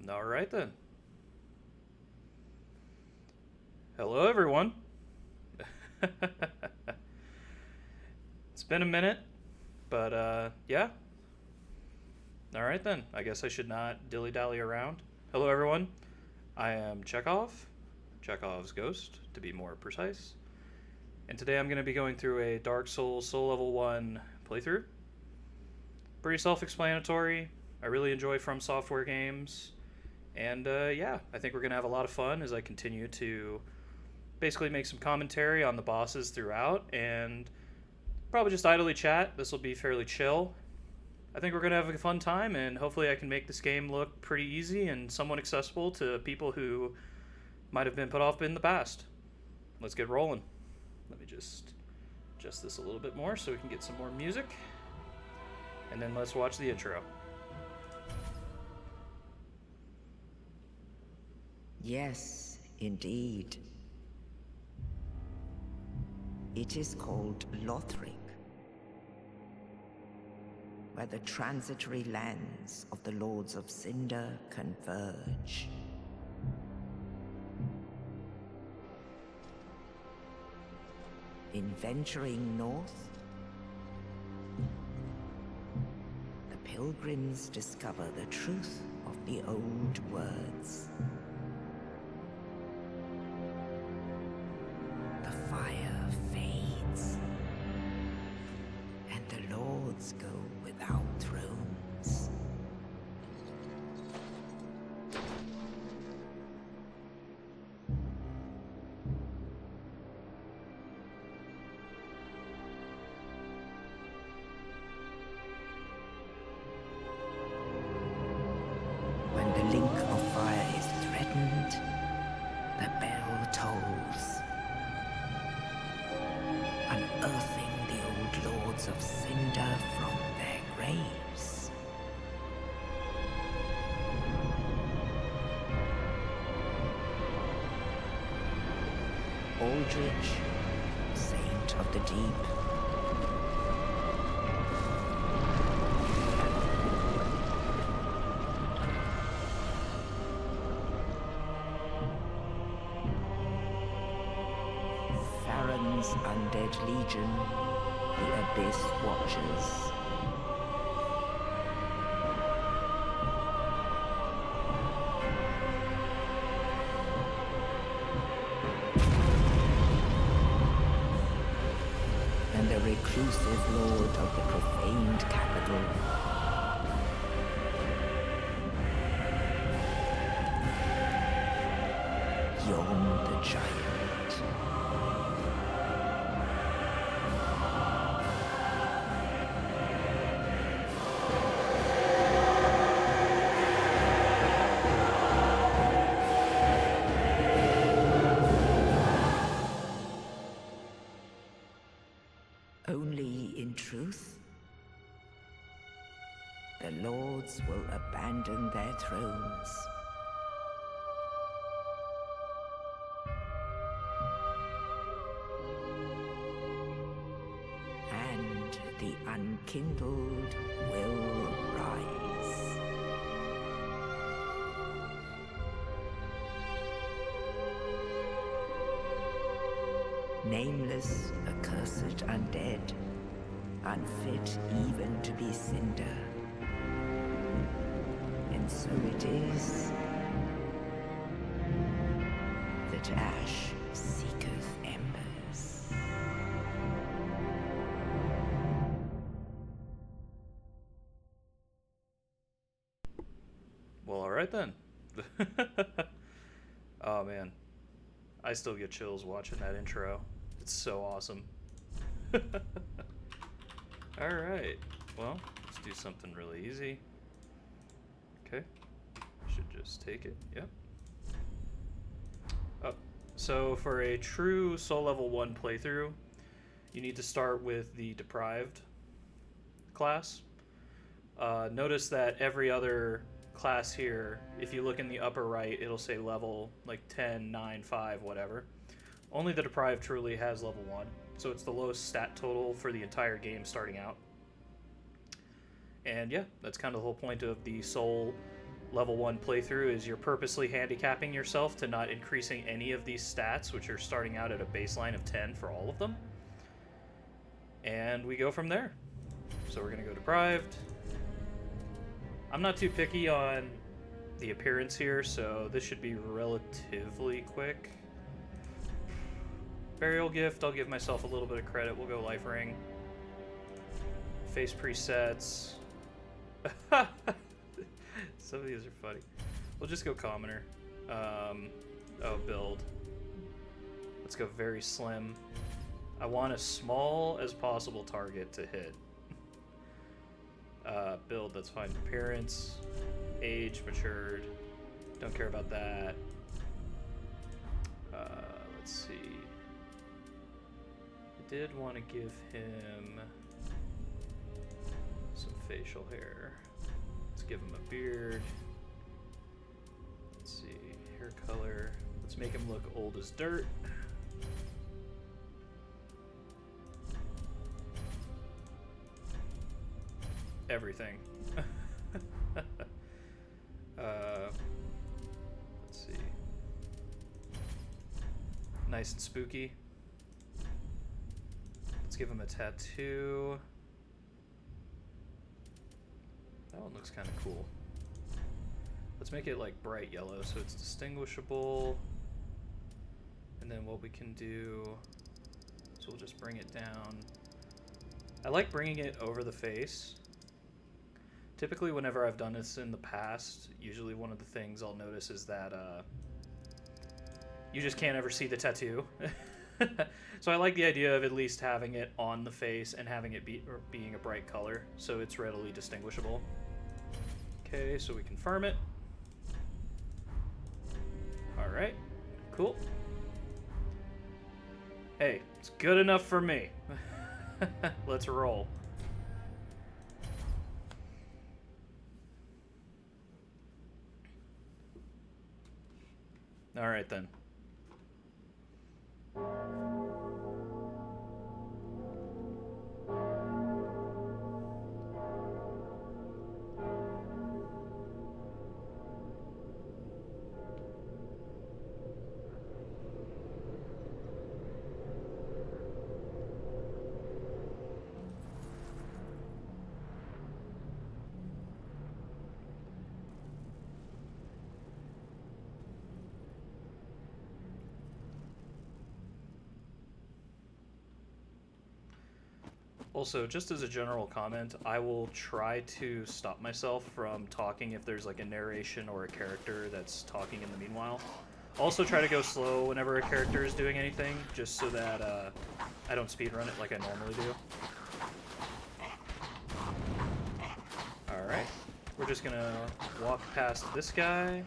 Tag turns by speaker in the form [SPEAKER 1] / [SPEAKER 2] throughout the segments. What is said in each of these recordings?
[SPEAKER 1] All right then. Hello, everyone. It's been a minute, but yeah. All right then. I guess I should not dilly dally around. Hello, everyone. I am Chezkov, Chekhov's ghost, to be more precise. And today I'm going to be going through a Dark Souls Soul Level 1 playthrough. Pretty self explanatory. I really enjoy From Software games. And yeah, I think we're going to have a lot of fun as I continue to basically make some commentary on the bosses throughout and probably just idly chat. This will be fairly chill. I think we're going to have a fun time, and hopefully I can make this game look pretty easy and somewhat accessible to people who might have been put off in the past. Let's get rolling. Let me just adjust this a little bit more so we can get some more music. And then let's watch the intro.
[SPEAKER 2] Yes, indeed. It is called Lothric, where the transitory lands of the Lords of Cinder converge. In venturing north, the pilgrims discover the truth of the old words. The fire fades, and the lords go without thrones. When the link of fire is threatened, the bell tolls, unearthing the old lords of Cinder from their graves. Aldrich, Saint of the Deep. Farron's undead legion, the Abyss Watchers. And the reclusive lord of the profaned capital. Yhorm the Giant. Only in truth, the lords will abandon their thrones. And the unkindled will rise. Nameless, accursed undead, unfit even to be cinder. And so it is that ash seeketh embers.
[SPEAKER 1] Well, alright then. Oh man. I still get chills watching that intro. It's so awesome. Alright. Well, let's do something really easy. Okay. Should just take it. Yep. Oh. So for a true Soul Level 1 playthrough, you need to start with the Deprived class. Notice that every other class here, if you look in the upper right, it'll say level like 10, 9, 5, whatever. Only the Deprived truly has level 1, so it's the lowest stat total for the entire game starting out. And yeah, that's kind of the whole point of the Soul level 1 playthrough is you're purposely handicapping yourself to not increasing any of these stats, which are starting out at a baseline of 10 for all of them. And we go from there. So we're going to go Deprived. I'm not too picky on the appearance here, so this should be relatively quick. Burial Gift, I'll give myself a little bit of credit. We'll go Life Ring. Face presets. Some of these are funny. We'll just go Commoner. Build. Let's go very slim. I want as small as possible target to hit. Build, that's fine. Appearance. Age, matured. Don't care about that. Let's see. I did want to give him some facial hair. Let's give him a beard. Let's see, hair color. Let's make him look old as dirt. Everything. Let's see. Nice and spooky. Let's give him a tattoo. That one looks kind of cool. Let's make it like bright yellow so it's distinguishable. And then what we can do is we'll just bring it down. I like bringing it over the face. Typically whenever I've done this in the past, usually one of the things I'll notice is that you just can't ever see the tattoo. So I like the idea of at least having it on the face and having it being a bright color so it's readily distinguishable. Okay, so we confirm it. Alright, cool. Hey, it's good enough for me. Let's roll. Alright then. Also, just as a general comment, I will try to stop myself from talking if there's like a narration or a character that's talking in the meanwhile. Also try to go slow whenever a character is doing anything, just so that I don't speedrun it like I normally do. Alright, we're just gonna walk past this guy.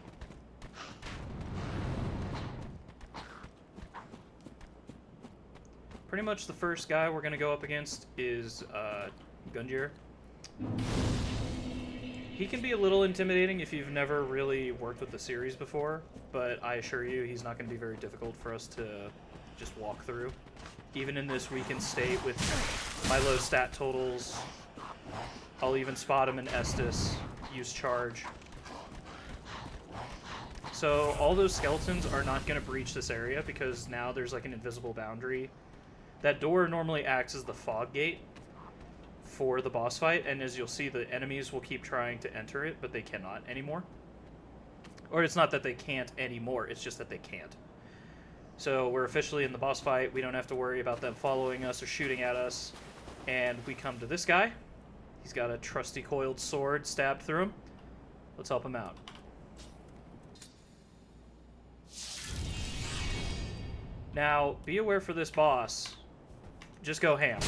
[SPEAKER 1] Pretty much the first guy we're going to go up against is Gundyr. He can be a little intimidating if you've never really worked with the series before, but I assure you he's not going to be very difficult for us to just walk through. Even in this weakened state with my low stat totals, I'll even spot him in Estus, use charge. So all those skeletons are not going to breach this area because now there's like an invisible boundary. That door normally acts as the fog gate for the boss fight, and as you'll see, the enemies will keep trying to enter it, but they cannot anymore. Or it's not that they can't anymore, it's just that they can't. So we're officially in the boss fight, we don't have to worry about them following us or shooting at us, and we come to this guy. He's got a trusty coiled sword stabbed through him. Let's help him out. Now, be aware for this boss, just go ham.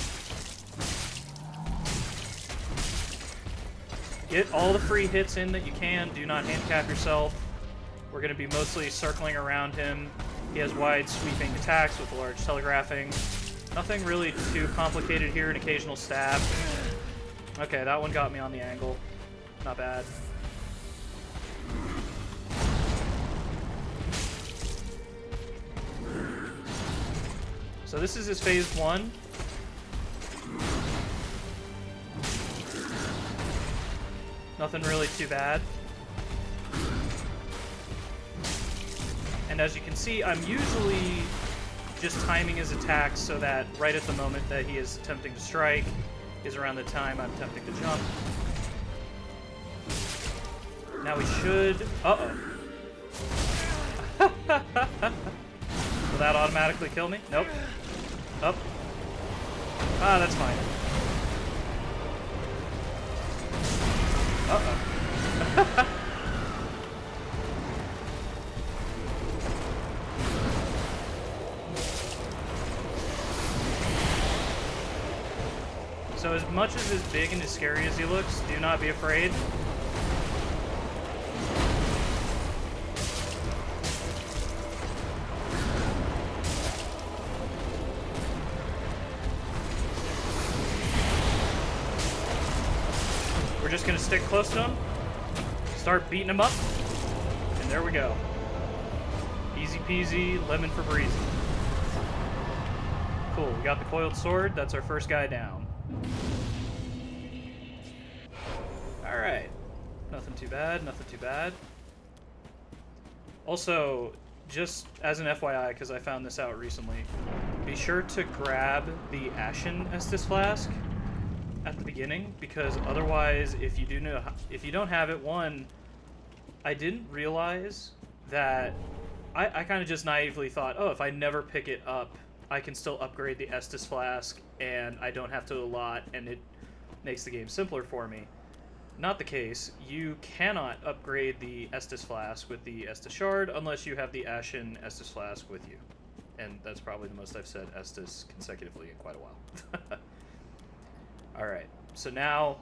[SPEAKER 1] Get all the free hits in that you can. Do not handicap yourself. We're going to be mostly circling around him. He has wide sweeping attacks with large telegraphing. Nothing really too complicated here, an occasional stab. Okay, that one got me on the angle. Not bad. So this is his phase 1. Nothing really too bad. And as you can see, I'm usually just timing his attacks so that right at the moment that he is attempting to strike is around the time I'm attempting to jump. Now we should... Uh-oh. Will that automatically kill me? Nope. Up. Ah, that's fine. Uh-oh. So as much as big and as scary as he looks, do not be afraid. We're just gonna stick close to him, start beating him up, and there we go. Easy peasy, lemon for breezy. Cool, we got the coiled sword, that's our first guy down. Alright. Nothing too bad, nothing too bad. Also, just as an FYI, because I found this out recently, be sure to grab the Ashen Estus Flask at the beginning, because otherwise, if you don't have it, one, I didn't realize that I kind of just naively thought, oh, if I never pick it up, I can still upgrade the Estus Flask, and I don't have to allot, and it makes the game simpler for me. Not the case. You cannot upgrade the Estus Flask with the Estus Shard unless you have the Ashen Estus Flask with you. And that's probably the most I've said Estus consecutively in quite a while. Alright, so now,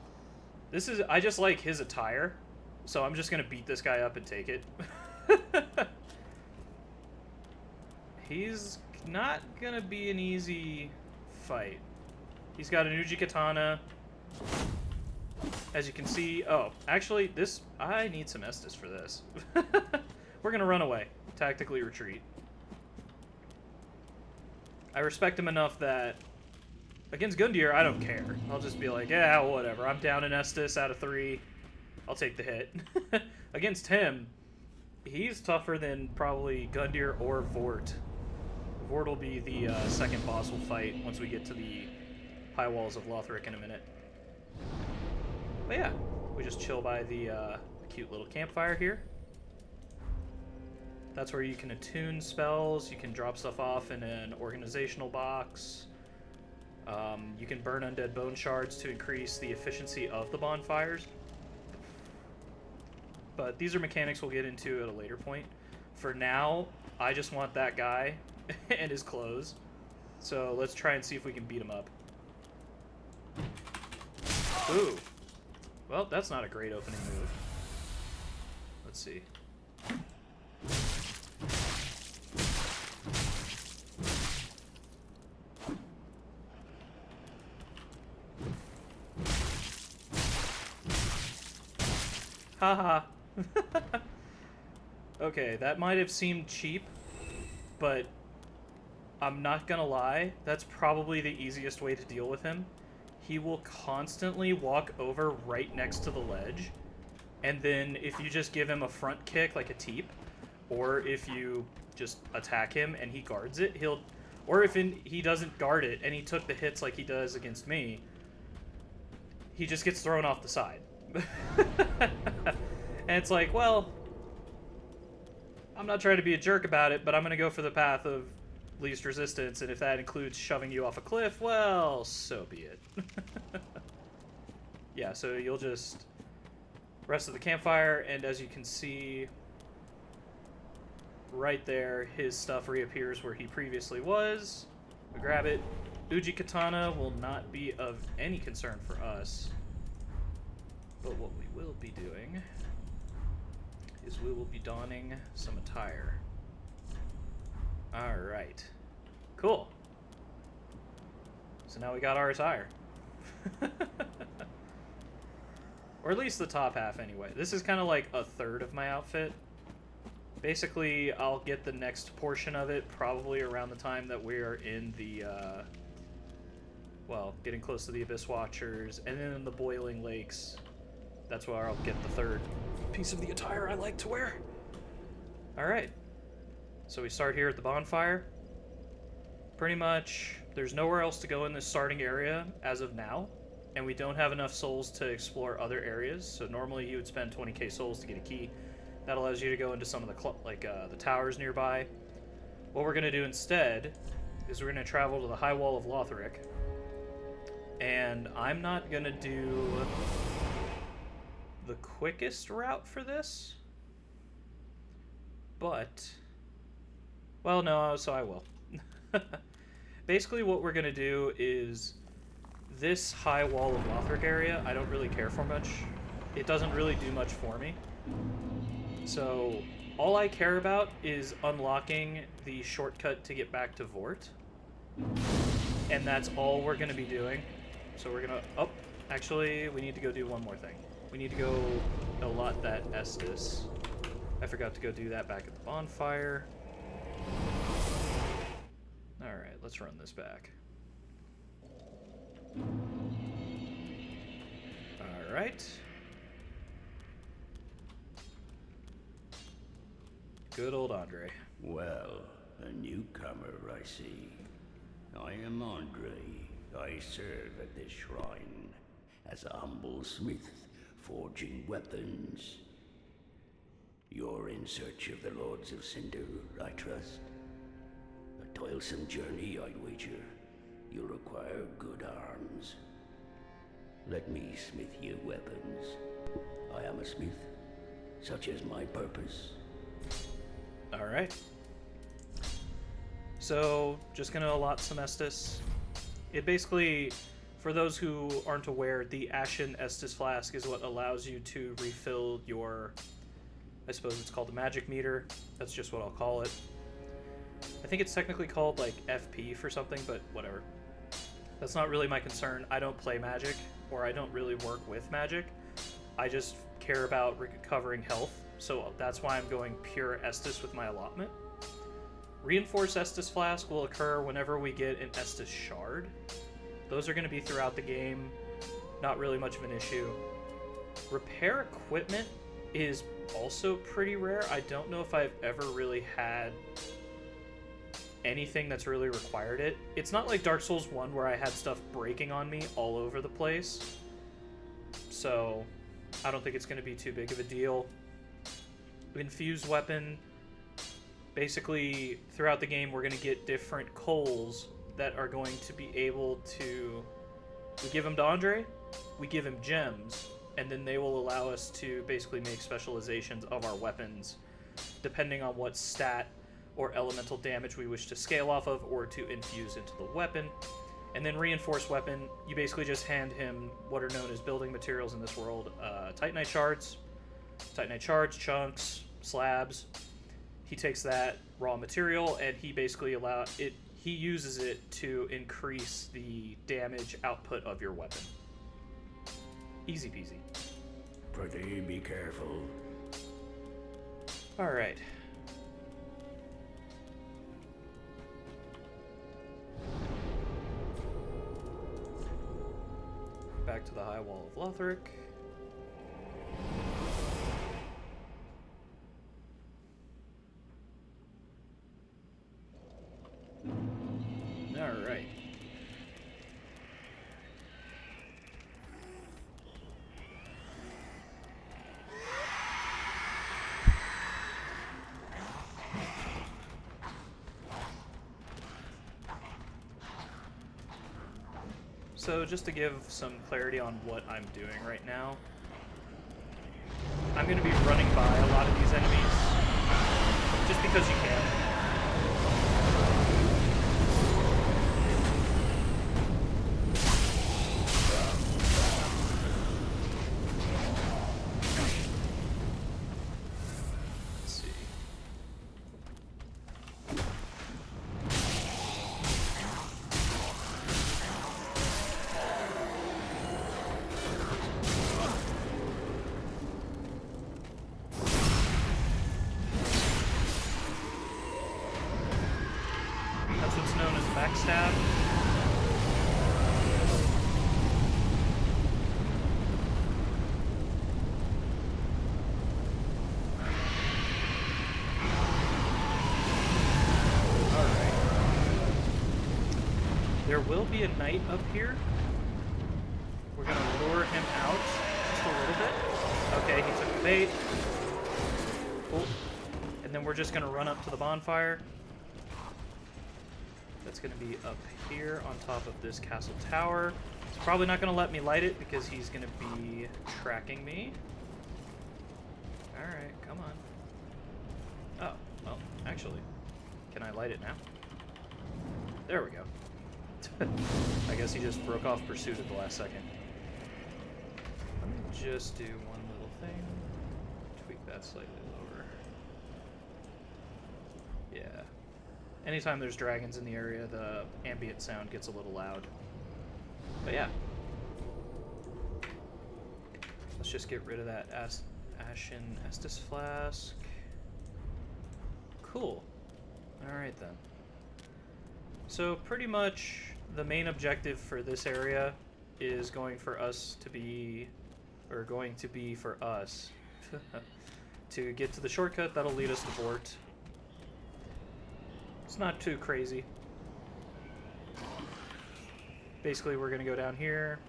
[SPEAKER 1] I just like his attire, so I'm just going to beat this guy up and take it. He's not going to be an easy fight. He's got an Uji Katana. As you can see, oh, actually, I need some Estus for this. We're going to run away, tactically retreat. I respect him enough that against Gundyr, I don't care. I'll just be like, yeah, whatever. I'm down in Estus out of 3. I'll take the hit. Against him, he's tougher than probably Gundyr or Vordt. Vordt will be the second boss we'll fight once we get to the high walls of Lothric in a minute. But yeah, we just chill by the cute little campfire here. That's where you can attune spells, you can drop stuff off in an organizational box. You can burn undead bone shards to increase the efficiency of the bonfires. But these are mechanics we'll get into at a later point. For now, I just want that guy and his clothes. So let's try and see if we can beat him up. Ooh. Well, that's not a great opening move. Let's see. Haha. Okay, that might have seemed cheap, but I'm not gonna lie, that's probably the easiest way to deal with him. He will constantly walk over right next to the ledge, and then if you just give him a front kick like a teep, or if you just attack him and he guards it, or if he doesn't guard it and he took the hits like he does against me, he just gets thrown off the side. And it's like, well, I'm not trying to be a jerk about it, but I'm going to go for the path of least resistance, and if that includes shoving you off a cliff, well, so be it. Yeah, so you'll just rest at the campfire, and as you can see right there, his stuff reappears where he previously was. We grab it. Uji Katana will not be of any concern for us. But what we will be doing is we will be donning some attire. Alright. Cool. So now we got our attire. Or at least the top half anyway. This is kind of like a third of my outfit. Basically, I'll get the next portion of it probably around the time that we're in the, well, getting close to the Abyss Watchers, and then in the Boiling Lakes. That's where I'll get the third piece of the attire I like to wear. Alright. So we start here at the bonfire. Pretty much, there's nowhere else to go in this starting area as of now, and we don't have enough souls to explore other areas. So normally you would spend 20k souls to get a key. That allows you to go into some of the towers nearby. What we're going to do instead is we're going to travel to the High Wall of Lothric, and I'm not going to do the quickest route for this, but, well, no, so I will. Basically what we're going to do is this High Wall of Lothric area, I don't really care for much. It doesn't really do much for me. So all I care about is unlocking the shortcut to get back to Vordt. And that's all we're going to be doing. So we're going to... Oh, actually, we need to go do one more thing. We need to go allot that Estus. I forgot to go do that back at the bonfire. Alright, let's run this back. Alright. Good old Andre.
[SPEAKER 3] Well, a newcomer, I see. I am Andre. I serve at this shrine as a humble smith, forging weapons. You're in search of the Lords of Cinder, I trust? A toilsome journey, I'd wager. You'll require good arms. Let me smith you weapons. I am a smith. Such is my purpose.
[SPEAKER 1] Alright. So, just gonna allot some Estus. It basically, for those who aren't aware, the Ashen Estus Flask is what allows you to refill your, I suppose it's called the magic meter. That's just what I'll call it. I think it's technically called, like, FP for something, but whatever. That's not really my concern. I don't play magic, or I don't really work with magic. I just care about recovering health, so that's why I'm going pure Estus with my allotment. Reinforced Estus Flask will occur whenever we get an Estus Shard. Those are going to be throughout the game. Not really much of an issue. Repair equipment is also pretty rare. I don't know if I've ever really had anything that's really required it. It's not like Dark Souls 1 where I had stuff breaking on me all over the place. So I don't think it's going to be too big of a deal. Infused weapon. Basically, throughout the game, we're going to get different coals that are going to be able to... We give them to Andre, we give him gems, and then they will allow us to basically make specializations of our weapons, depending on what stat or elemental damage we wish to scale off of or to infuse into the weapon. And then reinforced weapon, you basically just hand him what are known as building materials in this world. Titanite shards, chunks, slabs. He takes that raw material and he basically he uses it to increase the damage output of your weapon. Easy peasy.
[SPEAKER 3] Pretty be careful.
[SPEAKER 1] Alright. Back to the High Wall of Lothric. Alright. So just to give some clarity on what I'm doing right now, I'm going to be running by a lot of these enemies, just because you can. There will be a knight up here. We're going to lure him out just a little bit. Okay, he took the bait. Cool. And then we're just going to run up to the bonfire. That's going to be up here on top of this castle tower. He's probably not going to let me light it because he's going to be tracking me. Alright, come on. Oh, well, actually, can I light it now? There we go. I guess he just broke off pursuit at the last second. Let me just do one little thing. Tweak that slightly lower. Yeah. Anytime there's dragons in the area, the ambient sound gets a little loud. But yeah. Let's just get rid of that Ashen Estus Flask. Cool. Alright then. So pretty much the main objective for this area is going to be for us to get to the shortcut that'll lead us to Vordt. It's not too crazy. Basically, we're going to go down here.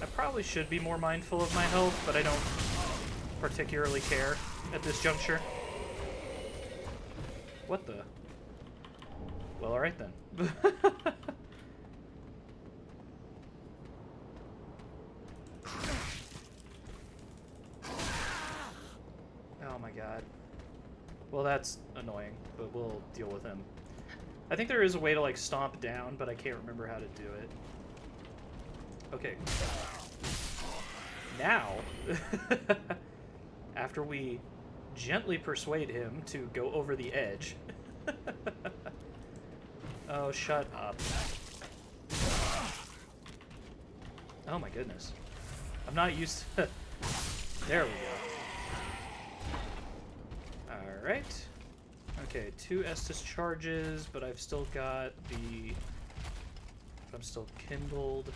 [SPEAKER 1] I probably should be more mindful of my health, but I don't particularly care at this juncture. What the? Well, alright then. Oh my god. Well, that's annoying, but we'll deal with him. I think there is a way to, like, stomp down, but I can't remember how to do it. Okay. Now, after we gently persuade him to go over the edge. Oh, shut up. Oh my goodness. I'm not used to... There we go. Alright. Okay, 2 Estus charges, but I've still got the... I'm still kindled.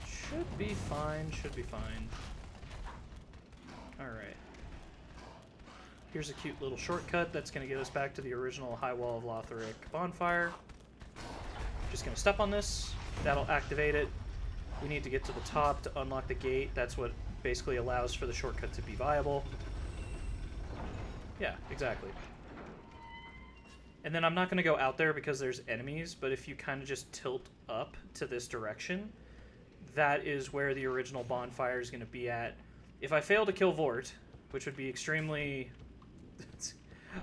[SPEAKER 1] Should be fine, should be fine. Alright. Here's a cute little shortcut that's going to get us back to the original High Wall of Lotharic bonfire. Just going to step on this. That'll activate it. We need to get to the top to unlock the gate. That's what basically allows for the shortcut to be viable. Yeah, exactly. And then I'm not going to go out there because there's enemies, but if you kind of just tilt up to this direction, that is where the original bonfire is going to be at. If I fail to kill Vordt, which would be extremely...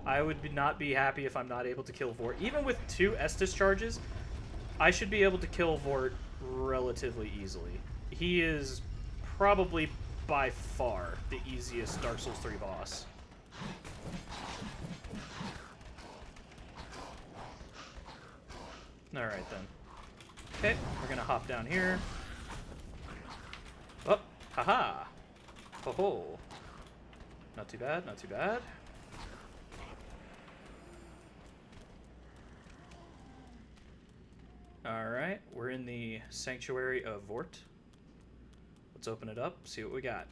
[SPEAKER 1] I would not be happy if I'm not able to kill Vordt. Even with 2 Estus charges, I should be able to kill Vordt relatively easily. He is probably by far the easiest Dark Souls 3 boss. Alright then. Okay, we're gonna hop down here. Oh, haha! Ho ho! Not too bad, not too bad. Alright, we're in the Sanctuary of Vordt. Let's open it up, see what we got.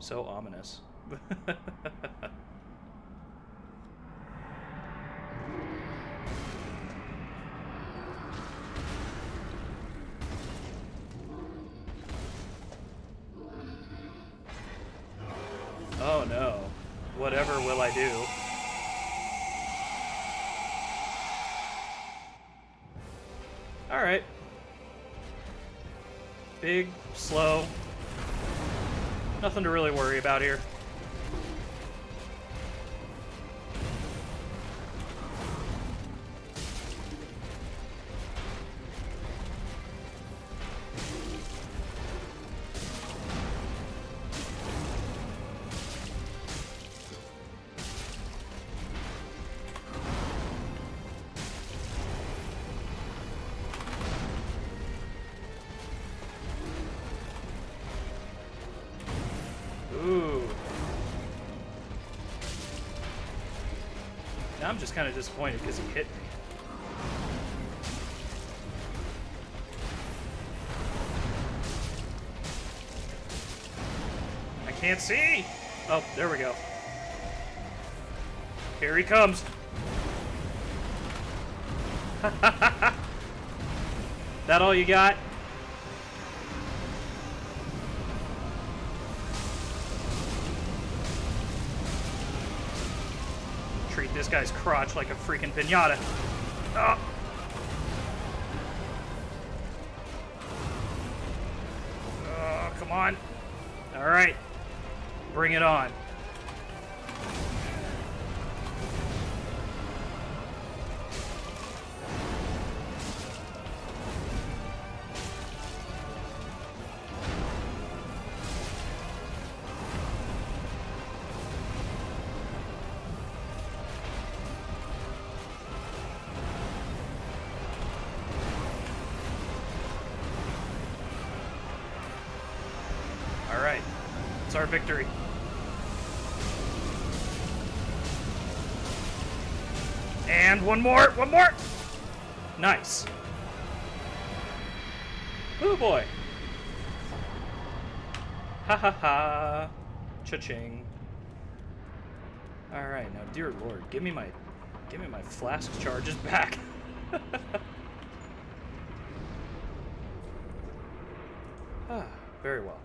[SPEAKER 1] So ominous. Oh no. Whatever will I do? Alright. Big, slow. Nothing to really worry about here. Ooh. Now I'm just kind of disappointed because he hit me. I can't see! Oh, there we go. Here he comes. That all you got? Treat this guy's crotch like a freaking piñata. Oh. Oh, come on. All right. Bring it on. All right. It's our victory. And one more, one more. Nice. Oh boy. Ha ha ha. Cha-ching. All right, now, dear Lord, give me my flask charges back. Ah, very well.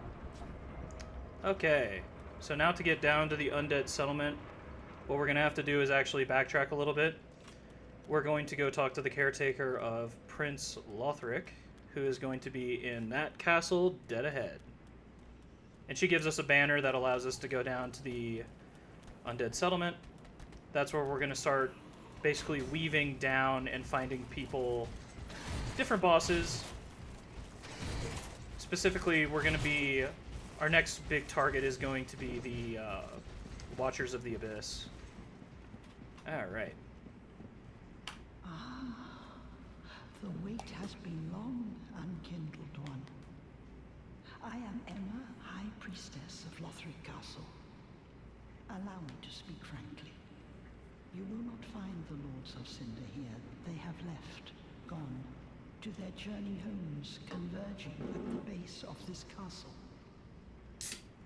[SPEAKER 1] Okay, so now to get down to the undead settlement, what we're gonna have to do is actually backtrack a little bit. We're going to go talk to the caretaker of Prince Lothric, who is going to be in that castle dead ahead. And she gives us a banner that allows us to go down to the undead settlement. That's where we're going to start basically weaving down and finding people, different bosses. Specifically, we're going to be, our next big target is going to be the Watchers of the Abyss. Alright.
[SPEAKER 4] The wait has been long, unkindled one. I am Emma, High Priestess of Lothric Castle. Allow me to speak frankly. You will not find the Lords of Cinder here. They have left, gone, to their journey homes converging at the base of this castle.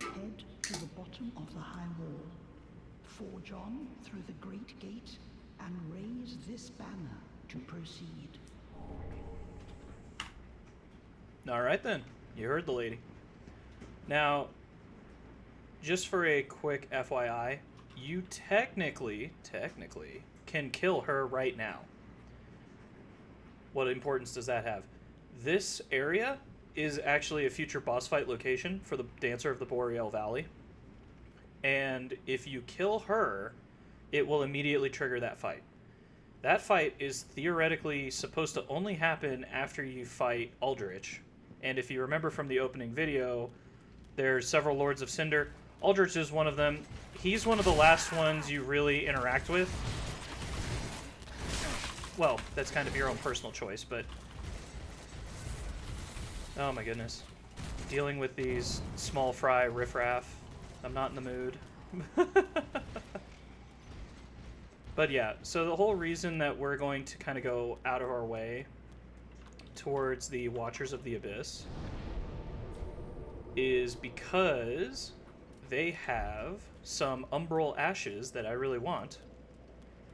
[SPEAKER 4] Head to the bottom of the high wall, forge on through the great gate, and raise this banner to proceed.
[SPEAKER 1] Alright then, you heard the lady. Now, just for a quick FYI, you technically can kill her right now. What importance does that have? This area is actually a future boss fight location for the Dancer of the Boreal Valley. And if you kill her, it will immediately trigger that fight. That fight is theoretically supposed to only happen after you fight Aldrich. And if you remember from the opening video, there's several Lords of Cinder. Aldrich is one of them. He's one of the last ones you really interact with. Well, that's kind of your own personal choice, but... oh my goodness. Dealing with these small fry riffraff. I'm not in the mood. But yeah, so the whole reason that we're going to kind of go out of our way towards the Watchers of the Abyss is because they have some umbral ashes that I really want.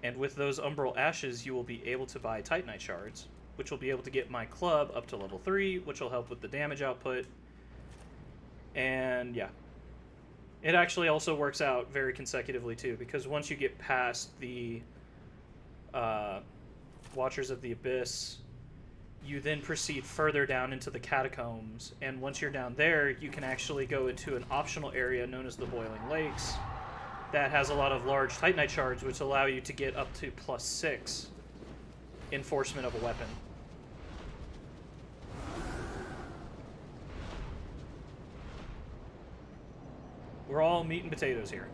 [SPEAKER 1] And with those umbral ashes, you will be able to buy Titanite shards, which will be able to get my club up to level 3, which will help with the damage output. And yeah. It actually also works out very consecutively too, because once you get past the Watchers of the Abyss, you then proceed further down into the catacombs, and once you're down there, you can actually go into an optional area known as the Boiling Lakes that has a lot of large Titanite shards, which allow you to get up to +6 enforcement of a weapon. We're all meat and potatoes here.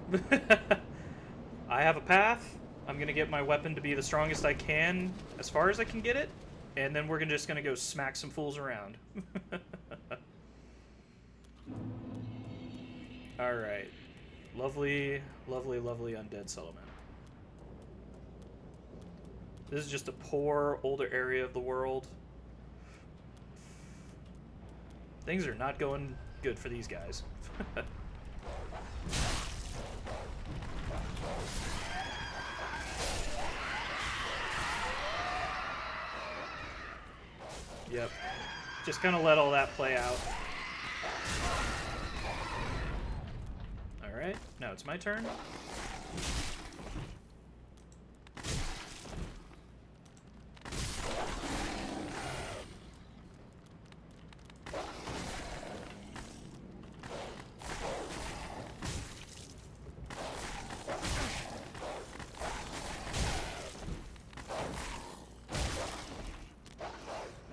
[SPEAKER 1] I have a path. I'm going to get my weapon to be the strongest I can, as far as I can get it, and then we're just going to go smack some fools around. Alright. Lovely, lovely, lovely undead settlement. This is just a poor, older area of the world. Things are not going good for these guys. Yep. Just kind of let all that play out. Alright, now it's my turn.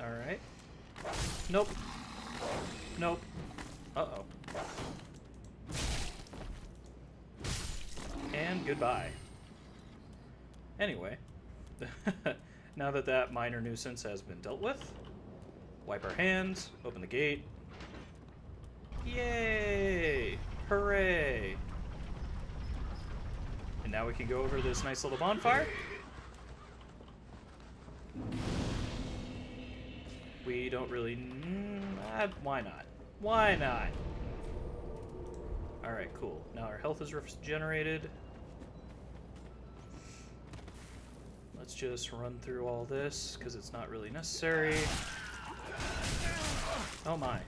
[SPEAKER 1] Alright. Nope. Nope. Uh-oh. And goodbye. Anyway, now that that minor nuisance has been dealt with, wipe our hands, open the gate. Yay! Hooray! And now we can go over this nice little bonfire. We don't really... why not? Why not? Alright, cool. Now our health is regenerated. Let's just run through all this, because it's not really necessary. Oh my.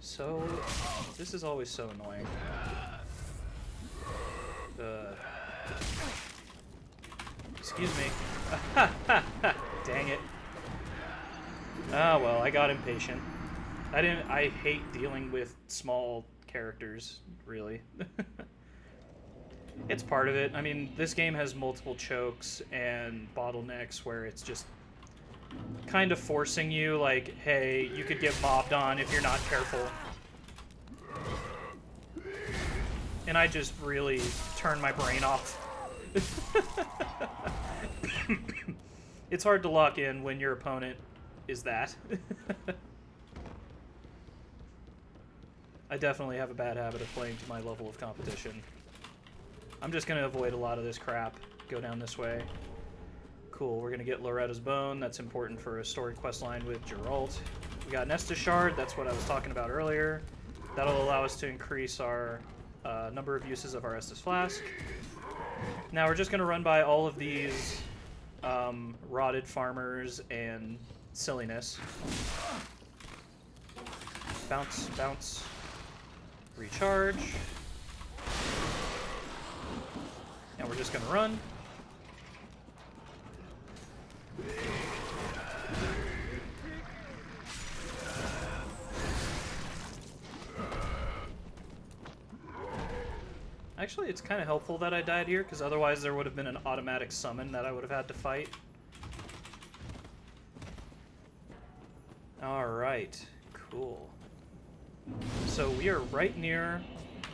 [SPEAKER 1] So... this is always so annoying. Excuse me. Dang it. Ah, well, I got impatient. I hate dealing with small characters, really. It's part of it. I mean, this game has multiple chokes and bottlenecks where it's just kind of forcing you, like, hey, you could get mobbed on if you're not careful. And I just really turn my brain off. It's hard to lock in when your opponent is that. I definitely have a bad habit of playing to my level of competition. I'm just going to avoid a lot of this crap. Go down this way. Cool, we're going to get Loretta's Bone. That's important for a story quest line with Geralt. We got Nestus Shard. That's what I was talking about earlier. That'll allow us to increase our number of uses of our Estus Flask. Now we're just going to run by all of these rotted farmers and silliness. Bounce, bounce. Recharge. Now we're just going to run. Actually, it's kind of helpful that I died here, because otherwise there would have been an automatic summon that I would have had to fight. Alright, cool. So we are right near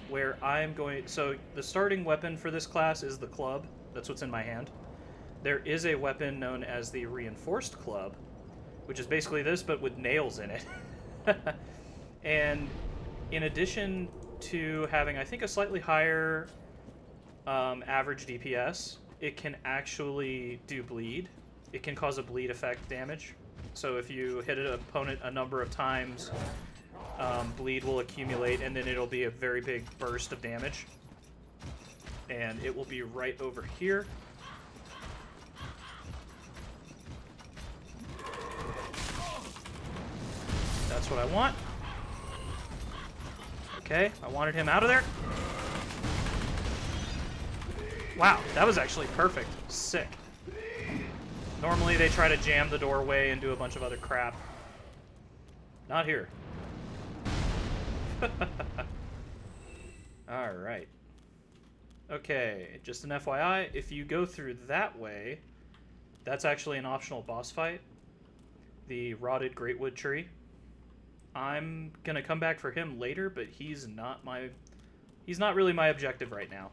[SPEAKER 1] where I'm going... So the starting weapon for this class is the club. That's what's in my hand. There is a weapon known as the Reinforced Club, which is basically this, but with nails in it. And in addition to having, I think, a slightly higher average DPS, it can actually do bleed. It can cause a bleed effect damage. So if you hit an opponent a number of times, bleed will accumulate, and then it'll be a very big burst of damage. And it will be right over here. That's what I want. Okay, I wanted him out of there. Wow, that was actually perfect. Sick. Normally they try to jam the doorway and do a bunch of other crap. Not here. Alright. Okay, just an FYI, if you go through that way, that's actually an optional boss fight. The Rotted Greatwood Tree. I'm gonna come back for him later, but he's not really my objective right now.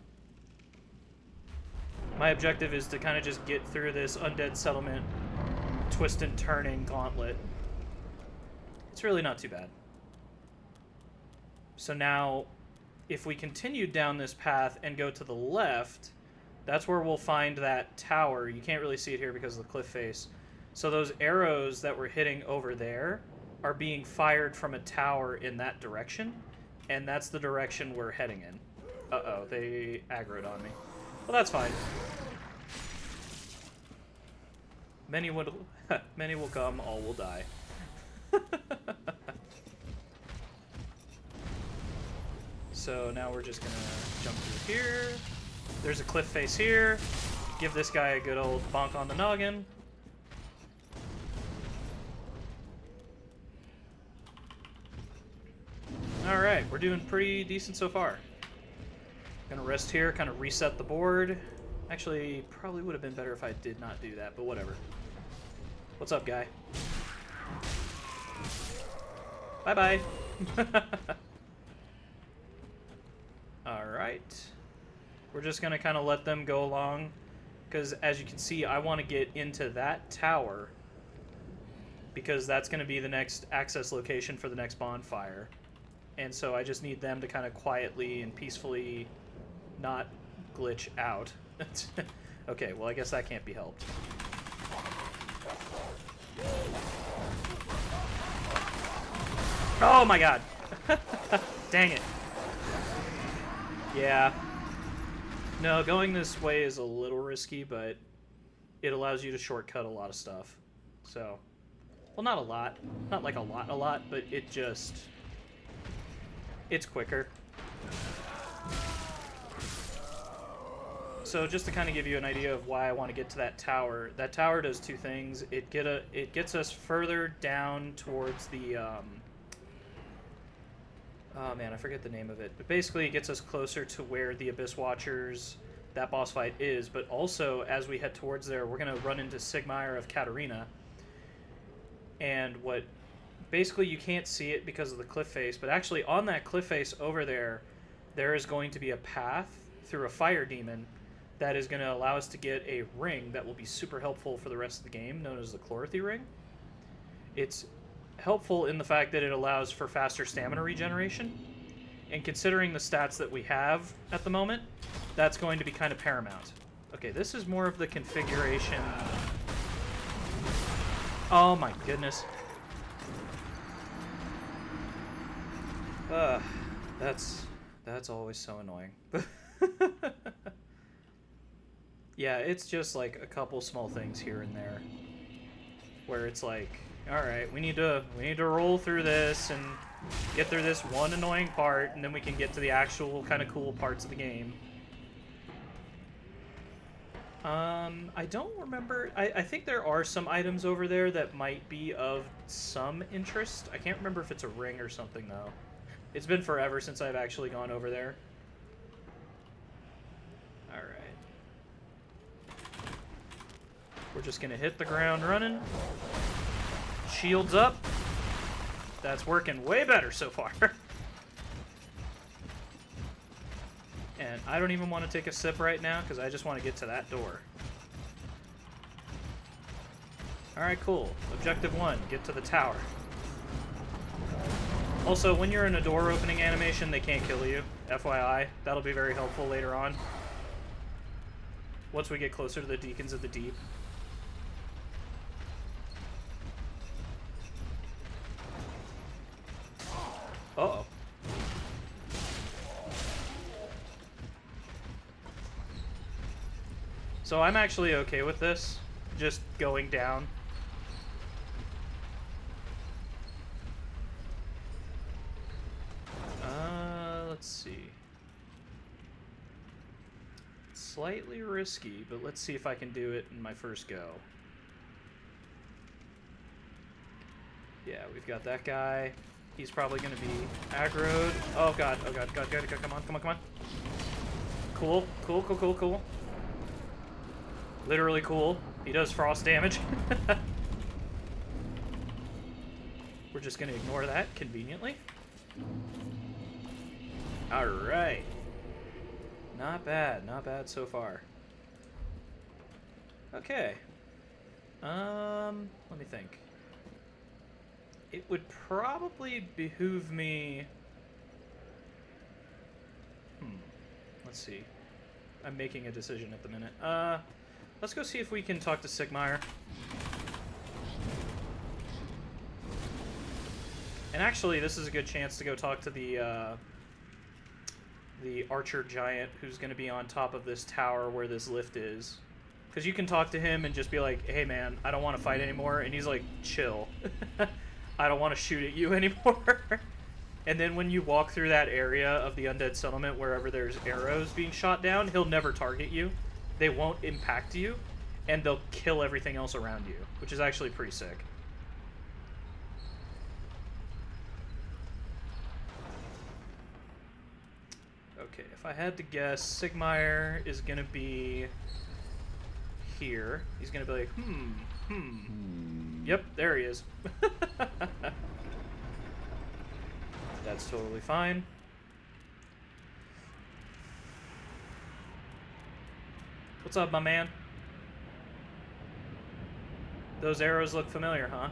[SPEAKER 1] My objective is to kind of just get through this undead settlement twist and turning gauntlet. It's really not too bad. So now if we continue down this path and go to the left, that's where we'll find that tower. You can't really see it here because of the cliff face. So those arrows that we're hitting over there are being fired from a tower in that direction, and that's the direction we're heading in. Uh-oh, they aggroed on me. Well, that's fine. Many will come, all will die. So now we're just gonna jump through here. There's a cliff face here. Give this guy a good old bonk on the noggin. Alright, we're doing pretty decent so far. Gonna rest here, kind of reset the board. Actually, probably would have been better if I did not do that, but whatever. What's up, guy? Bye-bye. Alright. We're just going to kind of let them go along, because as you can see, I want to get into that tower, because that's going to be the next access location for the next bonfire. And so I just need them to kind of quietly and peacefully not glitch out. Okay, well, I guess that can't be helped. Oh my god! Dang it. Yeah. No, going this way is a little risky, but it allows you to shortcut a lot of stuff. So, well, not a lot. Not like a lot, but it just... it's quicker. So just to kind of give you an idea of why I want to get to that tower does two things. It gets us further down towards the... oh man, I forget the name of it. But basically it gets us closer to where the Abyss Watchers, that boss fight is. But also, as we head towards there, we're going to run into Sigmire of Katarina. And what... basically you can't see it because of the cliff face, but actually on that cliff face over there, there is going to be a path through a fire demon that is going to allow us to get a ring that will be super helpful for the rest of the game, known as the Chlorothy ring. It's helpful in the fact that it allows for faster stamina regeneration, and considering the stats that we have at the moment, that's going to be kind of paramount. Okay, this is more of the configuration. Oh my goodness. That's always so annoying. Yeah, it's just like a couple small things here and there where it's like, all right, we need to roll through this and get through this one annoying part, and then we can get to the actual kind of cool parts of the game. I don't remember. I think there are some items over there that might be of some interest. I can't remember if it's a ring or something though. It's been forever since I've actually gone over there. Alright. We're just going to hit the ground running. Shields up. That's working way better so far. And I don't even want to take a sip right now because I just want to get to that door. Alright, cool. Objective 1, get to the tower. Also, when you're in a door opening animation, they can't kill you. FYI, that'll be very helpful later on. Once we get closer to the Deacons of the Deep. Uh-oh. So I'm actually okay with this, just going down. Let's see. It's slightly risky, but let's see if I can do it in my first go. Yeah, we've got that guy. He's probably going to be aggroed. Oh god, oh god, god, god, god, come on, come on, come on. Cool, cool, cool, cool, cool. Literally cool. He does frost damage. We're just going to ignore that conveniently. Alright. Not bad so far. Okay. Let me think. It would probably behoove me let's see. I'm making a decision at the minute. Let's go see if we can talk to Sigmar. And actually, this is a good chance to go talk to the Archer Giant who's going to be on top of this tower where this lift is. Because you can talk to him and just be like, hey man, I don't want to fight anymore. And he's like, chill. I don't want to shoot at you anymore. And then when you walk through that area of the undead settlement wherever there's arrows being shot down, he'll never target you. They won't impact you. And they'll kill everything else around you, which is actually pretty sick. Okay, if I had to guess, Sigmar is going to be here. He's going to be like, Yep, there he is. That's totally fine. What's up, my man? Those arrows look familiar, huh?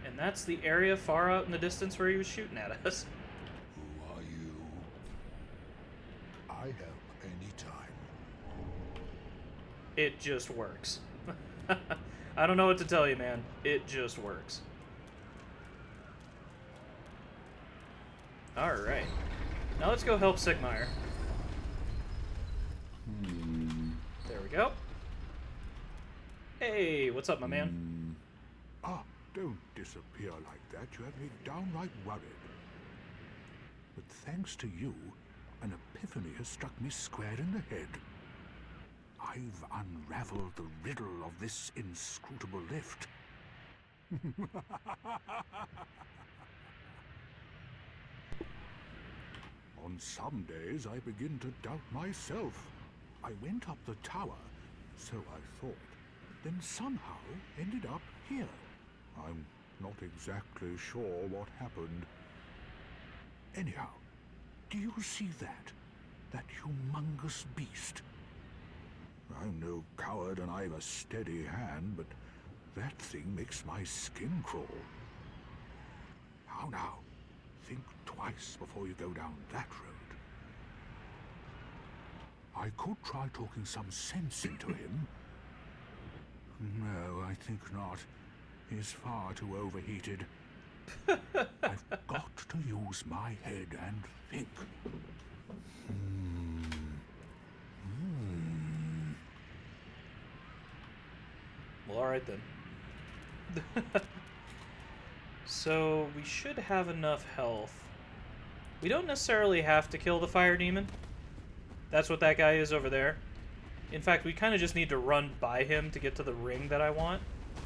[SPEAKER 1] And that's the area far out in the distance where he was shooting at us.
[SPEAKER 5] Who are you? I help anytime.
[SPEAKER 1] It just works. I don't know what to tell you, man. It just works. Alright. Now let's go help Sigmar. There we go. Hey, what's up, my man?
[SPEAKER 5] Ah, don't disappear like that. You have me downright worried. But thanks to you, an epiphany has struck me square in the head. I've unraveled the riddle of this inscrutable lift. On some days, I begin to doubt myself. I went up the tower, so I thought, then somehow ended up here. I'm not exactly sure what happened. Anyhow, do you see that? That humongous beast? I'm no coward and I've a steady hand, but that thing makes my skin crawl. Now, think twice before you go down that road. I could try talking some sense into him. No, I think not. He's far too overheated. I've got to use my head and think.
[SPEAKER 1] Well, alright then. So, we should have enough health. We don't necessarily have to kill the fire demon. That's what that guy is over there. In fact, we kind of just need to run by him to get to the ring that I want.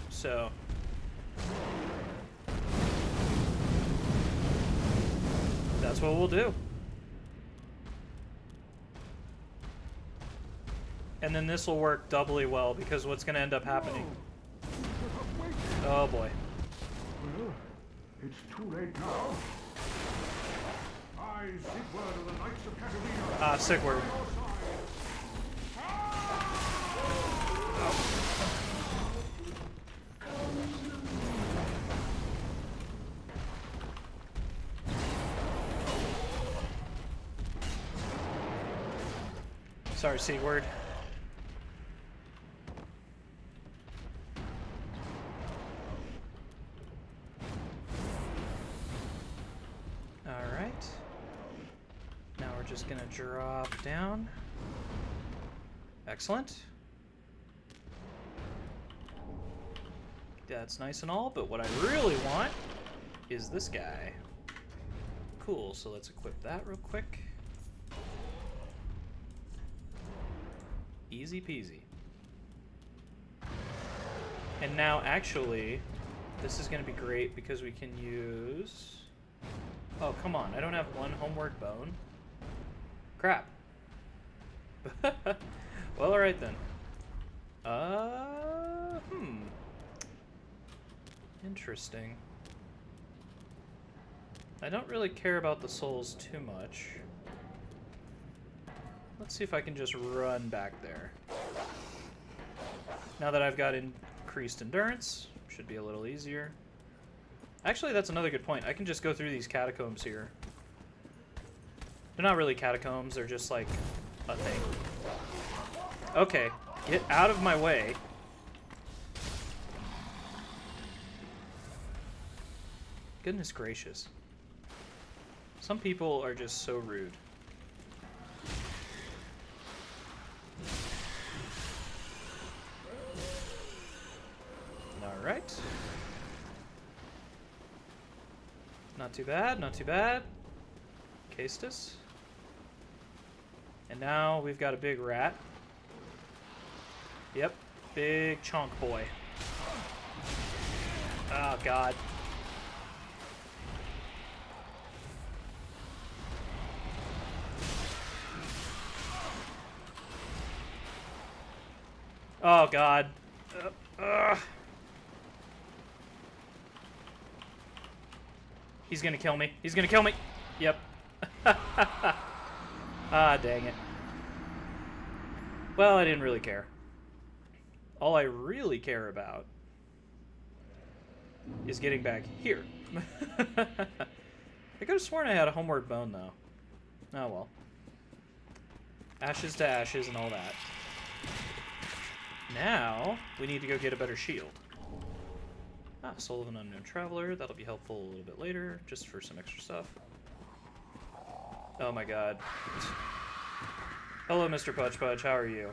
[SPEAKER 1] So... that's what we'll do. And then this will work doubly well, because what's going to end up happening... oh boy.
[SPEAKER 5] Well, it's too late now. I, Sigurd of the Knights of Katarina.
[SPEAKER 1] Ah, Sigurd. Sorry, Sigurd. Alright. Now we're just gonna drop down. Excellent. That's nice and all, but what I really want is this guy. Cool, so let's equip that real quick. Easy peasy. And now, actually, this is going to be great because we can use... oh, come on. I don't have one homeward bone. Crap. Well, alright then. Interesting. I don't really care about the souls too much. Let's see if I can just run back there. Now that I've got increased endurance, should be a little easier. Actually, that's another good point. I can just go through these catacombs here. They're not really catacombs, they're just like a thing. Okay, get out of my way. Goodness gracious. Some people are just so rude. Alright. Not too bad, not too bad. Castus. And now we've got a big rat. Yep, big chonk boy. Oh, God. Oh, God. He's gonna kill me. He's gonna kill me. Yep. Ah, dang it. Well, I didn't really care. All I really care about is getting back here. I could have sworn I had a homeward bone, though. Oh, well. Ashes to ashes and all that. Now, we need to go get a better shield. Ah, Soul of an Unknown Traveler. That'll be helpful a little bit later, just for some extra stuff. Oh my god. Hello, Mr. Pudge Pudge. How are you?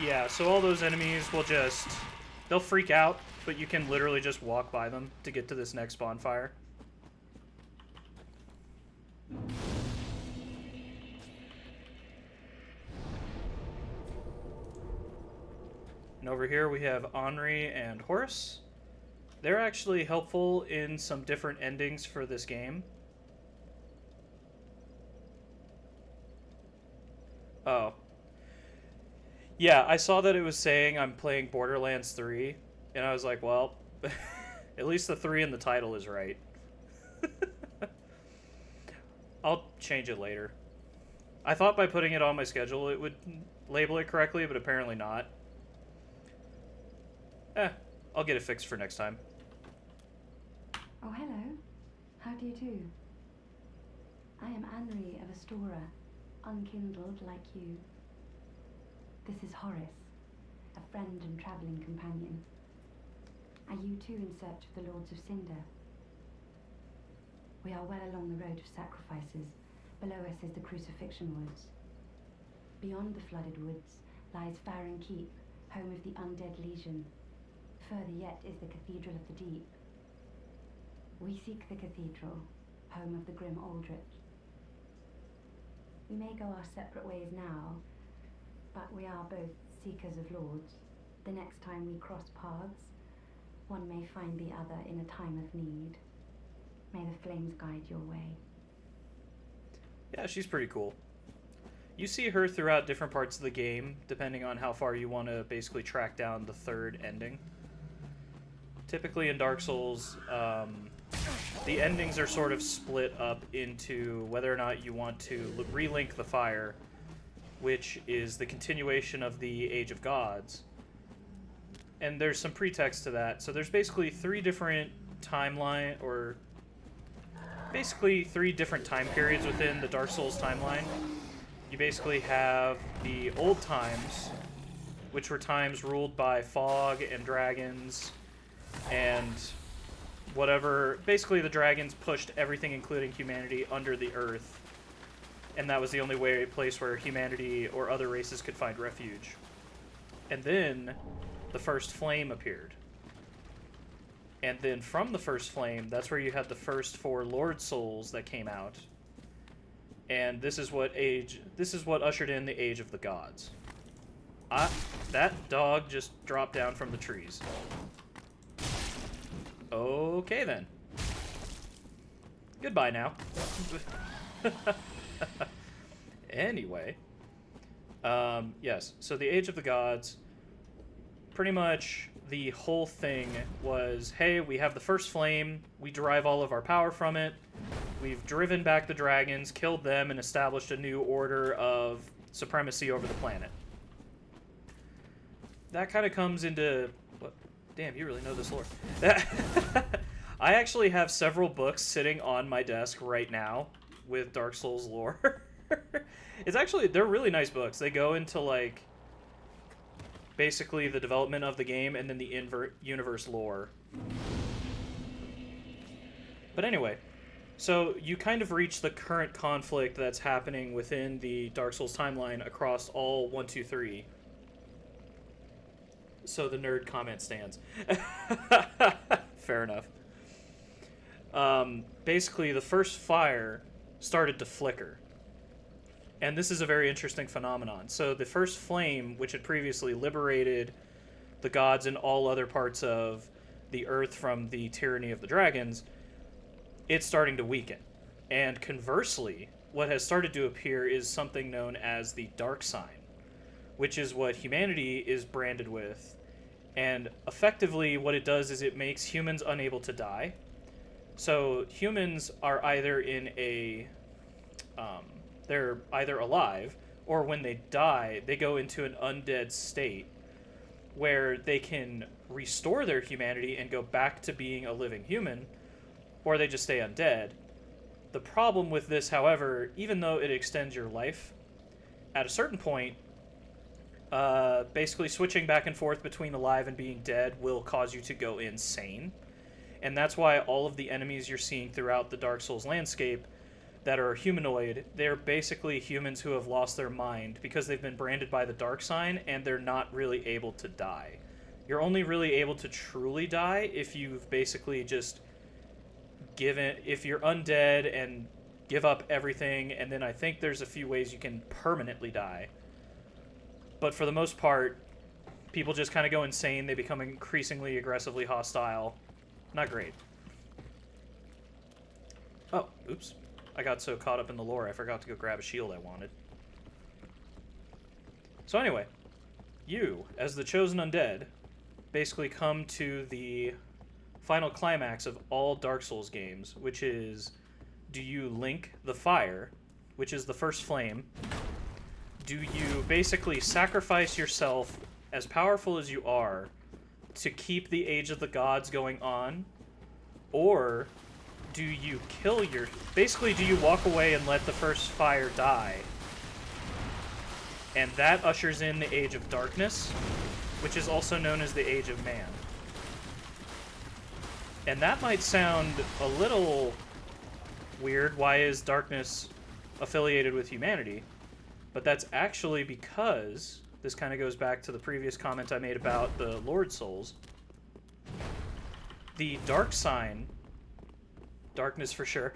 [SPEAKER 1] Yeah, so all those enemies will just... They'll freak out, but you can literally just walk by them to get to this next bonfire. And over here we have Henri and Horace. They're actually helpful in some different endings for this game. Oh. Yeah, I saw that it was saying I'm playing Borderlands 3, and I was like, well, at least the 3 in the title is right. I'll change it later. I thought by putting it on my schedule it would label it correctly, but apparently not. I'll get it fixed for next time.
[SPEAKER 6] Oh, hello. How do you do? I am Henri of Astora, unkindled like you. This is Horace, a friend and travelling companion. Are you too in search of the Lords of Cinder? We are well along the road of sacrifices. Below us is the Crucifixion Woods. Beyond the flooded woods lies Farron Keep, home of the Undead Legion. Further yet is the Cathedral of the Deep. We seek the cathedral, home of the grim Aldrich. We may go our separate ways now, but we are both seekers of lords. The next time we cross paths, one may find the other in a time of need. May the flames guide your way.
[SPEAKER 1] Yeah, she's pretty cool. You see her throughout different parts of the game, depending on how far you want to basically track down the third ending. Typically in Dark Souls, the endings are sort of split up into whether or not you want to relink the fire, which is the continuation of the Age of Gods. And there's some pretext to that. So there's basically three different time periods within the Dark Souls timeline. You basically have the old times, which were times ruled by fog and dragons and whatever. Basically the dragons pushed everything, including humanity, under the earth. And that was the only place where humanity or other races could find refuge. And then the first flame appeared. And then from the first flame, that's where you had the first 4 Lord Souls that came out. And this is what ushered in the Age of the Gods. That dog just dropped down from the trees. Okay then. Goodbye now. Anyway. Yes, so the Age of the Gods, pretty much the whole thing was, hey, we have the first flame, we derive all of our power from it, We've driven back the dragons, killed them, and established a new order of supremacy over the planet. That kind of comes into... What? Damn, you really know this lore. I actually have several books sitting on my desk right now with Dark Souls lore. It's actually... They're really nice books. They go into, like, basically the development of the game and then the universe lore. But anyway, so you kind of reach the current conflict that's happening within the Dark Souls timeline across all 1, 2, 3. So the nerd comment stands. Fair enough. Basically, the first fire started to flicker. And this is a very interesting phenomenon. So the first flame, which had previously liberated the gods and all other parts of the earth from the tyranny of the dragons, it's starting to weaken. And conversely, what has started to appear is something known as the dark sign, which is what humanity is branded with. And effectively, what it does is it makes humans unable to die. So humans are either in a... they're either alive, or when they die, they go into an undead state where they can restore their humanity and go back to being a living human, or they just stay undead. The problem with this, however, even though it extends your life, at a certain point, basically switching back and forth between alive and being dead will cause you to go insane. And that's why all of the enemies you're seeing throughout the Dark Souls landscape that are humanoid, they're basically humans who have lost their mind because they've been branded by the dark sign and they're not really able to die. You're only really able to truly die if you've basically just if you're undead and give up everything, and then I think there's a few ways you can permanently die. But for the most part, people just kind of go insane. They become increasingly aggressively hostile. Not great. Oh, oops. I got so caught up in the lore, I forgot to go grab a shield I wanted. So anyway, you, as the chosen undead, basically come to the final climax of all Dark Souls games, which is, do you link the fire, which is the first flame? Do you basically sacrifice yourself, as powerful as you are, to keep the Age of the Gods going on? Or do you kill your... Basically, do you walk away and let the first fire die? And that ushers in the Age of Darkness, which is also known as the Age of Man. And that might sound a little weird. Why is darkness affiliated with humanity? But that's actually because... This kind of goes back to the previous comment I made about the Lord Souls. The dark sign... Darkness for sure.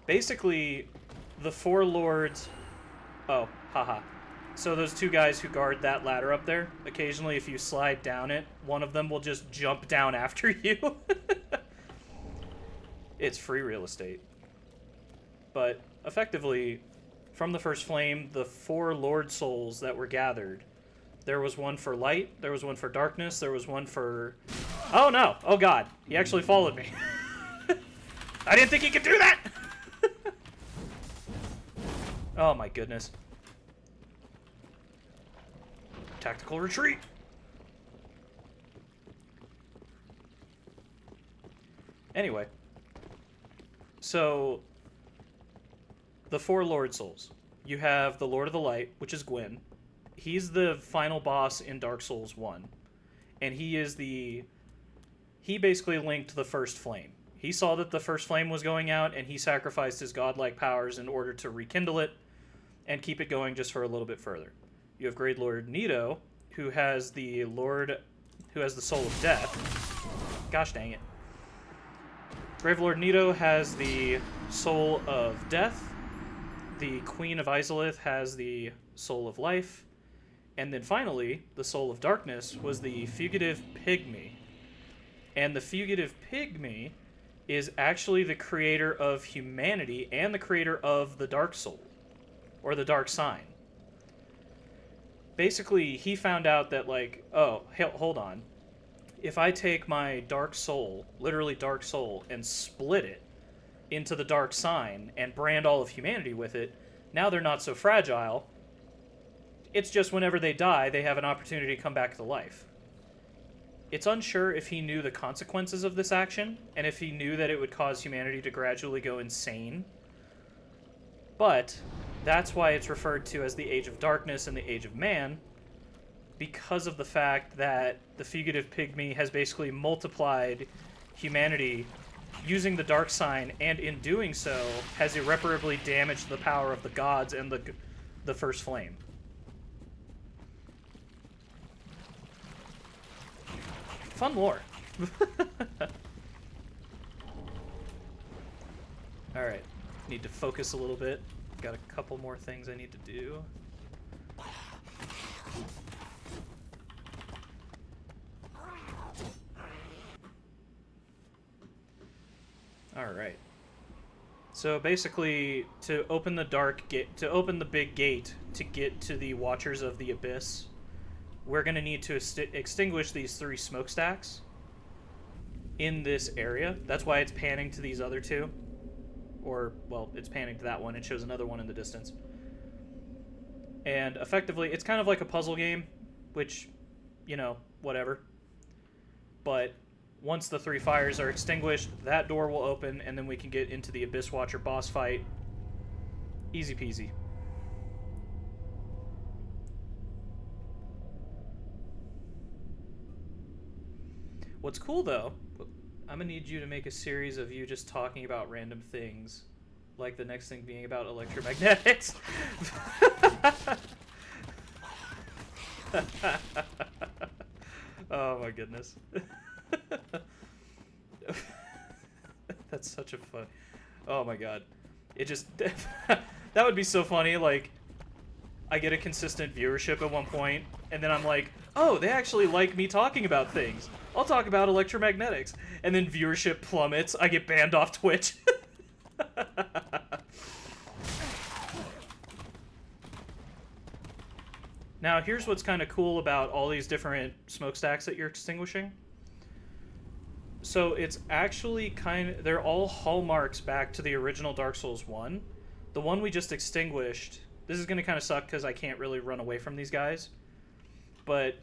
[SPEAKER 1] Basically, the four lords... Oh, haha. So those two guys who guard that ladder up there, occasionally if you slide down it, one of them will just jump down after you. It's free real estate. But effectively, from the first flame, the four Lord Souls that were gathered, there was one for light, there was one for darkness, there was one for... Oh no! Oh god, he actually followed me. I didn't think he could do that! Oh my goodness. Tactical retreat! Anyway. So, the four Lord Souls. You have the Lord of the Light, which is Gwyn. He's the final boss in Dark Souls 1. And he is the... He basically linked the first flame. He saw that the first flame was going out, and he sacrificed his godlike powers in order to rekindle it and keep it going just for a little bit further. You have Great Lord Nito, who has the soul of death. Gosh dang it. Grave Lord Nito has the soul of death. The Queen of Izalith has the soul of life. And then finally, the soul of darkness was the Fugitive Pygmy. And the Fugitive Pygmy is actually the creator of humanity and the creator of the Dark Soul, or the Dark Sign. Basically, he found out that, like, oh, hold on. if I take my dark soul, literally dark soul, and split it into the dark sign and brand all of humanity with it, now they're not so fragile. It's just whenever they die, they have an opportunity to come back to life. It's unsure if he knew the consequences of this action, and if he knew that it would cause humanity to gradually go insane. But that's why it's referred to as the Age of Darkness and the Age of Man, because of the fact that the fugitive pygmy has basically multiplied humanity using the dark sign, and in doing so has irreparably damaged the power of the gods and the first flame. Fun lore. Alright, need to focus a little bit. Got a couple more things I need to do. Alright. So basically, to open the big gate to get to the Watchers of the Abyss, we're going to need to extinguish these 3 smokestacks in this area. That's why it's panning to these other 2. Or, well, it's panning to that one. It shows another one in the distance. And effectively, it's kind of like a puzzle game, which, you know, whatever. But once the 3 fires are extinguished, that door will open, and then we can get into the Abyss Watcher boss fight. Easy peasy. What's cool, though, I'm gonna need you to make a series of you just talking about random things, like the next thing being about electromagnetics. Oh my goodness. That's such a fun... Oh my god. It just... That would be so funny, like, I get a consistent viewership at one point, and then I'm like, oh, they actually like me talking about things. I'll talk about electromagnetics. And then viewership plummets. I get banned off Twitch. Now, here's what's kind of cool about all these different smokestacks that you're extinguishing. So it's actually they're all hallmarks back to the original Dark Souls 1. The one we just extinguished, this is going to kind of suck because I can't really run away from these guys. But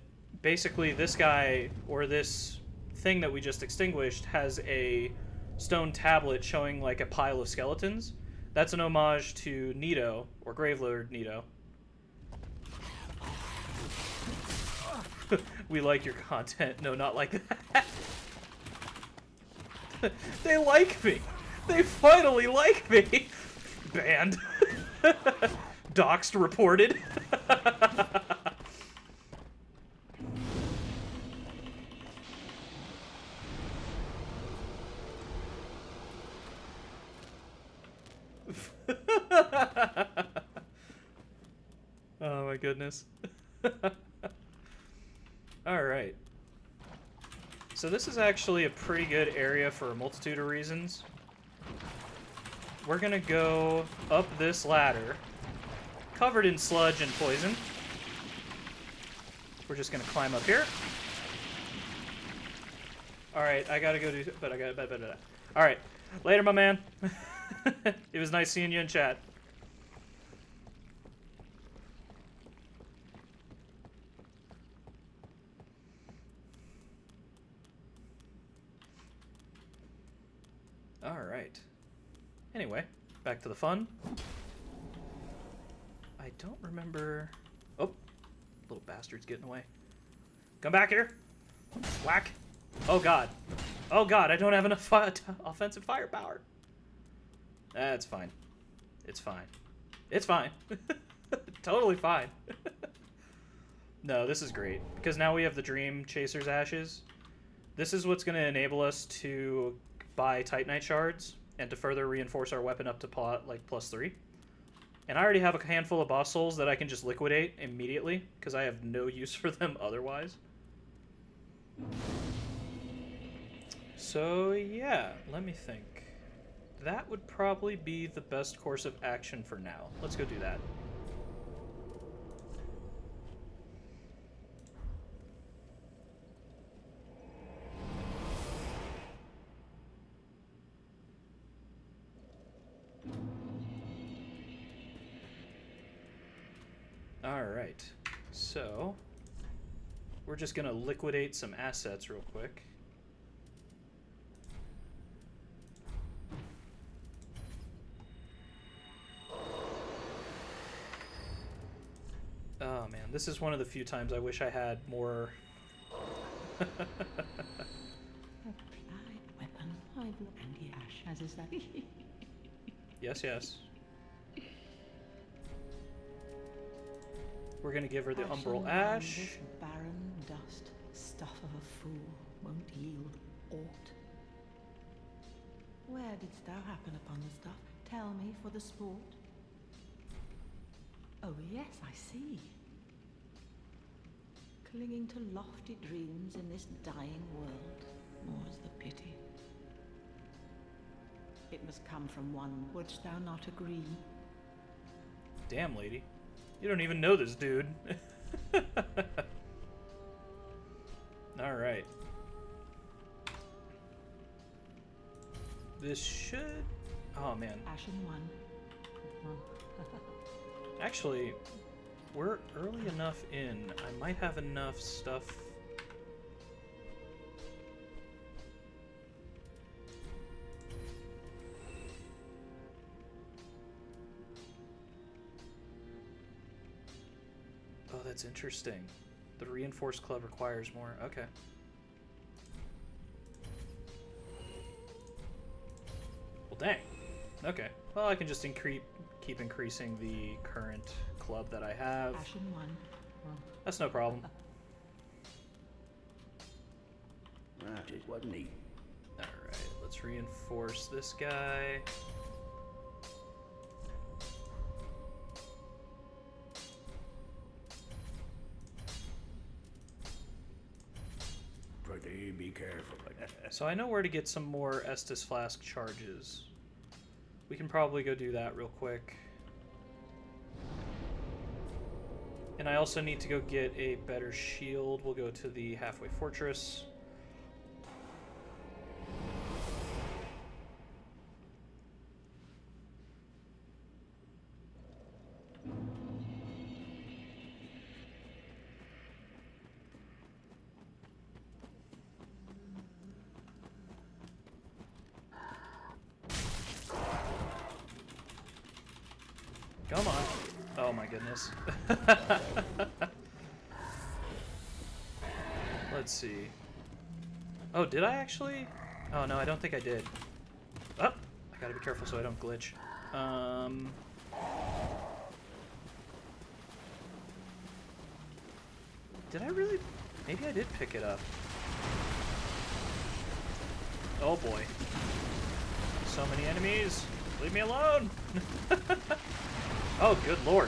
[SPEAKER 1] basically this guy, or this thing that we just extinguished, has a stone tablet showing like a pile of skeletons. That's an homage to Nito, or Gravelord Nito. We like your content. No, not like that. They like me. They finally like me. Banned. Doxed reported. Oh my goodness. Alright. So this is actually a pretty good area for a multitude of reasons. We're gonna go up this ladder, covered in sludge and poison. We're just gonna climb up here. Alright, I gotta go do... But I gotta... Alright. Later, my man. It was nice seeing you in chat. Alright. Anyway, back to the fun. I don't remember... Oh, little bastard's getting away. Come back here. Whack. Oh god. Oh god, I don't have enough offensive firepower. That's fine. It's fine. It's fine. Totally fine. No, this is great. Because now we have the Dream Chaser's Ashes. This is what's going to enable us to buy Titanite shards and to further reinforce our weapon up to +3. And I already have a handful of boss souls that I can just liquidate immediately because I have no use for them otherwise. So yeah, let me think. That would probably be the best course of action for now. Let's go do that. Alright, so we're just gonna liquidate some assets real quick. Oh man, this is one of the few times I wish I had more.
[SPEAKER 4] Applied weapon. I've looked Andy Ash, as is that.
[SPEAKER 1] Yes, yes. We're gonna give her the Umbral Ash.
[SPEAKER 4] This barren dust, stuff of a fool, won't yield aught. Where didst thou happen upon the stuff? Tell me for the sport. Oh yes, I see. Clinging to lofty dreams in this dying world, more's the pity. It must come from one, wouldst thou not agree?
[SPEAKER 1] Damn, lady. You don't even know this dude. Alright. This should... Oh, man.
[SPEAKER 4] Ashen one.
[SPEAKER 1] Actually, we're early enough in. I might have enough stuff. Oh, that's interesting. The Reinforced Club requires more. Okay. Well, dang. Okay. Well, I can just keep increasing the current club that I have.
[SPEAKER 4] Ashen one.
[SPEAKER 1] That's no problem.
[SPEAKER 3] That is what neat.
[SPEAKER 1] Alright, let's reinforce this guy.
[SPEAKER 3] Pretty be careful.
[SPEAKER 1] So I know where to get some more Estus Flask charges. We can probably go do that real quick. And I also need to go get a better shield. We'll go to the halfway fortress. Come on. Oh my goodness. Let's see. Oh, did I actually? Oh no, I don't think I did. Oh, I gotta be careful so I don't glitch. Did I really? Maybe I did pick it up. Oh boy. So many enemies. Leave me alone. Oh, good lord.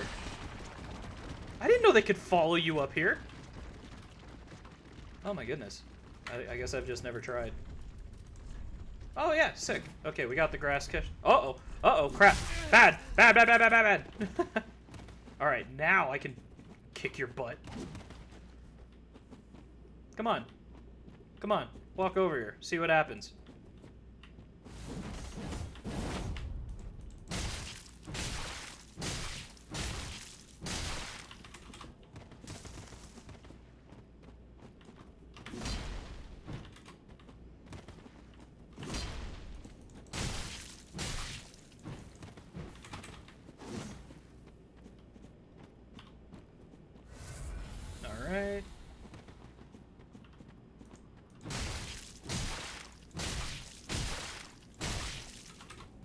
[SPEAKER 1] I didn't know they could follow you up here. Oh my goodness. I guess I've just never tried. Oh yeah, sick. Okay, we got the grass catch. Uh-oh. Uh-oh, crap. Bad. Bad, bad, bad, bad, bad, bad. Alright, now I can kick your butt. Come on. Come on. Walk over here. See what happens. Alright.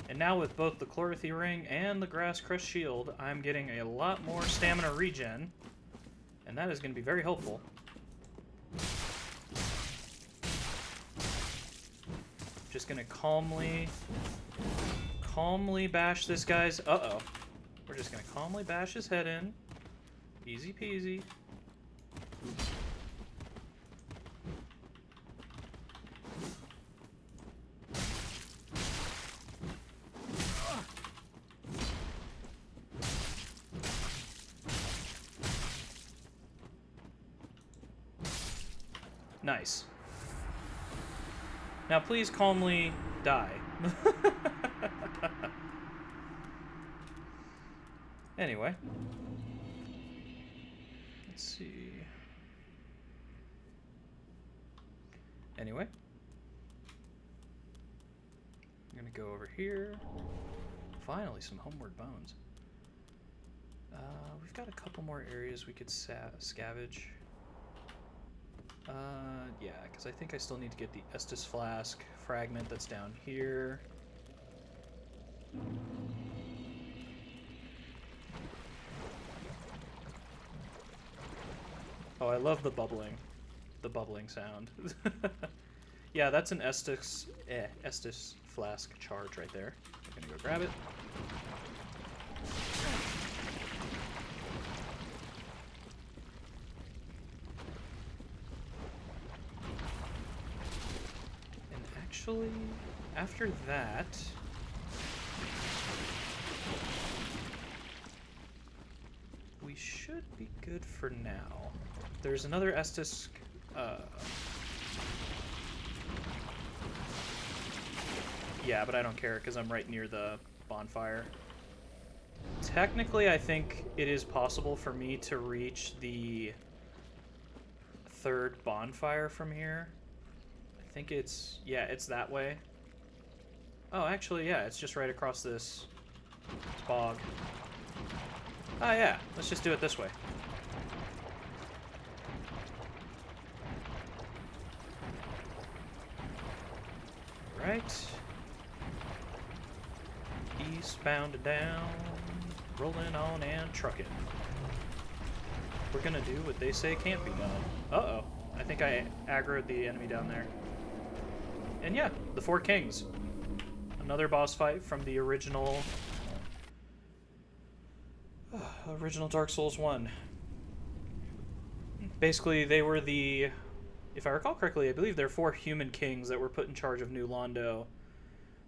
[SPEAKER 1] And now with both the Chlorophy Ring and the Grass Crest Shield, I'm getting a lot more stamina regen. And that is going to be very helpful. Just going to calmly bash this guy's... Uh-oh. We're just going to calmly bash his head in. Easy peasy. Nice. Now please calmly die. Anyway. Let's see. Anyway. I'm gonna go over here. Finally, some homeward bones. We've got a couple more areas we could scavenge. Yeah, because I think I still need to get the Estus Flask fragment that's down here. Oh, I love the bubbling sound. Yeah, that's an Estus Flask charge right there. I'm gonna go grab it. And actually, after that, we should be good for now. There's another Estus. Yeah, but I don't care because I'm right near the bonfire. Technically, I think it is possible for me to reach the third bonfire from here. I think it's, yeah, it's that way. Oh, actually, yeah, it's just right across this bog. Oh, yeah, let's just do it this way. Right. Eastbound and down, rolling on and trucking. We're gonna do what they say can't be done. Uh-oh. I think I aggroed the enemy down there. And yeah, the Four Kings. Another boss fight from the original Dark Souls 1. Basically, they were the, if I recall correctly, I believe they're 4 human kings that were put in charge of New Londo.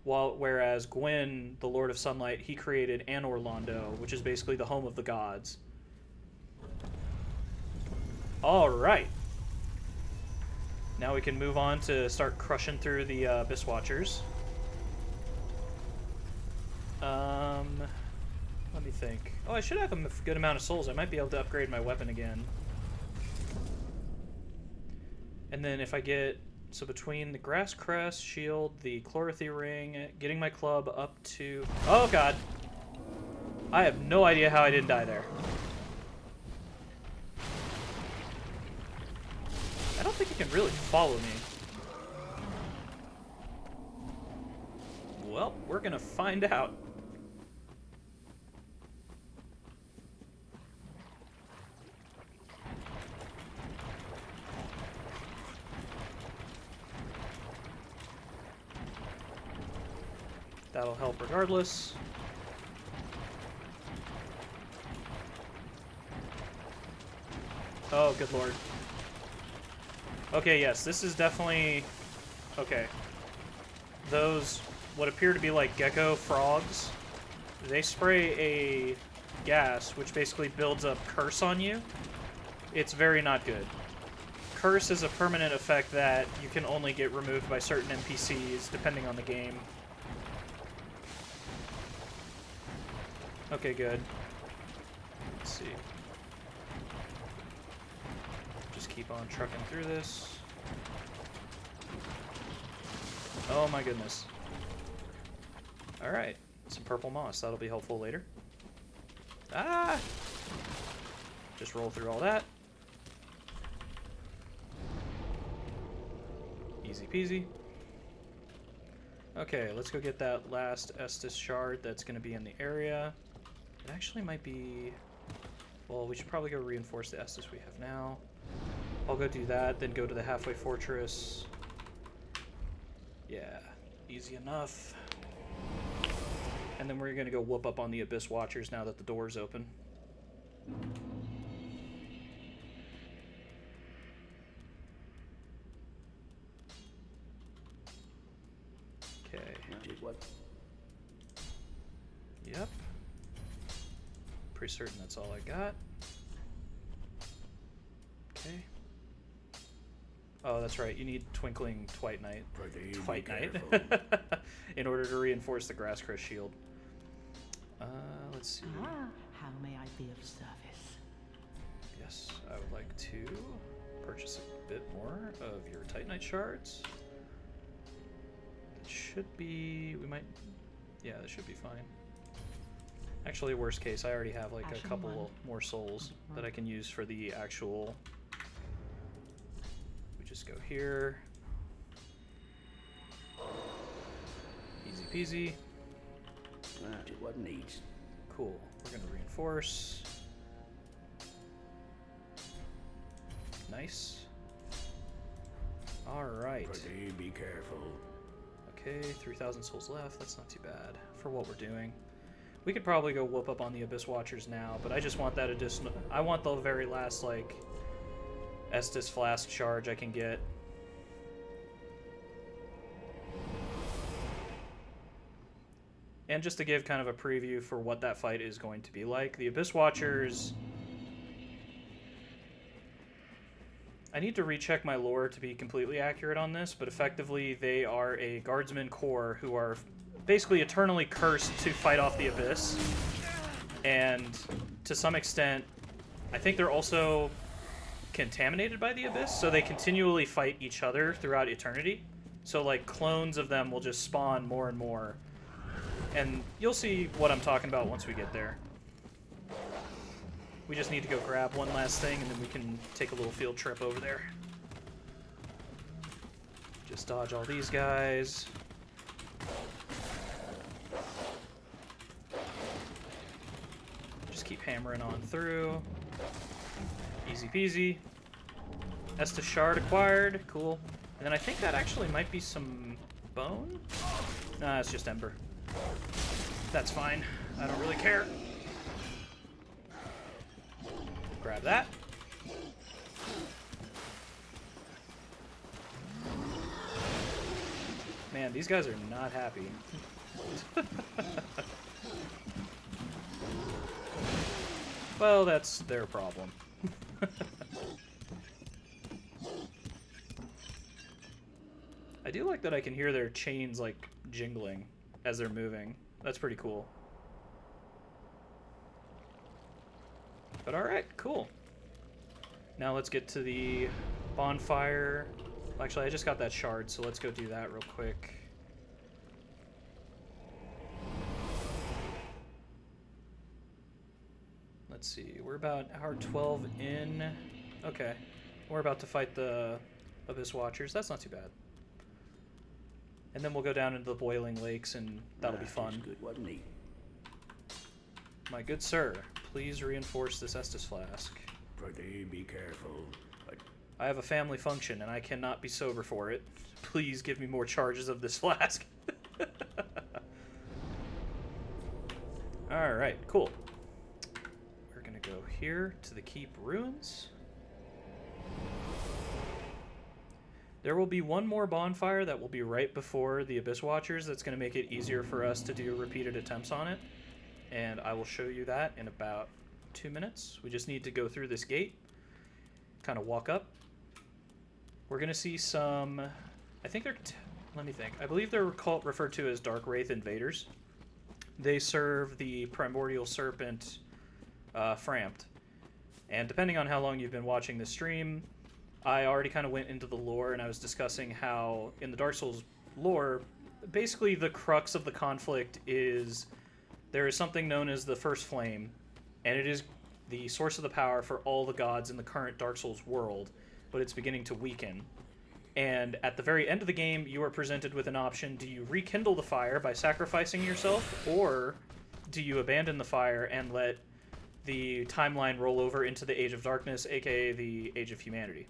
[SPEAKER 1] Whereas Gwyn, the Lord of Sunlight, he created Anor Londo, which is basically the home of the gods. Alright. Now we can move on to start crushing through the Abyss Watchers. Let me think. Oh, I should have a good amount of souls. I might be able to upgrade my weapon again. And then if I get... So between the Grass Crest, Shield, the Chlorophy Ring, getting my club up to... Oh, God. I have no idea how I didn't die there. I don't think it can really follow me. Well, we're gonna find out. That'll help regardless. Oh, good lord. Okay, yes, this is definitely... Okay. Those, what appear to be like gecko frogs, they spray a gas which basically builds up curse on you. It's very not good. Curse is a permanent effect that you can only get removed by certain NPCs depending on the game. Okay, good. Let's see. Just keep on trucking through this. Oh my goodness. Alright, some purple moss. That'll be helpful later. Ah! Just roll through all that. Easy peasy. Okay, let's go get that last Estus shard that's going to be in the area. It actually might be... Well, we should probably go reinforce the Estus we have now. I'll go do that, then go to the halfway fortress. Yeah, easy enough. And then we're going to go whoop up on the Abyss Watchers now that the door's open. Okay.
[SPEAKER 3] Did what?
[SPEAKER 1] Yep. Pretty certain that's all I got. Okay. Oh, that's right. You need Twinkling Twite Knight. Twite Knight. In order to reinforce the Grass Crest shield. Let's see.
[SPEAKER 4] Ah, how may I be of service?
[SPEAKER 1] Yes, I would like to purchase a bit more of your Titanite shards. That should be... we might... yeah, that should be fine. Actually, worst case, I already have like a couple more souls that I can use for the actual... we just go here. Easy peasy.
[SPEAKER 3] What needs?
[SPEAKER 1] Cool. We're gonna reinforce. Nice. Alright.
[SPEAKER 3] Be careful.
[SPEAKER 1] Okay, 3,000 souls left. That's not too bad for what we're doing. We could probably go whoop up on the Abyss Watchers now, but I just want that additional... I want the very last, like, Estus Flask charge I can get. And just to give kind of a preview for what that fight is going to be like, the Abyss Watchers... I need to recheck my lore to be completely accurate on this, but effectively they are a guardsman corps who are basically eternally cursed to fight off the Abyss. And to some extent, I think they're also contaminated by the Abyss, so they continually fight each other throughout eternity. So like clones of them will just spawn more and more. And you'll see what I'm talking about once we get there. We just need to go grab one last thing, and then we can take a little field trip over there. Just dodge all these guys. Just keep hammering on through. Easy peasy. Estus Shard acquired. Cool. And then I think that actually might be some bone? Nah, it's just Ember. That's fine. I don't really care. Grab that. Man, these guys are not happy. Well, that's their problem. I do like that I can hear their chains, like, jingling as they're moving. That's pretty cool. But alright, cool. Now let's get to the bonfire. Actually, I just got that shard, so let's go do that real quick. Let's see, we're about hour 12 in. Okay, we're about to fight the Abyss Watchers. That's not too bad. And then we'll go down into the Boiling Lakes, and that'll be fun.
[SPEAKER 3] Good, wasn't he?
[SPEAKER 1] My good sir, please reinforce this Estus Flask.
[SPEAKER 3] Pretty be careful.
[SPEAKER 1] I have a family function, and I cannot be sober for it. Please give me more charges of this flask. Alright, cool. We're gonna go here to the Keep Ruins. There will be one more bonfire that will be right before the Abyss Watchers that's going to make it easier for us to do repeated attempts on it. And I will show you that in about 2 minutes. We just need to go through this gate, kind of walk up. We're going to see some, I think they're, let me think. I believe they're referred to as Dark Wraith Invaders. They serve the Primordial Serpent Frampt. And depending on how long you've been watching this stream, I already kind of went into the lore, and I was discussing how in the Dark Souls lore, basically the crux of the conflict is there is something known as the First Flame, and it is the source of the power for all the gods in the current Dark Souls world, but it's beginning to weaken. And at the very end of the game, you are presented with an option. Do you rekindle the fire by sacrificing yourself, or do you abandon the fire and let the timeline roll over into the Age of Darkness, aka the Age of Humanity?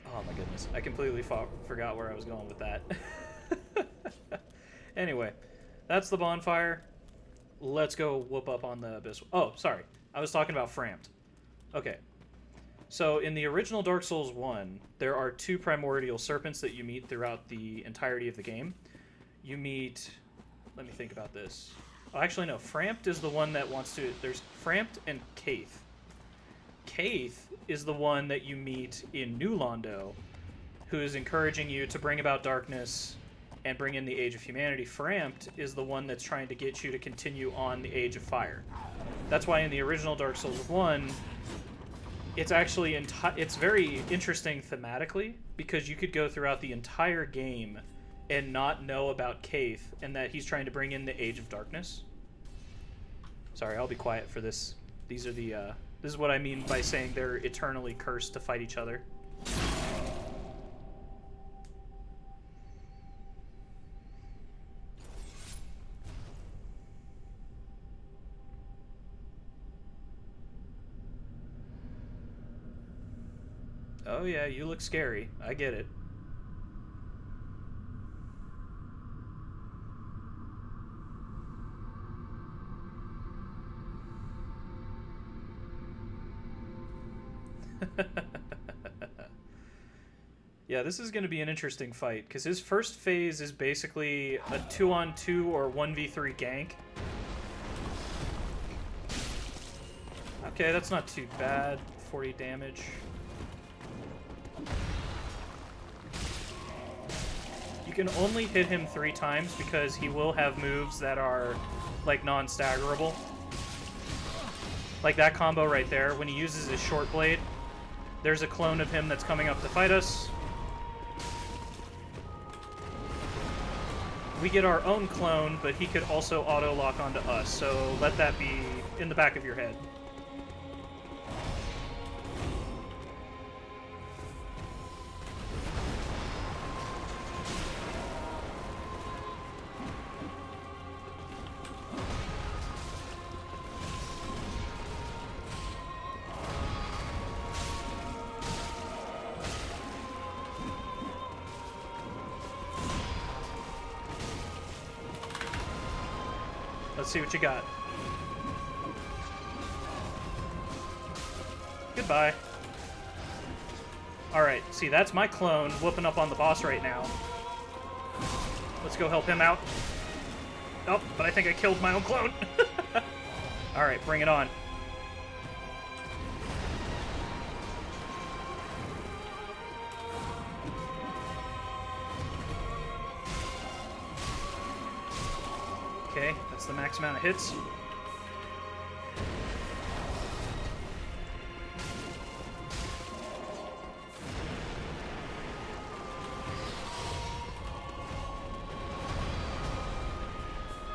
[SPEAKER 1] Oh my goodness, I completely forgot where I was going with that. Anyway, that's the bonfire. Let's go whoop up on the Abyss. Oh, sorry. I was talking about Frampt. Okay. So in the original Dark Souls 1, there are 2 primordial serpents that you meet throughout the entirety of the game. You meet... Let me think about this. Oh, actually, no. Frampt is the one that wants to... There's Frampt and Kaith. Kaith is the one that you meet in New Londo, who is encouraging you to bring about darkness and bring in the Age of Humanity. Framped is the one that's trying to get you to continue on the Age of Fire. That's why in the original Dark Souls 1, it's actually it's very interesting thematically, because you could go throughout the entire game and not know about Kaith, and that he's trying to bring in the Age of Darkness. Sorry, I'll be quiet for this. These are the, this is what I mean by saying they're eternally cursed to fight each other. Oh yeah, you look scary. I get it. Yeah, this is going to be an interesting fight, because his first phase is basically a 2-on-2 or 1v3 gank. Okay, that's not too bad. 40 damage. You can only hit him 3 times because he will have moves that are, like, non-staggerable. Like that combo right there, when he uses his short blade, there's a clone of him that's coming up to fight us. We get our own clone, but he could also auto-lock onto us, so let that be in the back of your head. Let's see what you got. Goodbye. Alright, see, that's my clone whooping up on the boss right now. Let's go help him out. Oh, but I think I killed my own clone. Alright, bring it on. Okay, that's the max amount of hits.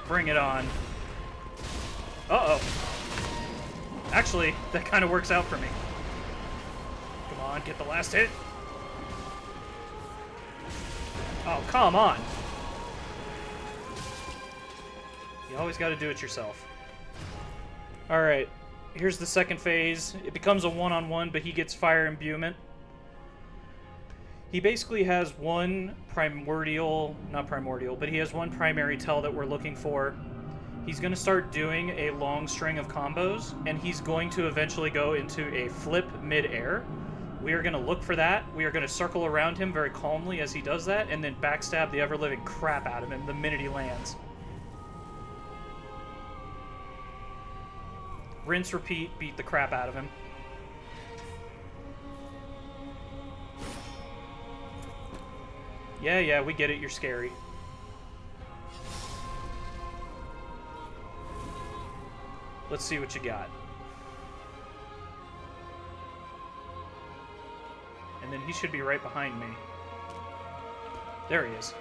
[SPEAKER 1] Bring it on. Uh-oh. Actually, that kind of works out for me. Come on, get the last hit. Oh, come on. You always got to do it yourself. Alright, here's the second phase. It becomes a one-on-one, but he gets fire imbuement. He basically has one primordial, not primordial, but he has one primary tell that we're looking for. He's going to start doing a long string of combos, and he's going to eventually go into a flip mid-air. We are going to look for that. We are going to circle around him very calmly as he does that, and then backstab the ever-living crap out of him the minute he lands. Rinse, repeat, beat the crap out of him. Yeah, we get it, you're scary. Let's see what you got. And then he should be right behind me. There he is.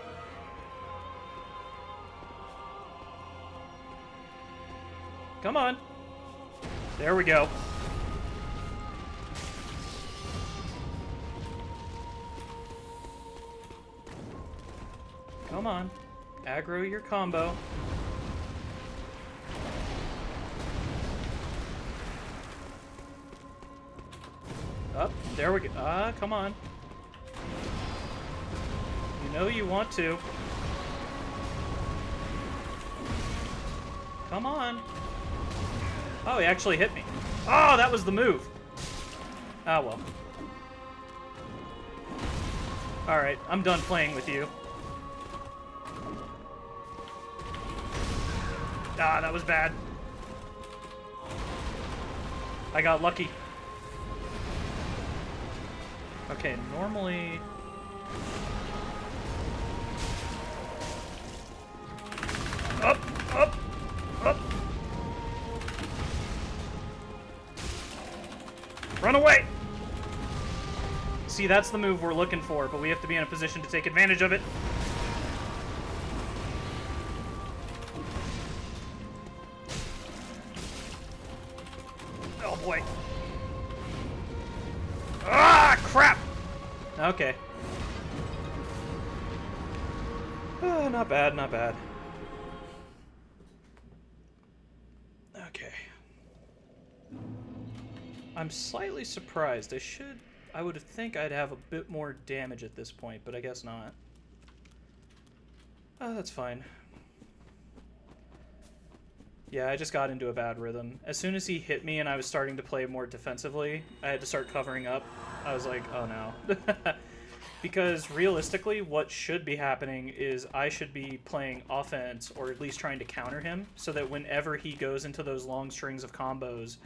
[SPEAKER 1] Come on. There we go. Come on. Aggro your combo. Up. There we go. Come on. You know you want to. Come on. Oh, he actually hit me. Oh, that was the move. Ah, well. Alright, I'm done playing with you. Ah, that was bad. I got lucky. Okay, normally... away! See, that's the move we're looking for, but we have to be in a position to take advantage of it. Oh boy. Ah, crap! Okay. Not bad, not bad. Okay. I'm slightly surprised. I would think I'd have a bit more damage at this point, but I guess not. Oh, that's fine. Yeah, I just got into a bad rhythm. As soon as he hit me and I was starting to play more defensively, I had to start covering up. I was like, oh no. Because realistically, what should be happening is I should be playing offense, or at least trying to counter him, so that whenever he goes into those long strings of combos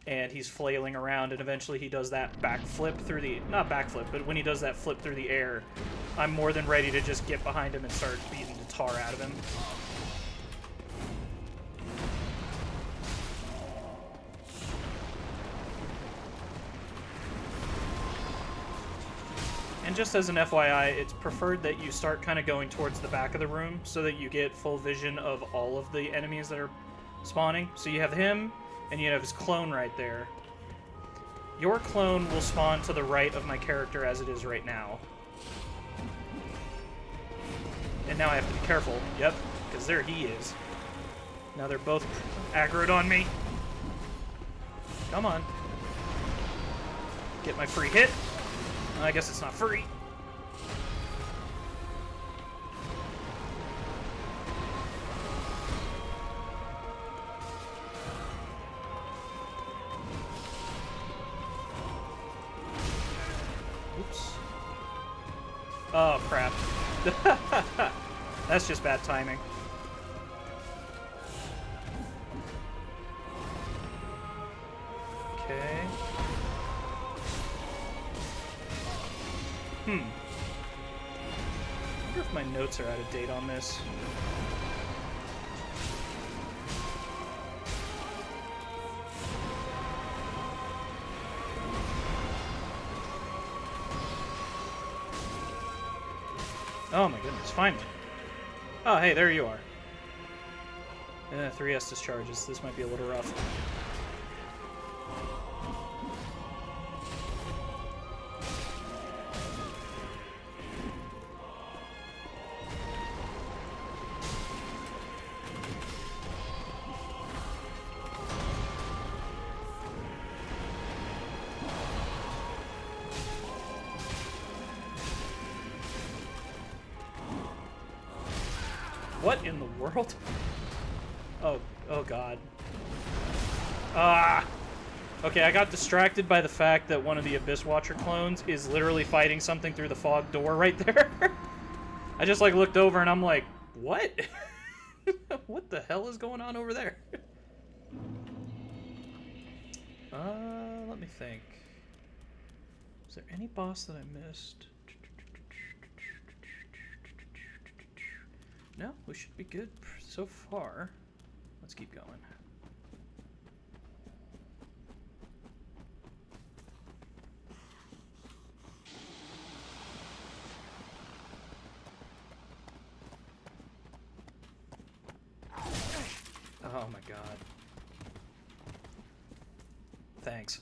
[SPEAKER 1] and he's flailing around and eventually he does that backflip through the... not backflip, but when he does that flip through the air, I'm more than ready to just get behind him and start beating the tar out of him. And just as an FYI, it's preferred that you start kind of going towards the back of the room so that you get full vision of all of the enemies that are spawning. So you have him, and you have his clone right there. Your clone will spawn to the right of my character as it is right now. And now I have to be careful. Yep, because there he is. Now they're both aggroed on me. Come on. Get my free hit. I guess it's not free. Oops. Oh, crap. That's just bad timing. Okay. I wonder if my notes are out of date on this. Oh my goodness, finally. Oh, hey, there you are. 3 S discharges. This might be a little rough. What in the world? Oh god. Ah! Okay, I got distracted by the fact that one of the Abyss Watcher clones is literally fighting something through the fog door right there. I just like looked over and I'm like, what? What the hell is going on over there? Let me think. Is there any boss that I missed? No, we should be good so far. Let's keep going. Oh my god. Thanks.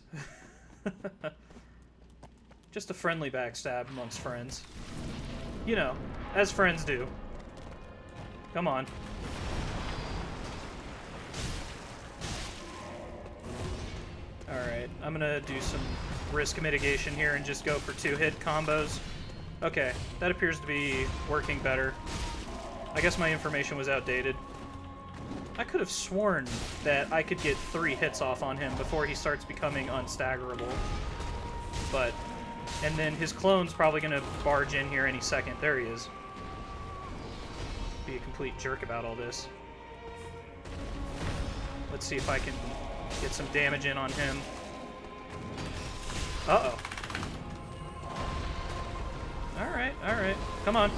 [SPEAKER 1] Just a friendly backstab amongst friends. You know, as friends do. Come on. Alright, I'm gonna do some risk mitigation here and just go for 2-hit combos. Okay, that appears to be working better. I guess my information was outdated. I could have sworn that I could get 3 hits off on him before he starts becoming unstaggerable. But, and then his clone's probably gonna barge in here any second. There he is. Be a complete jerk about all this. Let's see if I can get some damage in on him. Uh-oh. Alright, alright. Come on.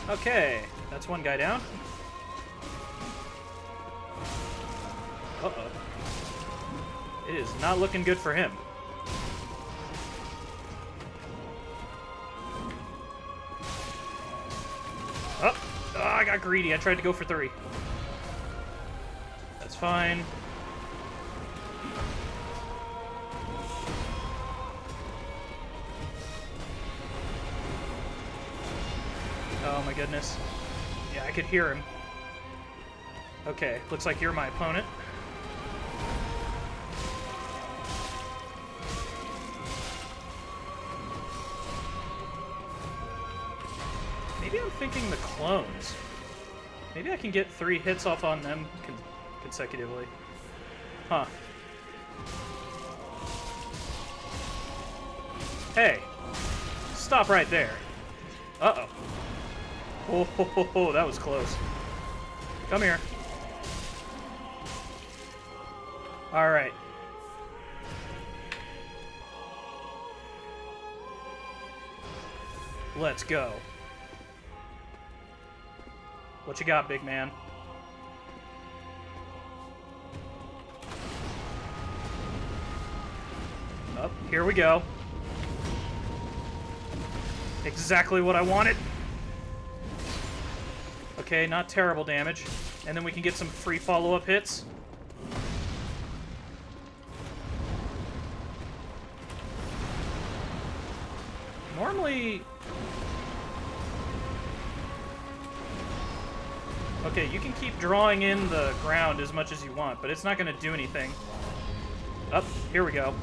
[SPEAKER 1] Okay, that's one guy down. Uh-oh. It is not looking good for him. Oh, I got greedy. I tried to go for 3. That's fine. Oh my goodness. Yeah, I could hear him. Okay, looks like you're my opponent. Maybe I'm thinking the clones. Maybe I can get 3 hits off on them consecutively. Huh. Hey! Stop right there. Uh-oh. Oh, ho, ho, ho, that was close. Come here. Alright. Let's go. What you got, big man? Oh, here we go. Exactly what I wanted. Okay, not terrible damage. And then we can get some free follow-up hits. Normally... Okay, you can keep drawing in the ground as much as you want, but it's not going to do anything. Up, here we go.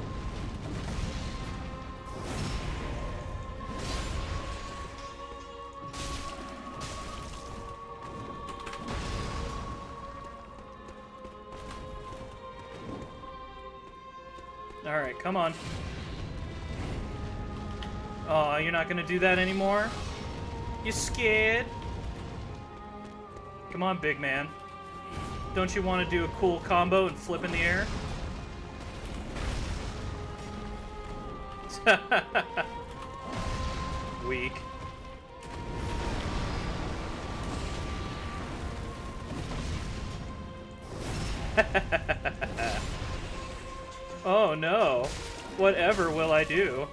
[SPEAKER 1] Alright, come on. Oh, you're not gonna do that anymore? You scared? Come on, big man. Don't you want to do a cool combo and flip in the air? Weak. Oh no. Whatever will I do?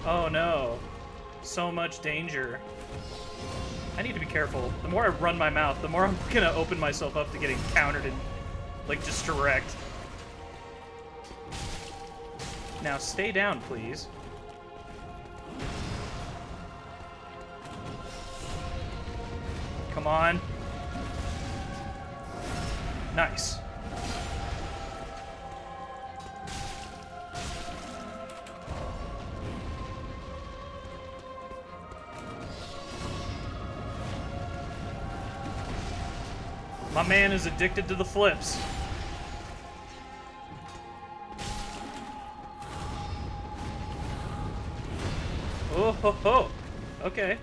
[SPEAKER 1] Oh no. So much danger. I need to be careful. The more I run my mouth, the more I'm gonna open myself up to getting countered and, like, just direct. Now stay down, please. Come on. Nice. My man is addicted to the flips. Oh ho ho. Okay.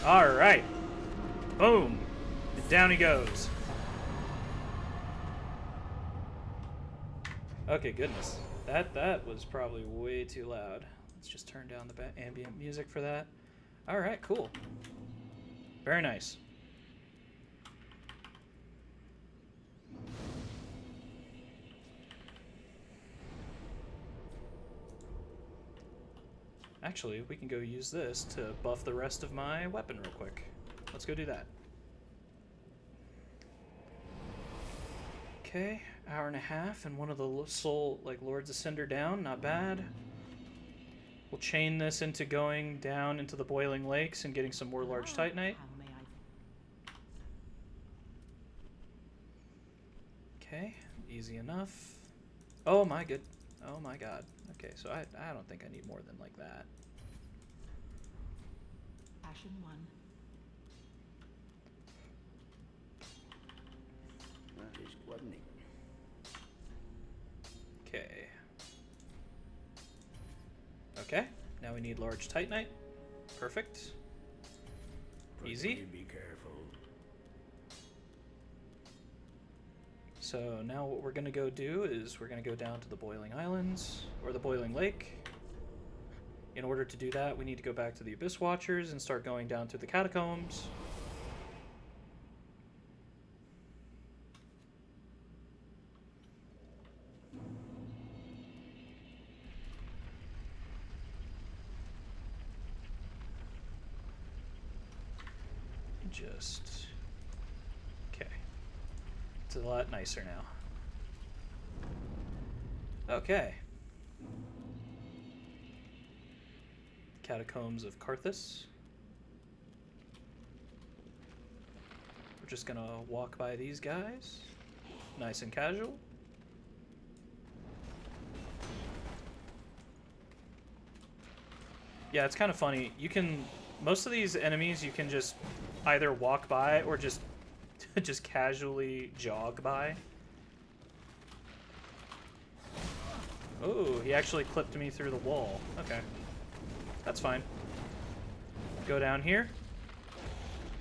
[SPEAKER 1] All right. Boom. And down he goes. Okay, goodness. That was probably way too loud. Let's just turn down the ambient music for that. All right, cool. Very nice. Actually, we can go use this to buff the rest of my weapon real quick. Let's go do that. Okay, hour and a half, and one of the soul, like, Lords of Cinder down. Not bad. We'll chain this into going down into the Boiling Lakes and getting some more large Titanite. Okay, easy enough. Oh my good. Oh my god. Okay, so I don't think I need more than like that.
[SPEAKER 4] Ashen one.
[SPEAKER 3] That is wasn't it?
[SPEAKER 1] Okay. Okay, now we need large Titanite. Perfect. Easy.
[SPEAKER 3] Be careful.
[SPEAKER 1] So now what we're going to go do is we're going to go down to the Boiling Islands, or the Boiling Lake. In order to do that, we need to go back to the Abyss Watchers and start going down to the Catacombs. Just... okay. It's a lot nicer now. Okay. Catacombs of Karthus. We're just gonna walk by these guys. Nice and casual. Yeah, it's kind of funny. You can... most of these enemies you can just either walk by or just just casually jog by. Oh, he actually clipped me through the wall. Okay. That's fine. Go down here.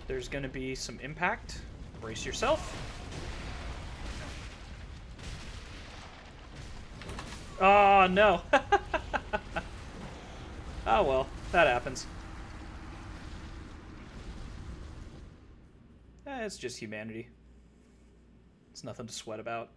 [SPEAKER 1] There's going to be some impact. Brace yourself. Oh, no. Oh, well. That happens. It's just humanity. It's nothing to sweat about.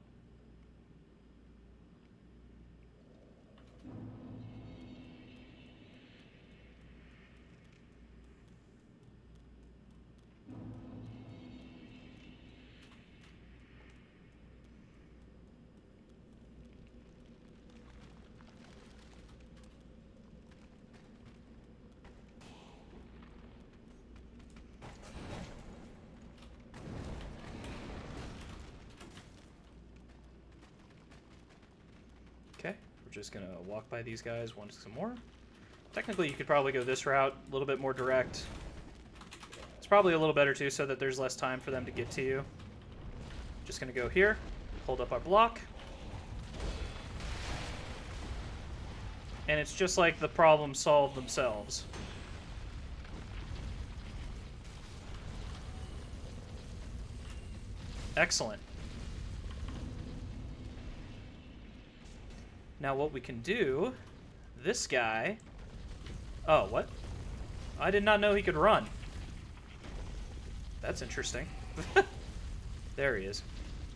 [SPEAKER 1] Okay, we're just gonna walk by these guys once some more. Technically, you could probably go this route, a little bit more direct. It's probably a little better too, so that there's less time for them to get to you. Just gonna go here, hold up our block. And it's just like the problems solve themselves. Excellent. Now what we can do, this guy... oh, what? I did not know he could run. That's interesting. There he is.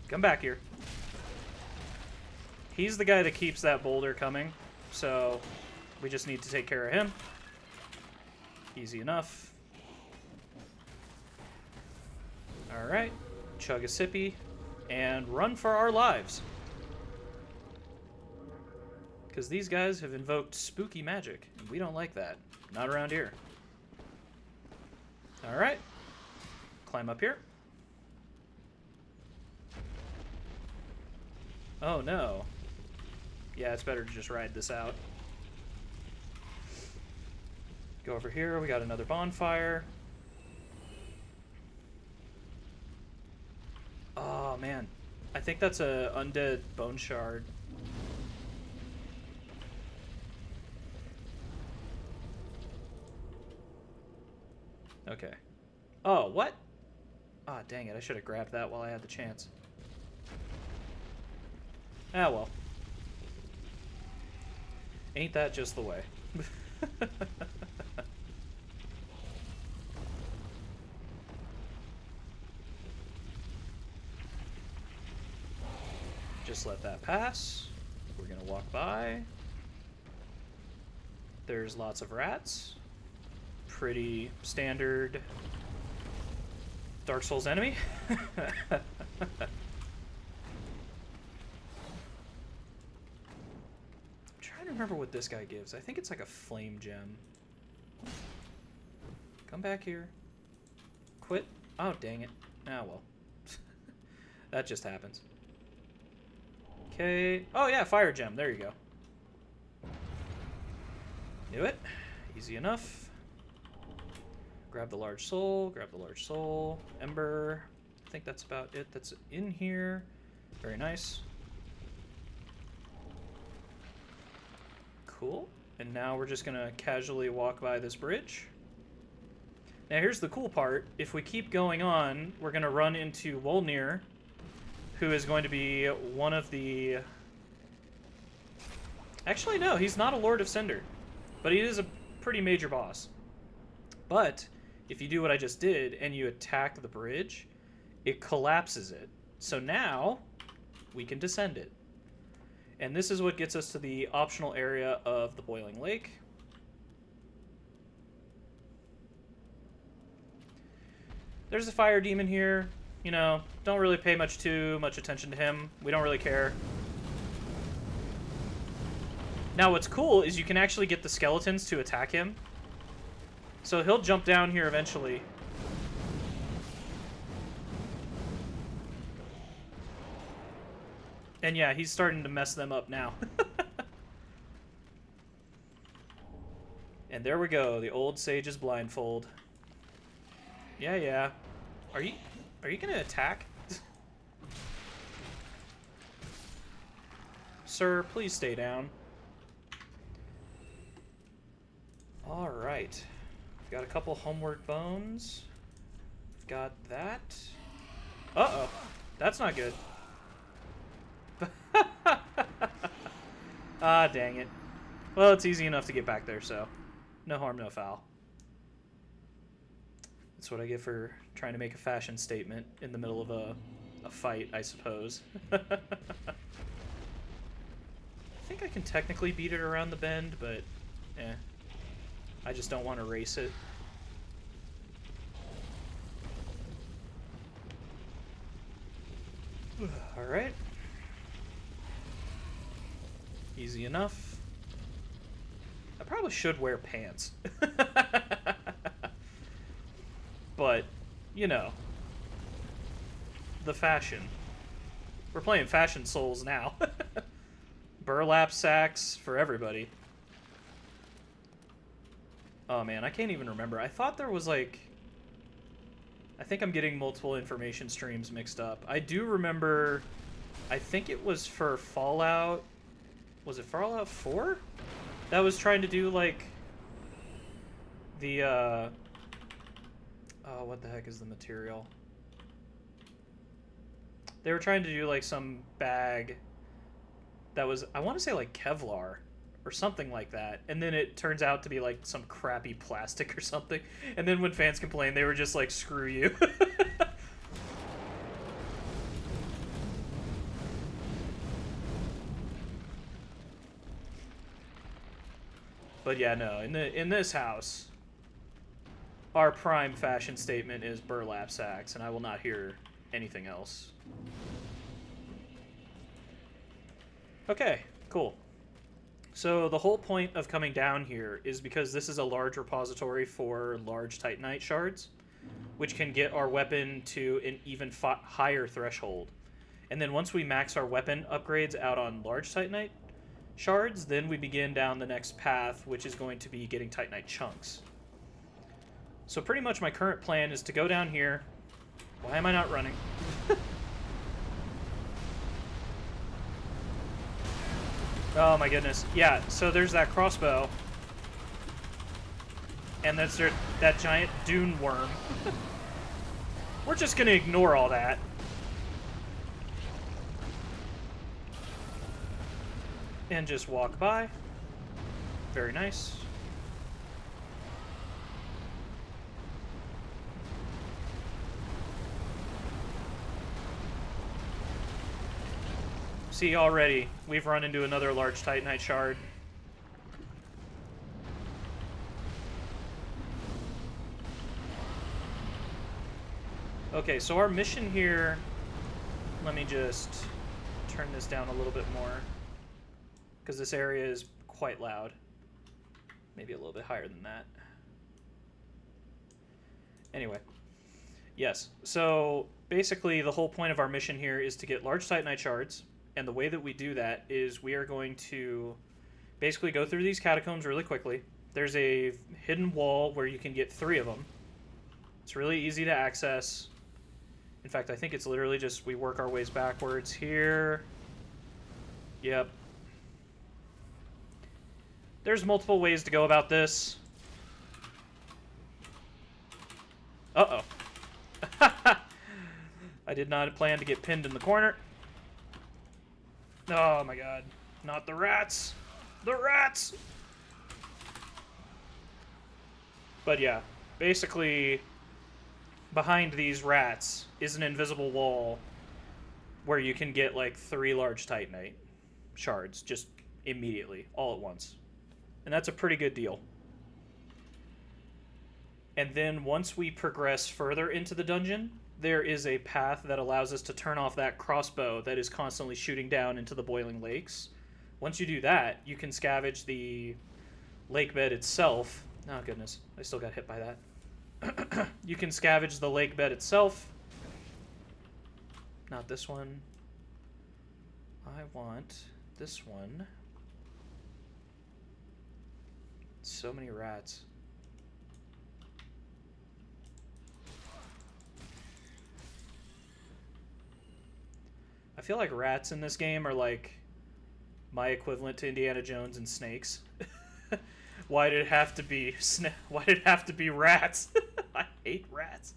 [SPEAKER 1] Come back here. He's the guy that keeps that boulder coming, so we just need to take care of him. Easy enough. Alright. Chug a sippy. And run for our lives. Because these guys have invoked spooky magic, and we don't like that. Not around here. Alright. Climb up here. Oh no. Yeah, it's better to just ride this out. Go over here, we got another bonfire. Oh man. I think that's a undead bone shard. Okay. Oh, what? Ah, dang it. I should have grabbed that while I had the chance. Ah, well. Ain't that just the way? Just let that pass. We're gonna walk by. There's lots of rats. Pretty standard Dark Souls enemy. I'm trying to remember what this guy gives. I think it's like a flame gem. Come back here. Quit. Oh, dang it. Ah, well. That just happens. Okay. Oh, yeah, fire gem. There you go. Knew it. Easy enough. Grab the large soul, grab the large soul, ember. I think that's about it that's in here. Very nice. Cool. And now we're just gonna casually walk by this bridge. Now here's the cool part. If we keep going on, we're gonna run into Wolnir, who is going to be one of the... Actually, no, he's not a Lord of Cinder, but he is a pretty major boss. But if you do what I just did and you attack the bridge, it collapses it. So now we can descend it. And this is what gets us to the optional area of the Boiling Lake. There's a fire demon here. You know, don't really pay too much attention to him. We don't really care. Now what's cool is you can actually get the skeletons to attack him. So he'll jump down here eventually. And yeah, he's starting to mess them up now. And there we go, the old sage's blindfold. Yeah. Are you gonna attack? Sir, please stay down. Alright. We've got a couple homeward bones. We've got that. Uh-oh. That's not good. Ah, dang it. Well, it's easy enough to get back there, so no harm, no foul. That's what I get for trying to make a fashion statement in the middle of a fight, I suppose. I think I can technically beat it around the bend, but I just don't want to race it. Alright. Easy enough. I probably should wear pants. But, you know. The fashion. We're playing Fashion Souls now. Burlap sacks for everybody. Oh man, I can't even remember. I thought there was like... I think I'm getting multiple information streams mixed up. I do remember... I think it was for Fallout... Was it Fallout 4? That was trying to do like... The, Oh, what the heck is the material? They were trying to do like some bag that was, I want to say like Kevlar or something like that. And then it turns out to be like some crappy plastic or something. And then when fans complained, they were just like, screw you. But yeah, no, in this house, our prime fashion statement is burlap sacks, and I will not hear anything else. Okay, cool. So the whole point of coming down here is because this is a large repository for large Titanite shards, which can get our weapon to an even higher threshold. And then once we max our weapon upgrades out on large Titanite shards, then we begin down the next path, which is going to be getting Titanite chunks. So pretty much my current plan is to go down here. Why am I not running? Oh my goodness. Yeah, so there's that crossbow. And that's that giant dune worm. We're just gonna ignore all that. And just walk by. Very nice. See, already, we've run into another large Titanite shard. Okay, so our mission here... Let me just turn this down a little bit more, because this area is quite loud. Maybe a little bit higher than that. Anyway. Yes, so basically the whole point of our mission here is to get large Titanite shards. And the way that we do that is we are going to basically go through these catacombs really quickly. There's a hidden wall where you can get 3 of them. It's really easy to access. In fact, I think it's literally just we work our ways backwards here. Yep. There's multiple ways to go about this. Uh-oh. I did not plan to get pinned in the corner. Oh my god. Not the rats. The rats! But yeah, basically, behind these rats is an invisible wall where you can get like 3 large Titanite shards just immediately, all at once. And that's a pretty good deal. And then once we progress further into the dungeon, there is a path that allows us to turn off that crossbow that is constantly shooting down into the boiling lakes. Once you do that, you can scavenge the lake bed itself. Oh, goodness. I still got hit by that. You can scavenge the lake bed itself. Not this one. I want this one. So many rats. I feel like rats in this game are like my equivalent to Indiana Jones and snakes. Why did it have to be why did it have to be rats? I hate rats.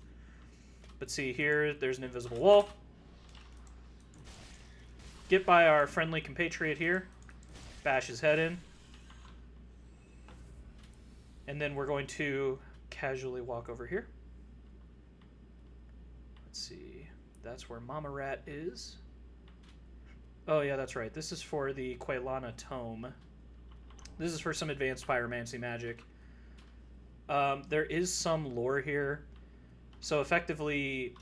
[SPEAKER 1] But see here, there's an invisible wall. Get by our friendly compatriot here. Bash his head in. And then we're going to casually walk over here. Let's see. That's where Mama Rat is. Oh, yeah, that's right. This is for the Quelana Tome. This is for some advanced pyromancy magic. There is some lore here. So effectively,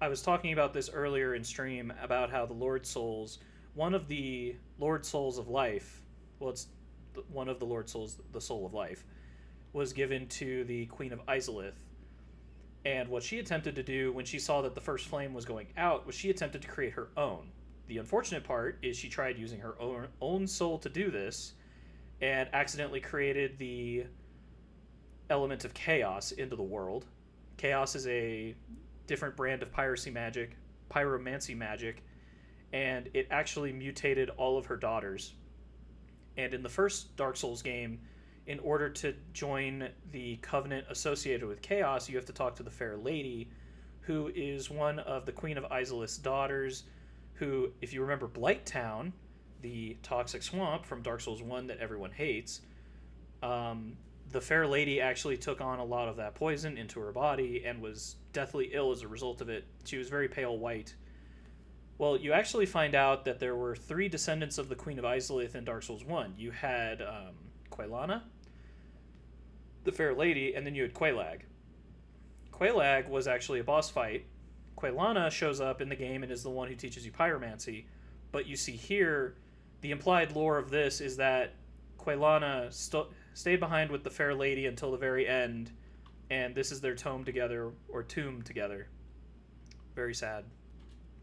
[SPEAKER 1] I was talking about this earlier in stream about how the Lord Souls, one of the Lord Souls of Life, well, it's one of the Lord Souls, the Soul of Life, was given to the Queen of Izalith. And what she attempted to do when she saw that the first flame was going out was she attempted to create her own. The unfortunate part is she tried using her own soul to do this and accidentally created the element of chaos into the world. Chaos is a different brand of pyromancy magic, and it actually mutated all of her daughters. And in the first Dark Souls game, in order to join the covenant associated with chaos, you have to talk to the Fair Lady, who is one of the Queen of Izalith's daughters, who, if you remember Blighttown, the toxic swamp from Dark Souls 1 that everyone hates, the Fair Lady actually took on a lot of that poison into her body and was deathly ill as a result of it. She was very pale white. Well, you actually find out that there were 3 descendants of the Queen of Izalith in Dark Souls 1. You had Quelana, the Fair Lady, and then you had Quelaag. Quelaag was actually a boss fight. Quelana shows up in the game and is the one who teaches you pyromancy. But you see here, the implied lore of this is that Quelana stayed behind with the Fair Lady until the very end, and this is their tomb together. Very sad.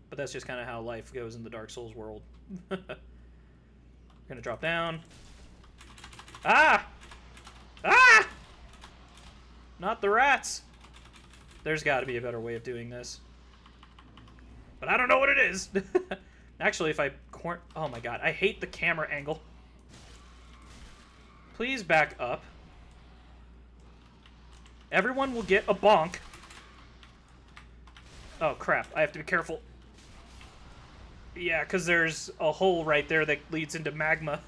[SPEAKER 1] But that's just kind of how life goes in the Dark Souls world. We're gonna drop down. Ah! Ah! Not the rats! There's got to be a better way of doing this. But I don't know what it is. Actually, if I... Oh my god, I hate the camera angle. Please back up. Everyone will get a bonk. Oh crap, I have to be careful. Yeah, because there's a hole right there that leads into magma.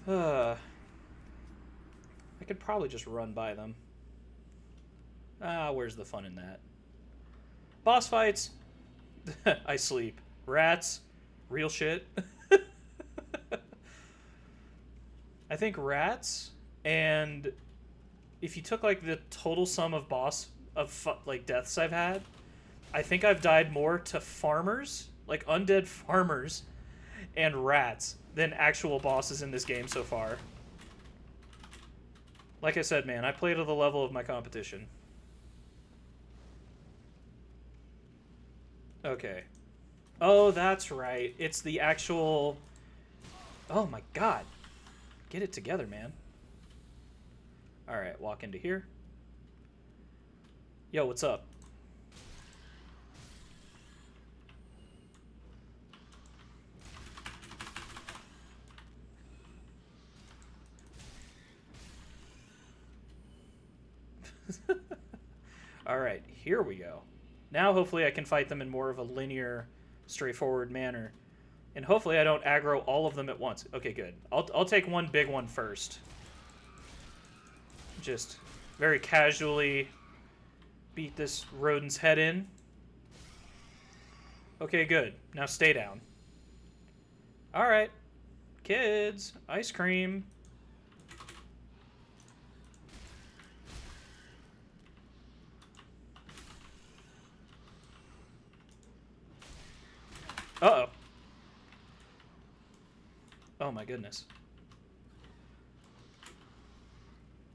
[SPEAKER 1] I could probably just run by them. Ah, where's the fun in that? Boss fights. I sleep. Rats. Real shit. I think rats, and if you took like the total sum of deaths I've had, I think I've died more to farmers, like undead farmers, and rats than actual bosses in this game so far. Like I said, man, I play to the level of my competition. Okay. Oh, that's right. It's the actual... Oh my god. Get it together, man. Alright, walk into here. Yo, what's up? Alright, here we go. Now hopefully I can fight them in more of a linear, straightforward manner. And hopefully I don't aggro all of them at once. Okay, good. I'll take one big one first. Just very casually beat this rodent's head in. Okay, good. Now stay down. Alright. Kids, ice cream. Uh-oh. Oh my goodness.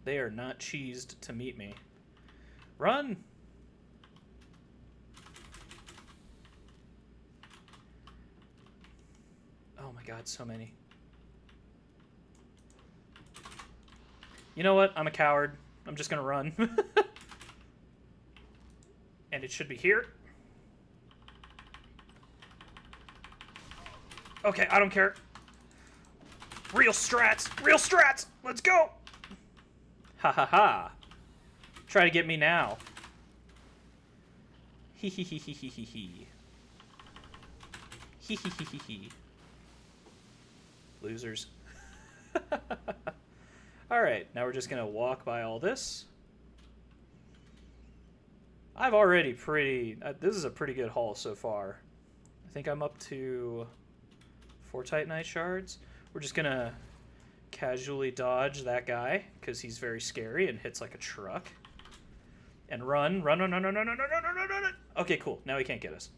[SPEAKER 1] They are not cheesed to meet me. Run! Oh my god, so many. You know what? I'm a coward. I'm just gonna run. And it should be here. Okay, I don't care. Real strats! Real strats! Let's go! Ha ha ha. Try to get me now. Hee hee hee hee hee hee hee. Hee hee hee hee hee. Losers. Alright, now we're just gonna walk by all this. I've already this is a pretty good haul so far. I think I'm up to 4 Titanite shards. We're just gonna casually dodge that guy because he's very scary and hits like a truck. And run. Okay, cool. Now he can't get us.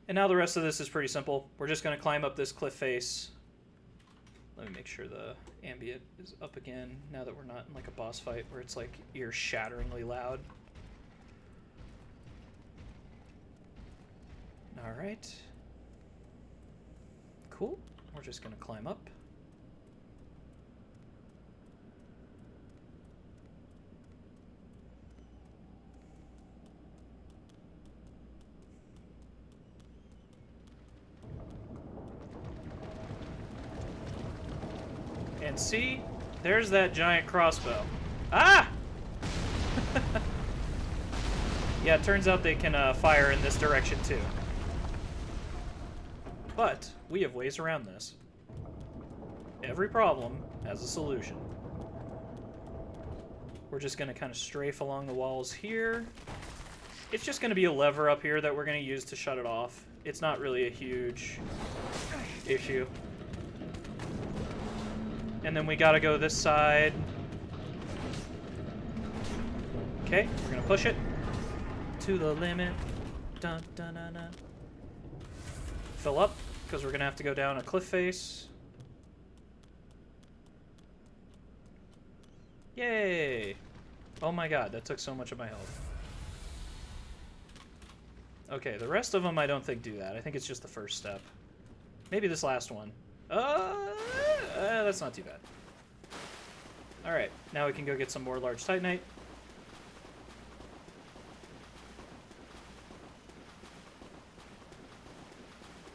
[SPEAKER 1] And now the rest of this is pretty simple. We're just gonna climb up this cliff face. Let me make sure the ambient is up again now that we're not in like a boss fight where it's like ear-shatteringly loud. Alright. Cool. We're just gonna climb up. And see, there's that giant crossbow. Ah! Yeah, it turns out they can fire in this direction too. But we have ways around this. Every problem has a solution. We're just going to kind of strafe along the walls here. It's just going to be a lever up here that we're going to use to shut it off. It's not really a huge issue. And then we got to go this side. Okay, we're going to push it to the limit. Dun, dun, dun, dun. Fill up, because we're going to have to go down a cliff face. Yay! Oh my god, that took so much of my health. Okay, the rest of them I don't think do that. I think it's just the first step. Maybe this last one. That's not too bad. Alright, now we can go get some more large Titanite.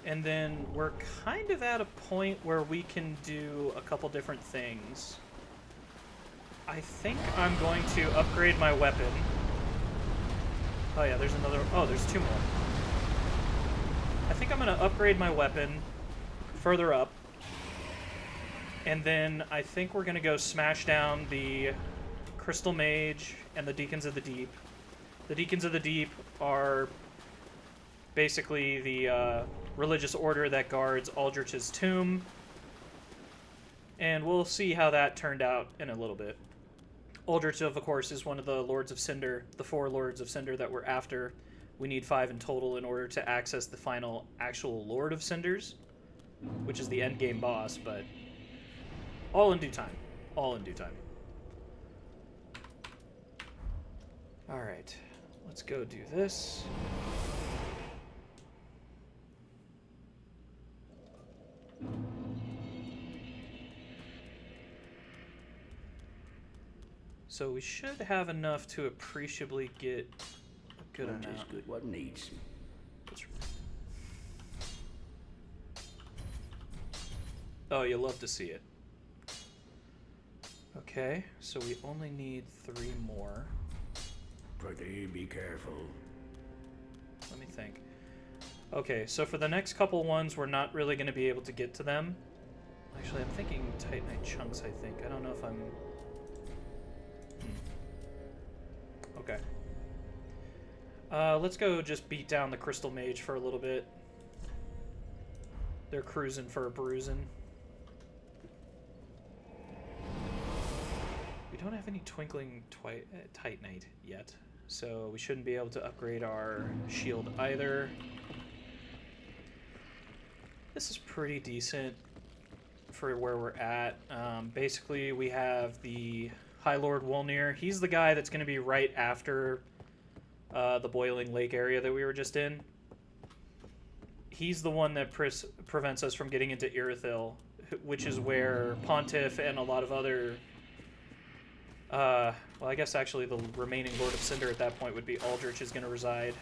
[SPEAKER 1] And then we're kind of at a point where we can do a couple different things. I think I'm going to upgrade my weapon. Oh yeah, there's another... Oh, there's 2 more. I think I'm going to upgrade my weapon further up. And then I think we're going to go smash down the Crystal Mage and the Deacons of the Deep. The Deacons of the Deep are basically the religious order that guards Aldrich's tomb. And we'll see how that turned out in a little bit. Aldrich, of course, is one of the Lords of Cinder, the 4 Lords of Cinder that we're after. We need 5 in total in order to access the final actual Lord of Cinders, which is the endgame boss, but all in due time. All in due time. Alright, let's go do this. So we should have enough to appreciably get a good amount.
[SPEAKER 3] Just good. What needs?
[SPEAKER 1] Oh, you'll love to see it. Okay. Okay, so we only need 3 more.
[SPEAKER 3] Prithee, be careful.
[SPEAKER 1] Let me think. Okay, so for the next couple ones, we're not really going to be able to get to them. Actually, I'm thinking Titanite chunks, I think. I don't know if I'm... Okay. Let's go just beat down the Crystal Mage for a little bit. They're cruising for a bruising. We don't have any Twinkling Titanite yet, so we shouldn't be able to upgrade our shield either. This is pretty decent for where we're at. Basically, we have the High Lord Wolnir. He's the guy that's going to be right after the Boiling Lake area that we were just in. He's the one that prevents us from getting into Irithyll, which is where Pontiff and a lot of other... well, I guess actually the remaining Lord of Cinder at that point would be Aldrich is going to reside.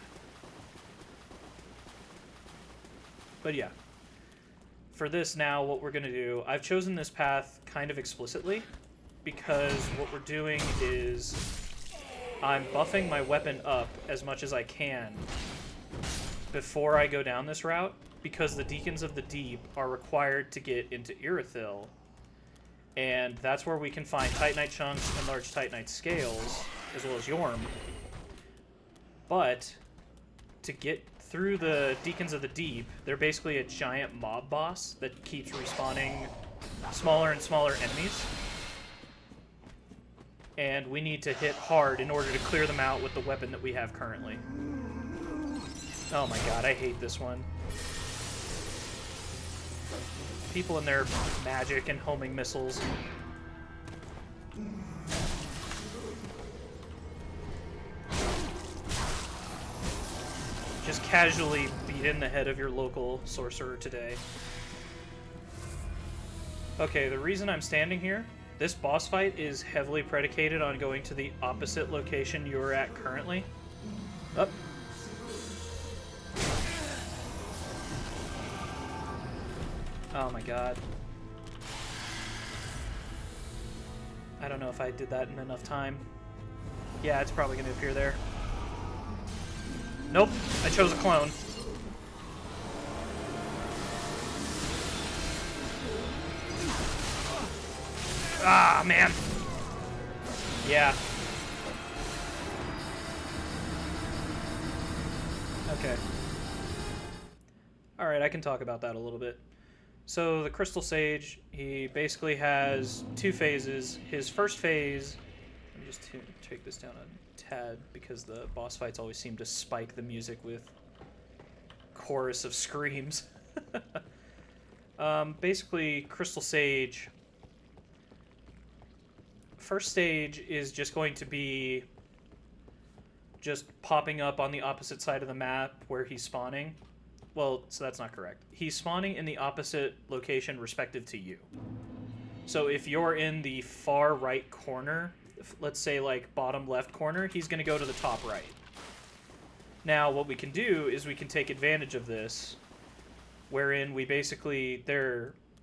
[SPEAKER 1] But yeah. For this now, what we're going to do... I've chosen this path kind of explicitly, because what we're doing is I'm buffing my weapon up as much as I can before I go down this route, because the Deacons of the Deep are required to get into Irithyll, and that's where we can find Titanite chunks and large Titanite scales, as well as Yhorm. But to get through the Deacons of the Deep, they're basically a giant mob boss that keeps respawning smaller and smaller enemies. And we need to hit hard in order to clear them out with the weapon that we have currently. Oh my god, I hate this one. People and their magic and homing missiles. Just casually beat in the head of your local sorcerer today. Okay, the reason I'm standing here, this boss fight is heavily predicated on going to the opposite location you're at currently. Up. Oh my god. I don't know if I did that in enough time. Yeah, it's probably going to appear there. Nope, I chose a clone. Ah, man. Yeah. Okay. Alright, I can talk about that a little bit. So, the Crystal Sage, he basically has 2 phases. His first phase... Let me just take this down a tad, because the boss fights always seem to spike the music with chorus of screams. Basically, Crystal Sage... First stage is just going to be just popping up on the opposite side of the map where he's spawning. Well, so that's not correct. He's spawning in the opposite location respective to you. So if you're in the far right corner, let's say like bottom left corner, he's going to go to the top right. Now, what we can do is we can take advantage of this, wherein we basically...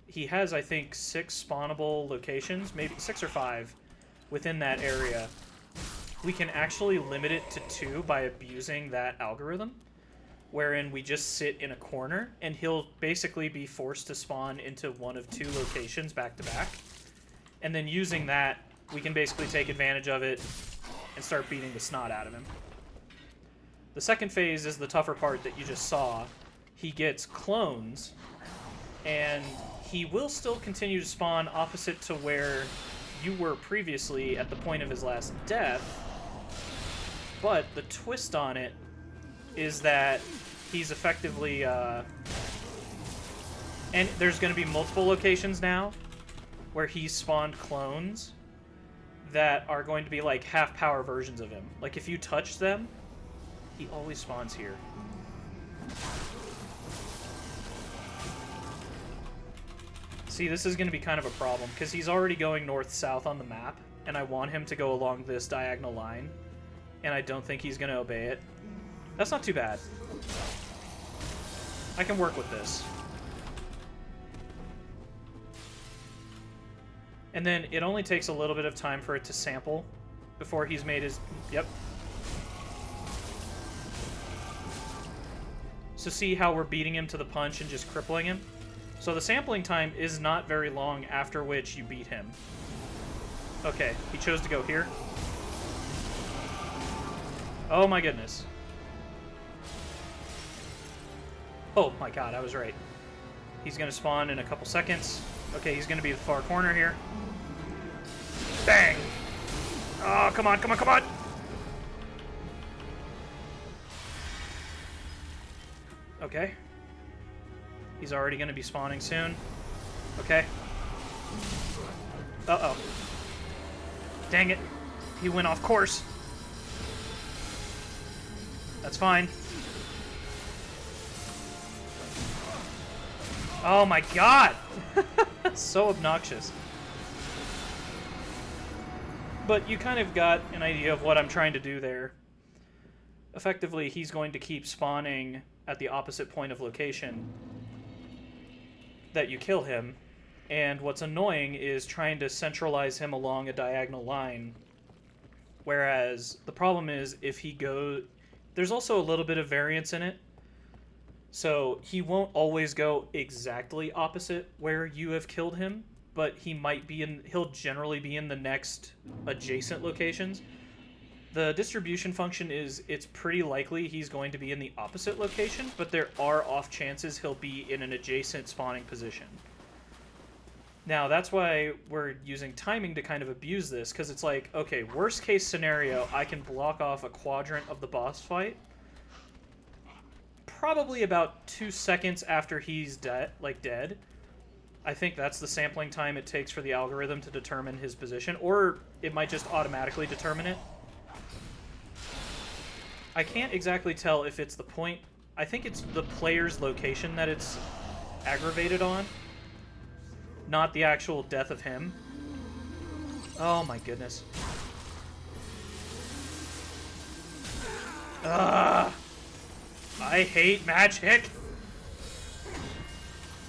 [SPEAKER 1] He has, I think, 6 spawnable locations, maybe 6 or 5, within that area. We can actually limit it to 2 by abusing that algorithm, wherein we just sit in a corner, and he'll basically be forced to spawn into one of 2 locations back to back. And then using that, we can basically take advantage of it and start beating the snot out of him. The second phase is the tougher part that you just saw. He gets clones, and he will still continue to spawn opposite to where you were previously at the point of his last death, but the twist on it is that he's effectively, and there's going to be multiple locations now where he's spawned clones that are going to be like half-power versions of him. Like, if you touch them, he always spawns here. See, this is going to be kind of a problem, because he's already going north-south on the map, and I want him to go along this diagonal line, and I don't think he's going to obey it. That's not too bad. I can work with this. And then it only takes a little bit of time for it to sample before he's made his... Yep. So see how we're beating him to the punch and just crippling him? So the sampling time is not very long, after which you beat him. Okay, he chose to go here. Oh my goodness. Oh my god, I was right. He's going to spawn in a couple seconds. Okay, he's going to be the far corner here. Bang! Oh, come on, come on, come on! Okay. He's already going to be spawning soon. Okay. Uh-oh. Dang it. He went off course. That's fine. Oh my god! So obnoxious. But you kind of got an idea of what I'm trying to do there. Effectively, he's going to keep spawning at the opposite point of location that you kill him. And what's annoying is trying to centralize him along a diagonal line. Whereas the problem is if he goes... There's also a little bit of variance in it. So he won't always go exactly opposite where you have killed him, but he might be in... He'll generally be in the next adjacent locations. The distribution function is it's pretty likely he's going to be in the opposite location, but there are off chances he'll be in an adjacent spawning position. Now, that's why we're using timing to kind of abuse this, because it's like, okay, worst case scenario, I can block off a quadrant of the boss fight. Probably about 2 seconds after he's dead. I think that's the sampling time it takes for the algorithm to determine his position, or it might just automatically determine it. I can't exactly tell if it's the point. I think it's the player's location that it's aggravated on, not the actual death of him. Oh my goodness. Ugh. I hate magic.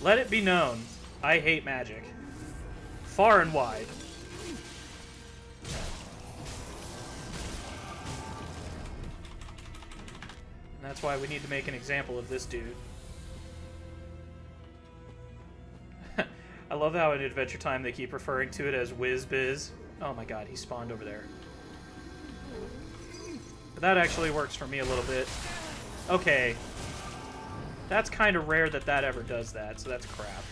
[SPEAKER 1] Let it be known, I hate magic. Far and wide. And that's why we need to make an example of this dude. I love how in Adventure Time they keep referring to it as Whiz-Biz. Oh my god, he spawned over there. But that actually works for me a little bit. Okay. That's kind of rare that that ever does that, so that's crap.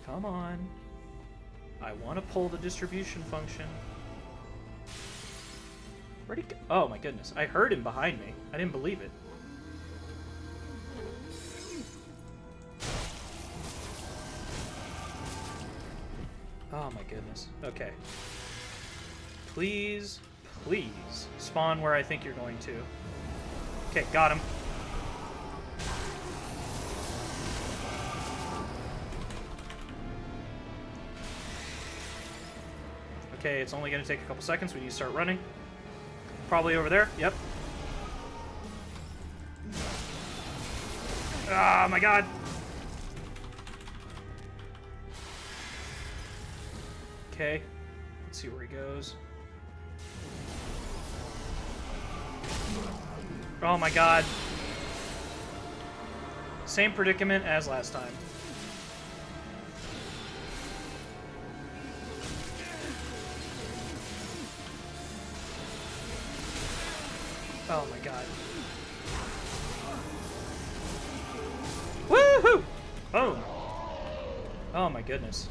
[SPEAKER 1] Come on. I want to pull the distribution function. Where'd he go? Oh my goodness. I heard him behind me. I didn't believe it. Oh my goodness. Okay. Please, please spawn where I think you're going to. Okay, got him. Okay, it's only going to take a couple seconds. We need to start running. Probably over there. Yep. Ah, my god. Okay. Let's see where he goes. Oh my god. Same predicament as last time. Oh my god. Woohoo! Boom! Oh my goodness.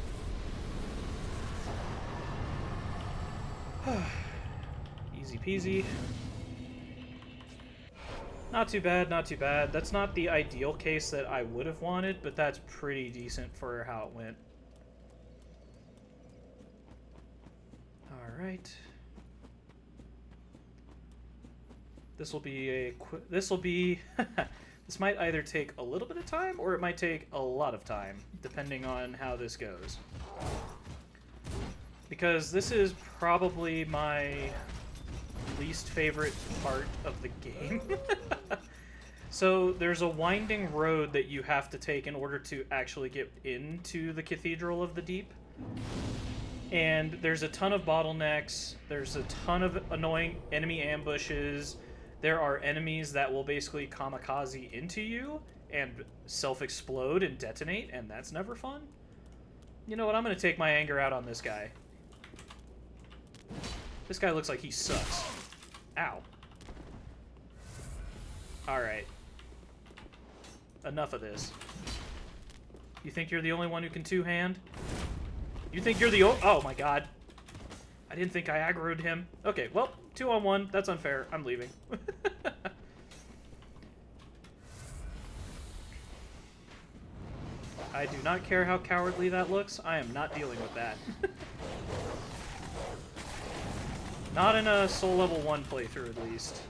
[SPEAKER 1] Easy peasy. Not too bad, not too bad. That's not the ideal case that I would have wanted, but that's pretty decent for how it went. Alright. This will be this might either take a little bit of time or it might take a lot of time, depending on how this goes. Because this is probably my least favorite part of the game. So there's a winding road that you have to take in order to actually get into the Cathedral of the Deep. And there's a ton of bottlenecks. There's a ton of annoying enemy ambushes. There are enemies that will basically kamikaze into you and self-explode and detonate, and that's never fun. You know what? I'm going to take my anger out on this guy. This guy looks like he sucks. Ow. Alright. Enough of this. You think you're the only one who can two-hand? You think you're the oh my god. I didn't think I aggroed him. Okay, well, 2-on-1. That's unfair. I'm leaving. I do not care how cowardly that looks. I am not dealing with that. Not in a Soul Level 1 playthrough, at least.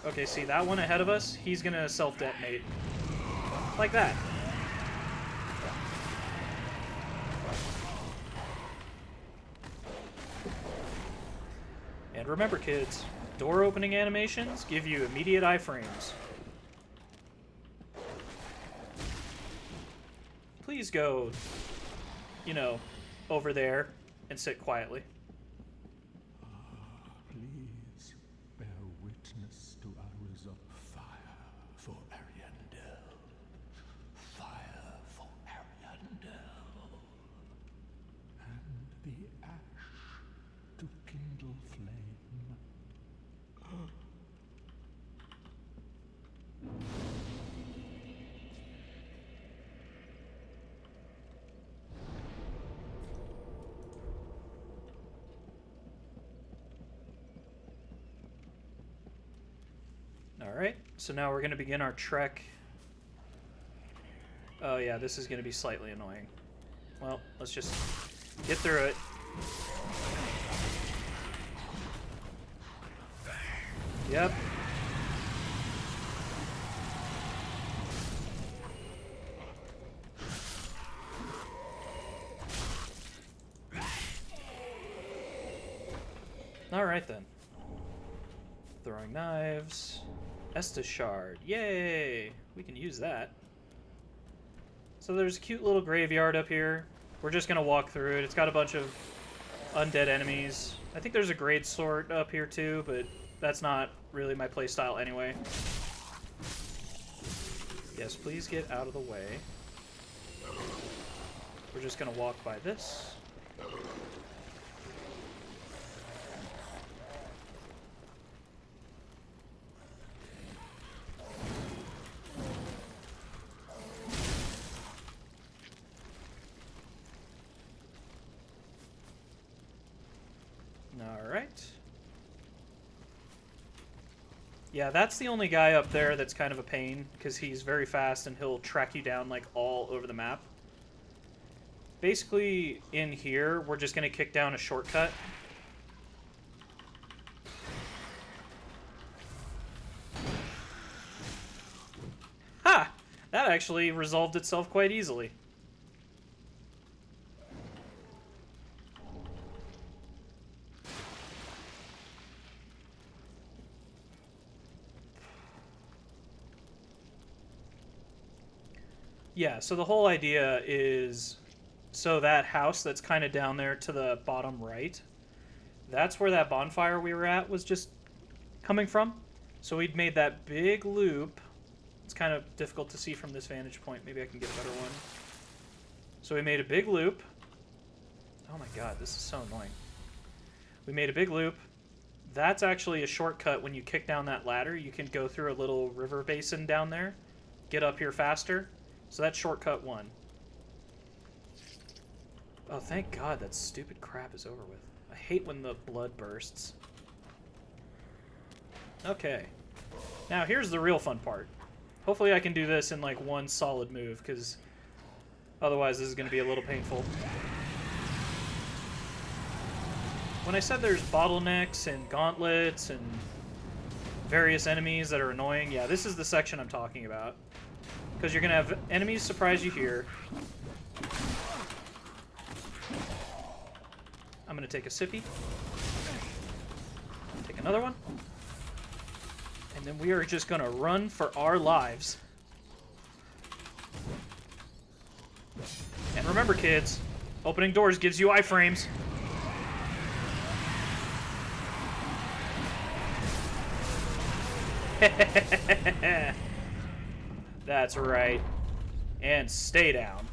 [SPEAKER 1] Okay, see, that one ahead of us, he's gonna self-detonate. Like that. And remember, kids, door opening animations give you immediate iframes. Please go, you know, over there and sit quietly.
[SPEAKER 5] Please bear witness to hours of fire for Ariandel. Fire for Ariandel. And the ash to kindle flame.
[SPEAKER 1] Alright, so now we're going to begin our trek. Oh yeah, this is going to be slightly annoying. Well, let's just get through it. Yep. Alright then. Throwing knives. Estus Shard. Yay! We can use that. So there's a cute little graveyard up here. We're just going to walk through it. It's got a bunch of undead enemies. I think there's a great sword up here too, but that's not really my playstyle anyway. Yes, please get out of the way. We're just going to walk by this. Alright. Yeah, that's the only guy up there that's kind of a pain, because he's very fast and he'll track you down like all over the map. Basically, in here, we're just going to kick down a shortcut. Ha! That actually resolved itself quite easily. Yeah, so the whole idea is, so that house that's kind of down there to the bottom right, that's where that bonfire we were at was just coming from. So we'd made that big loop. It's kind of difficult to see from this vantage point. Maybe I can get a better one. So we made a big loop. Oh my god, this is so annoying. We made a big loop. That's actually a shortcut. When you kick down that ladder, you can go through a little river basin down there, get up here faster. So that's shortcut 1. Oh, thank God that stupid crap is over with. I hate when the blood bursts. Okay. Now, here's the real fun part. Hopefully I can do this in, like, one solid move, because otherwise this is going to be a little painful. When I said there's bottlenecks and gauntlets and various enemies that are annoying, yeah, this is the section I'm talking about. Because you're going to have enemies surprise you here. I'm going to take a sippy. Take another one. And then we are just going to run for our lives. And remember, kids, opening doors gives you iframes. That's right. And stay down.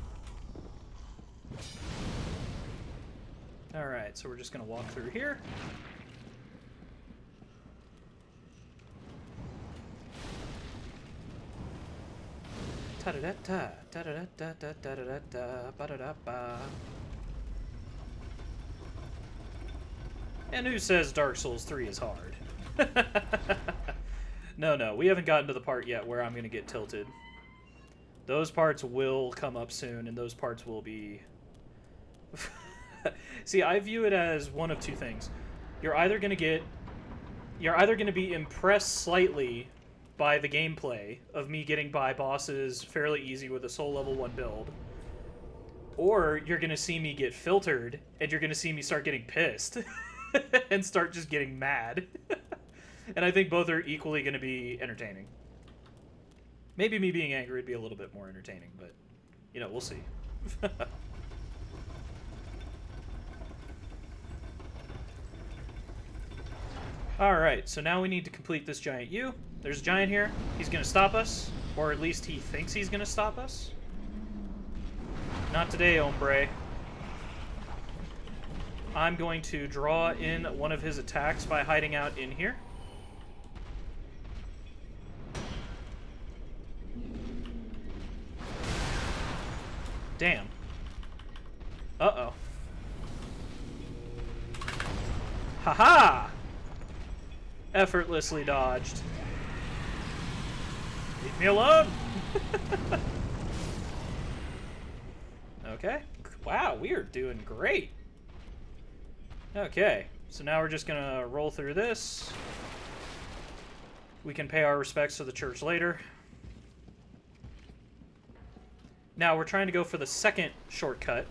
[SPEAKER 1] Alright, so we're just going to walk through here. Ta-da-da-da, ta-da-da-da-da-da-da-da, ba-da-da-ba. And who says Dark Souls 3 is hard? No, we haven't gotten to the part yet where I'm going to get tilted. Those parts will come up soon, and those parts will be... See, I view it as one of two things. You're either going to be impressed slightly by the gameplay of me getting by bosses fairly easy with a soul level 1 build, or you're going to see me get filtered, and you're going to see me start getting pissed and start just getting mad. And I think both are equally going to be entertaining. Maybe me being angry would be a little bit more entertaining, but, you know, we'll see. Alright, so now we need to complete this giant U. There's a giant here. He's going to stop us, or at least he thinks he's going to stop us. Not today, hombre. I'm going to draw in one of his attacks by hiding out in here. Damn. Uh-oh. Ha-ha! Effortlessly dodged. Leave me alone! Okay. Wow, we are doing great. Okay, so now we're just gonna roll through this. We can pay our respects to the church later. Now we're trying to go for the second shortcut.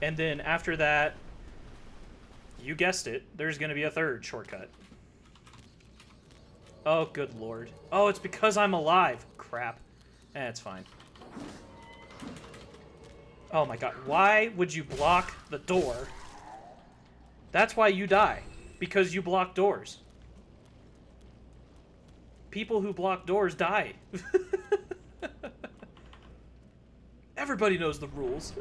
[SPEAKER 1] And then after that, you guessed it, there's going to be a third shortcut. Oh, good lord. Oh, it's because I'm alive. Crap. It's fine. Oh my god. Why would you block the door? That's why you die. Because you block doors. People who block doors die. Everybody knows the rules.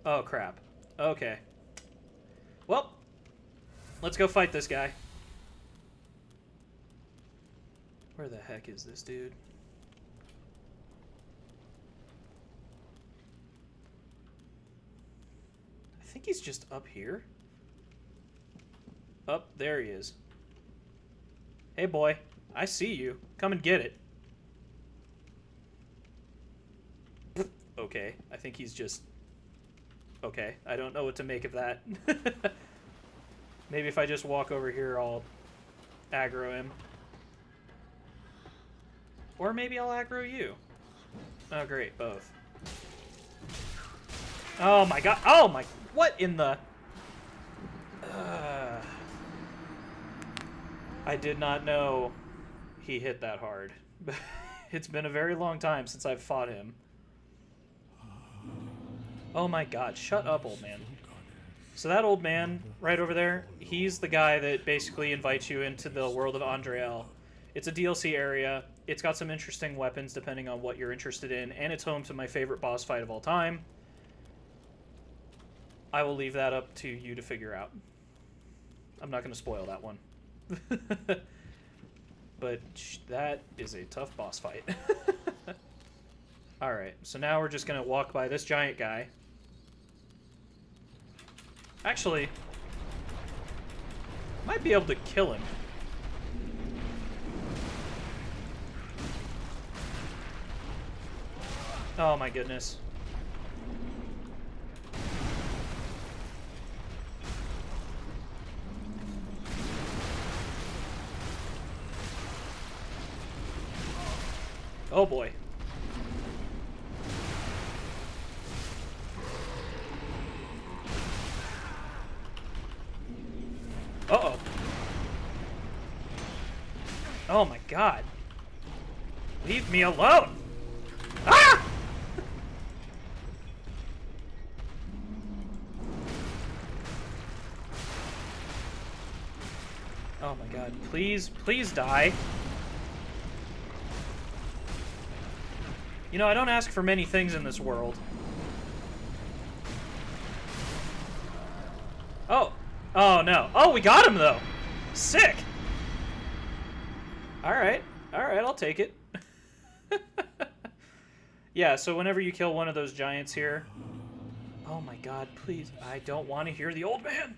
[SPEAKER 1] Oh, crap. Okay. Well, let's go fight this guy. Where the heck is this dude? I think he's just up here. Up, there he is. Hey, boy. I see you. Come and get it. Okay. I think he's just... Okay. I don't know what to make of that. Maybe if I just walk over here, I'll aggro him. Or maybe I'll aggro you. Oh, great. Both. Oh, my god. Oh, my... What in the... I did not know he hit that hard. It's been a very long time since I've fought him. Oh my god, shut up, old man. So that old man right over there, he's the guy that basically invites you into the world of Andreal. It's a DLC area. It's got some interesting weapons depending on what you're interested in, and it's home to my favorite boss fight of all time. I will leave that up to you to figure out. I'm not going to spoil that one. But that is a tough boss fight. Alright, so now we're just going to walk by this giant guy. Actually, might be able to kill him. Oh my goodness. Oh boy. Oh my god. Leave me alone! Ah! Oh my god, please, please die. You know, I don't ask for many things in this world. Oh. Oh, no. Oh, we got him, though. Sick. Alright. Alright, I'll take it. Yeah, so whenever you kill one of those giants here... Oh my god, please. I don't want to hear the old man.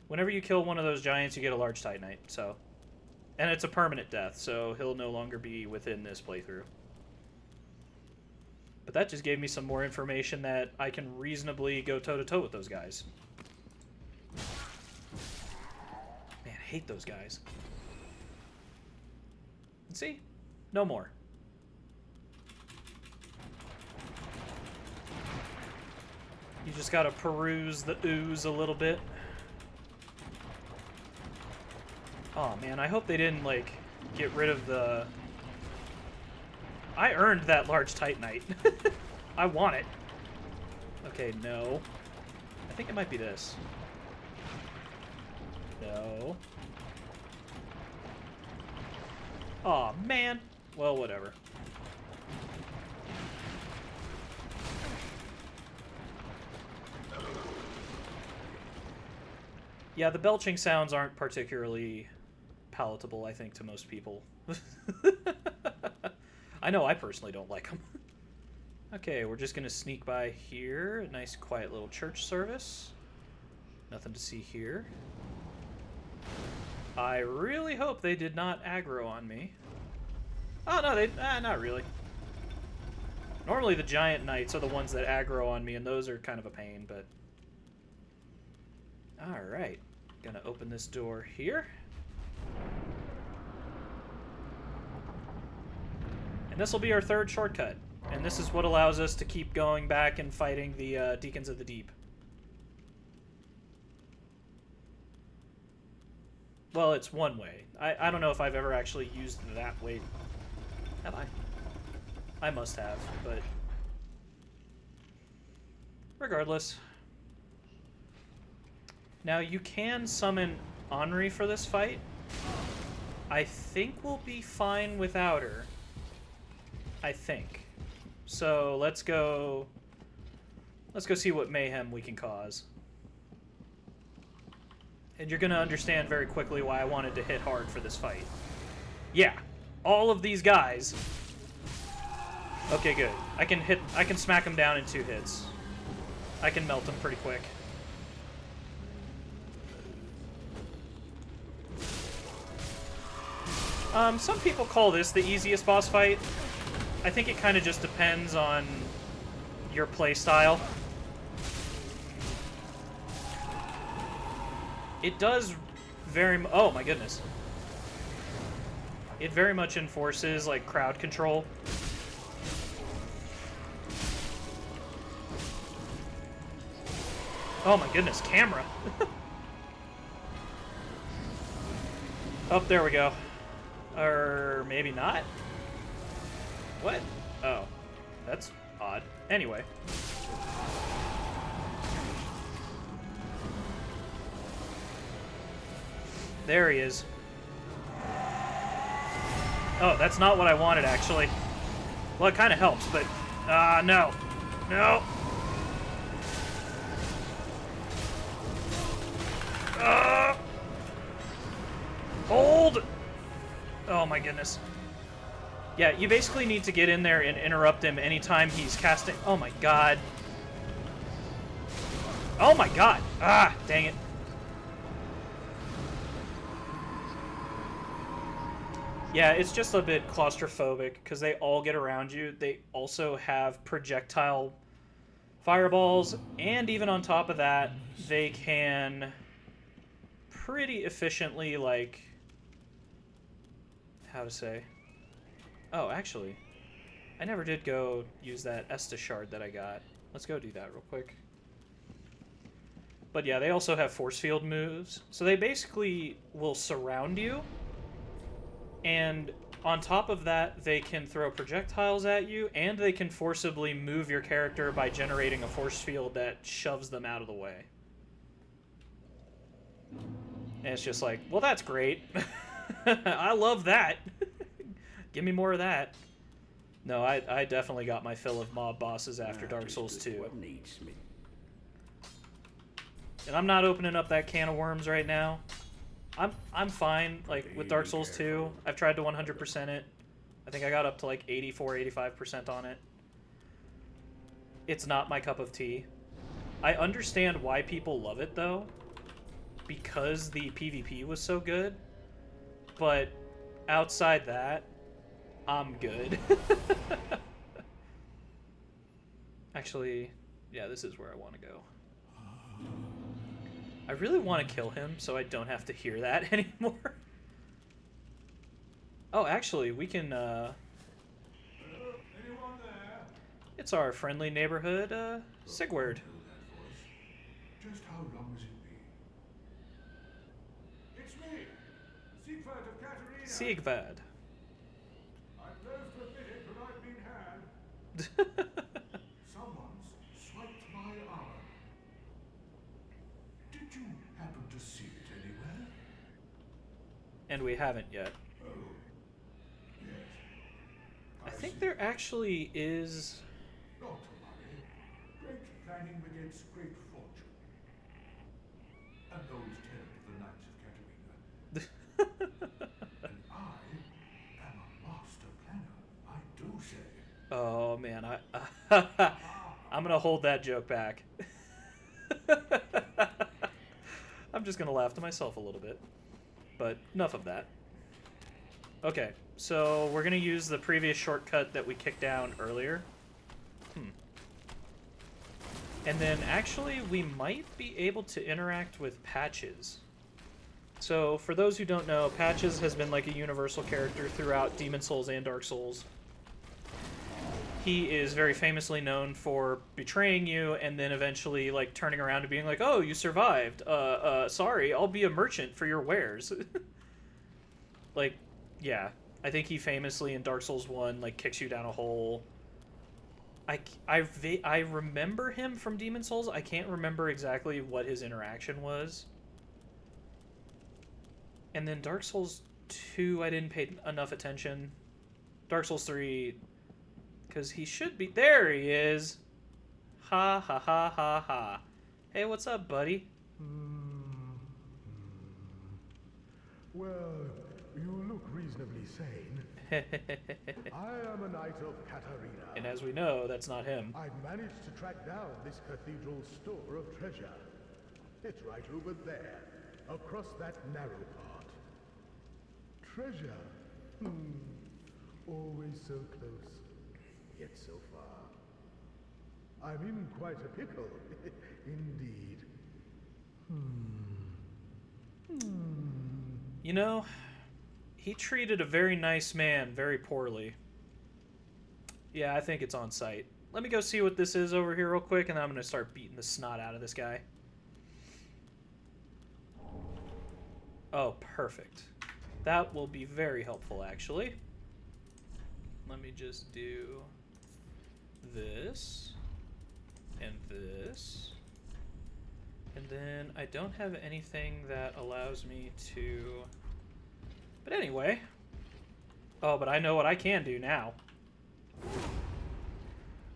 [SPEAKER 1] Whenever you kill one of those giants, you get a large Titanite, so... And it's a permanent death, so he'll no longer be within this playthrough. But that just gave me some more information that I can reasonably go toe-to-toe with those guys. Man, I hate those guys. And see? No more. You just gotta peruse the ooze a little bit. Oh man, I hope they didn't, like, get rid of the... I earned that large Titanite. I want it. Okay, no. I think it might be this. No. Aw, man. Well, whatever. Yeah, the belching sounds aren't particularly palatable, I think, to most people. I know I personally don't like them. Okay, we're just gonna sneak by here. A nice, quiet little church service. Nothing to see here. I really hope they did not aggro on me. Oh, no, they... not really. Normally the giant knights are the ones that aggro on me, and those are kind of a pain, but... Alright. Gonna open this door here. And this will be our third shortcut. And this is what allows us to keep going back and fighting the Deacons of the Deep. Well, it's one way. I don't know if I've ever actually used that way. Have I? I must have, but... Regardless. Now, you can summon Henri for this fight. I think we'll be fine without her. I think. So, let's go see what mayhem we can cause. And you're going to understand very quickly why I wanted to hit hard for this fight. Yeah, all of these guys. Okay, good. I can smack them down in 2 hits. I can melt them pretty quick. Some people call this the easiest boss fight. I think it kind of just depends on your play style. It does oh my goodness. It very much enforces, like, crowd control. Oh my goodness, camera. Oh, there we go. Or maybe not? What? Oh. That's odd. Anyway. There he is. Oh, that's not what I wanted, actually. Well, it kind of helps, but... no. No! Hold! Oh my goodness. Yeah, you basically need to get in there and interrupt him anytime he's casting... Oh my god. Oh my god! Ah, dang it. Yeah, it's just a bit claustrophobic, because they all get around you. They also have projectile fireballs, and even on top of that, they can pretty efficiently, like... How to say? Oh, actually, I never did go use that Estus shard that I got. Let's go do that real quick. But yeah, they also have force field moves. So they basically will surround you And on top of that, they can throw projectiles at you, and they can forcibly move your character by generating a force field that shoves them out of the way. And it's just like, well, that's great. I love that. Give me more of that. No, I definitely got my fill of mob bosses after Dark Souls 2. And I'm not opening up that can of worms right now. I'm fine, like, with Dark Souls 2. I've tried to 100% it. I think I got up to, like, 84, 85% on it. It's not my cup of tea. I understand why people love it, though, because the PvP was so good. But outside that, I'm good. Actually, yeah, this is where I want to go. I really want to kill him so I don't have to hear that anymore. Oh, actually, we can,
[SPEAKER 5] Anyone there?
[SPEAKER 1] It's our friendly neighborhood, Sigurd.
[SPEAKER 5] Just how long has it been? It's me, Siegfried of Katarina.
[SPEAKER 1] Siegfried.
[SPEAKER 5] I'm loath to admit it, but I've been had. Someone's swiped my arm. Did you happen to see it anywhere?
[SPEAKER 1] And we haven't yet.
[SPEAKER 5] Oh, yes.
[SPEAKER 1] I think there actually is...
[SPEAKER 5] Not to worry. Great planning begets great fortune. An old tale of the Knights of Katarina. And I am a master planner, I do say.
[SPEAKER 1] Oh, man, I'm gonna hold that joke back. I'm just gonna laugh to myself a little bit. But enough of that. Okay, so we're gonna use the previous shortcut that we kicked down earlier. And then actually we might be able to interact with Patches. So for those who don't know, Patches has been like a universal character throughout Demon Souls and Dark Souls. He is very famously known for betraying you and then eventually like turning around and being like, "Oh, you survived. Sorry, I'll be a merchant for your wares." Like, yeah. I think he famously in Dark Souls 1 like kicks you down a hole. I remember him from Demon Souls. I can't remember exactly what his interaction was. And then Dark Souls 2, I didn't pay enough attention. Dark Souls 3, because he should be... There he is! Ha ha ha ha ha. Hey, what's up, buddy?
[SPEAKER 7] Well, you look reasonably sane. I am a knight of Katarina.
[SPEAKER 1] And as we know, that's not him.
[SPEAKER 7] I've managed to track down this cathedral's store of treasure. It's right over there, across that narrow part. Treasure. Always so close, yet so far. I'm in quite a pickle, indeed.
[SPEAKER 1] You know, he treated a very nice man very poorly. Yeah, I think it's on site. Let me go see what this is over here real quick, and then I'm going to start beating the snot out of this guy. Oh, perfect. That will be very helpful, actually. Let me just do this and this. And then I don't have anything that allows me to... But anyway. Oh, but I know what I can do now.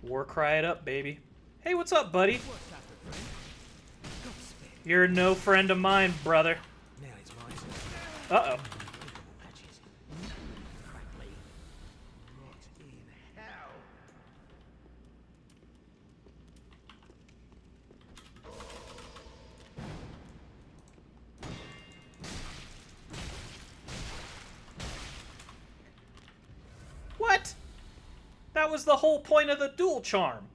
[SPEAKER 1] War cry it up, baby. Hey, what's up, buddy? You're no friend of mine, brother. Uh-oh. What? That was the whole point of the dual charm.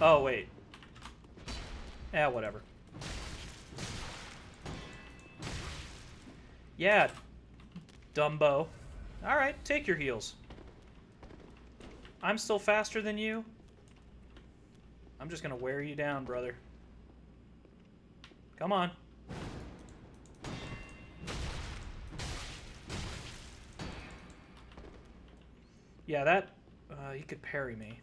[SPEAKER 1] Oh, wait. Yeah, whatever. Yeah, Dumbo. Alright, take your heals. I'm still faster than you. I'm just gonna wear you down, brother. Come on. Yeah, that... he could parry me.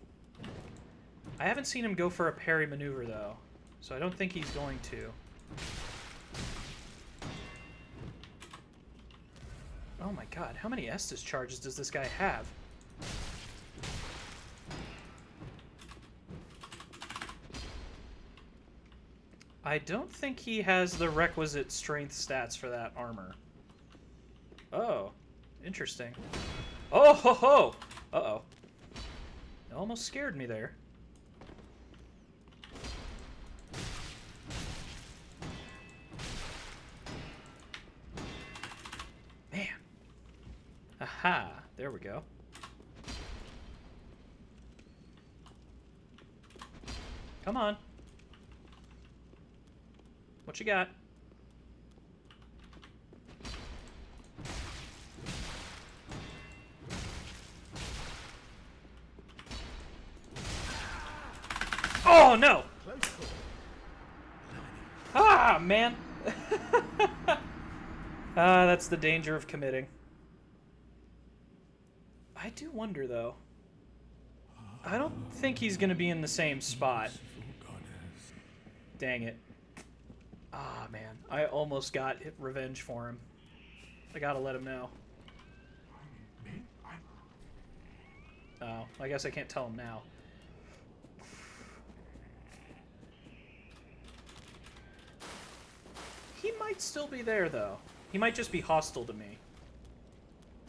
[SPEAKER 1] I haven't seen him go for a parry maneuver, though. So I don't think he's going to. Oh my god, how many Estus charges does this guy have? I don't think he has the requisite strength stats for that armor. Oh, interesting. Oh ho ho! Uh-oh. It almost scared me there. Man. Aha, there we go. Come on. What you got? Oh, no! Ah, man! That's the danger of committing. I do wonder, though. I don't think he's going to be in the same spot. Dang it. Ah, man. I almost got revenge for him. I gotta let him know. Oh, I guess I can't tell him now. He might still be there, though. He might just be hostile to me.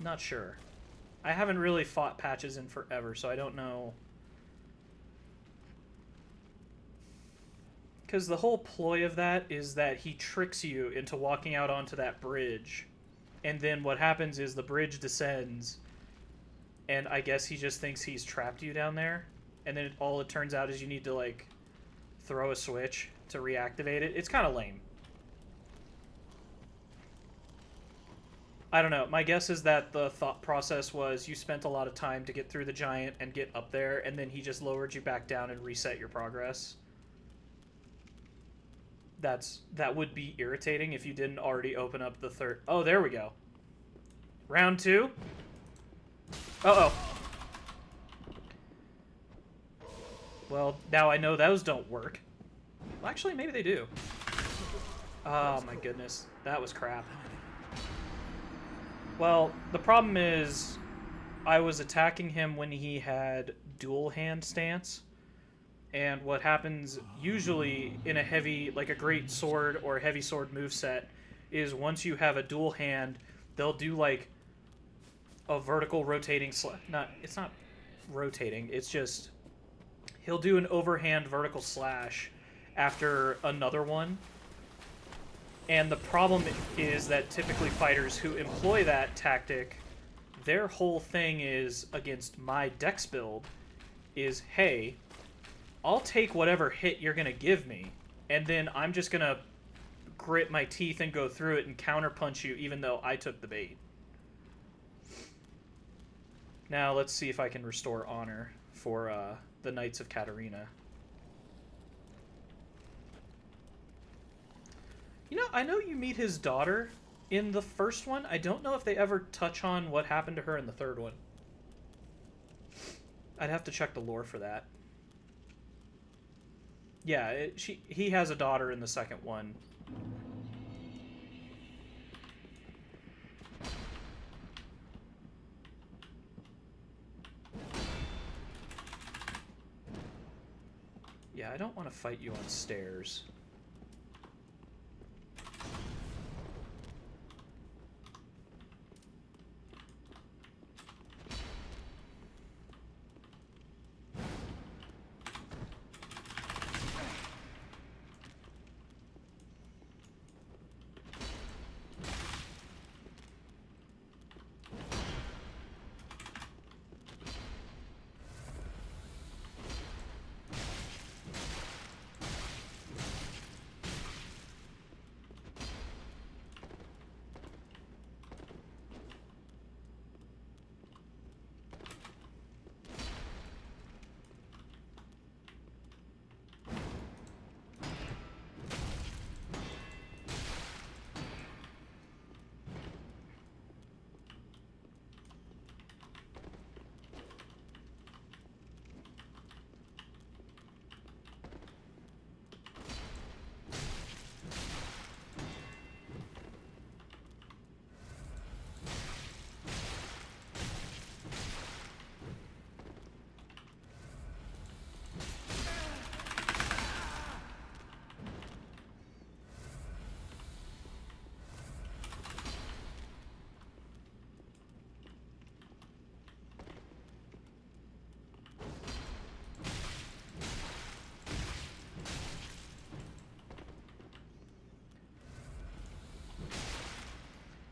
[SPEAKER 1] Not sure. I haven't really fought Patches in forever, so I don't know. Because the whole ploy of that is that he tricks you into walking out onto that bridge. And then what happens is the bridge descends. And I guess he just thinks he's trapped you down there. And then all it turns out is you need to, like, throw a switch to reactivate it. It's kind of lame. I don't know. My guess is that the thought process was you spent a lot of time to get through the giant and get up there. And then he just lowered you back down and reset your progress. That would be irritating if you didn't already open up the third... Oh, there we go. Round 2. Uh-oh. Well, now I know those don't work. Well, actually, maybe they do. Oh, my goodness. That was crap. Well, the problem is I was attacking him when he had dual hand stance. And what happens usually in a heavy, like a great sword or a heavy sword moveset, is once you have a dual hand, they'll do like a vertical rotating it's not rotating, it's just he'll do an overhand vertical slash after another one. And the problem is that typically fighters who employ that tactic, their whole thing is against my dex build is, hey, I'll take whatever hit you're going to give me, and then I'm just going to grit my teeth and go through it and counterpunch you even though I took the bait. Now let's see if I can restore honor for the Knights of Katarina. You know, I know you meet his daughter in the first one. I don't know if they ever touch on what happened to her in the third one. I'd have to check the lore for that. Yeah, he has a daughter in the second one. Yeah, I don't want to fight you on stairs.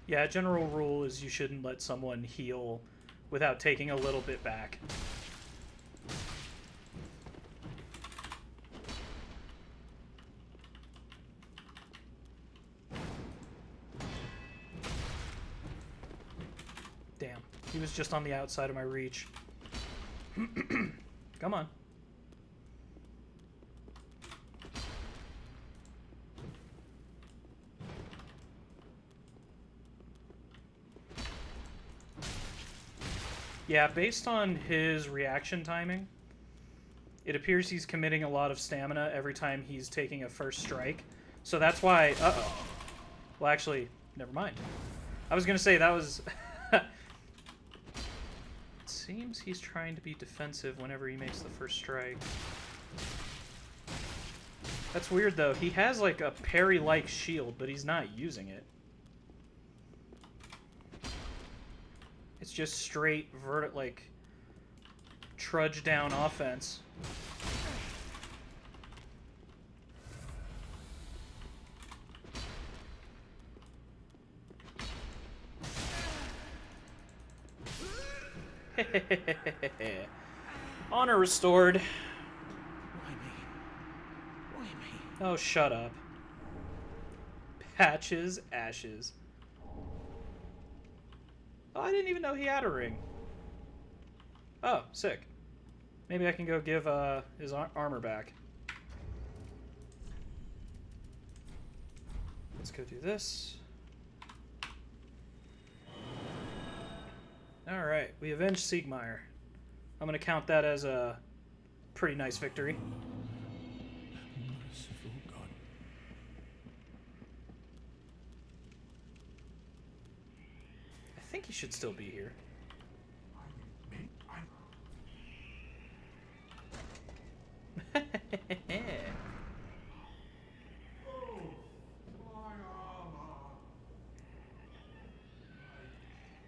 [SPEAKER 1] Yeah, general rule is you shouldn't let someone heal without taking a little bit back. Damn, he was just on the outside of my reach. Come on. Yeah, based on his reaction timing, it appears he's committing a lot of stamina every time he's taking a first strike. So that's why... Uh-oh. Well, actually, never mind. I was going to say that was... It seems he's trying to be defensive whenever he makes the first strike. That's weird, though. He has, like, a parry-like shield, but he's not using it. It's just straight, like, trudge down offense. Honor restored.
[SPEAKER 3] Why me? Why me?
[SPEAKER 1] Oh, shut up. Patches, ashes. Oh, I didn't even know he had a ring. Oh, sick. Maybe I can go give his armor back. Let's go do this. Alright, we avenged Siegmeyer. I'm going to count that as a pretty nice victory.
[SPEAKER 3] Merciful God.
[SPEAKER 1] I think he should still be here.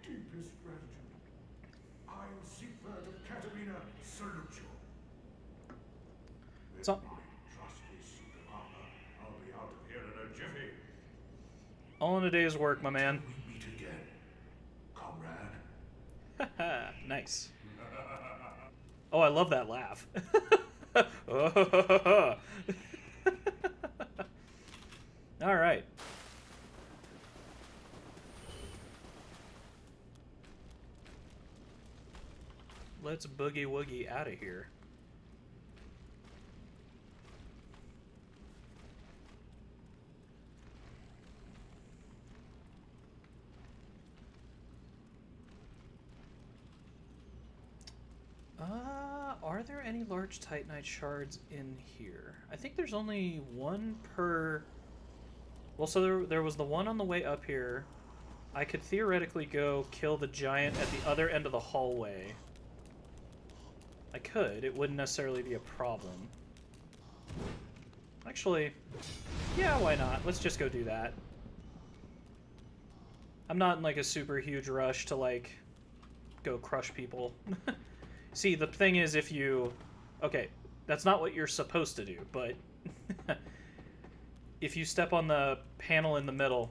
[SPEAKER 5] Deepest gratitude. I, Siegfried of Katarina, salute you. With
[SPEAKER 1] So-
[SPEAKER 5] my trusty suit of armor, I'll be out of here in a jiffy.
[SPEAKER 1] All in a day's work, my man.
[SPEAKER 5] We meet again, comrade.
[SPEAKER 1] Nice. Oh, I love that laugh. All right. Let's boogie woogie out of here. Are there any large Titanite shards in here? I think there's only one per... Well, so there was the one on the way up here. I could theoretically go kill the giant at the other end of the hallway. I could. It wouldn't necessarily be a problem. Actually, yeah, why not? Let's just go do that. I'm not in, like, a super huge rush to, like, go crush people. See, the thing is, if you... Okay, that's not what you're supposed to do, but... If you step on the panel in the middle...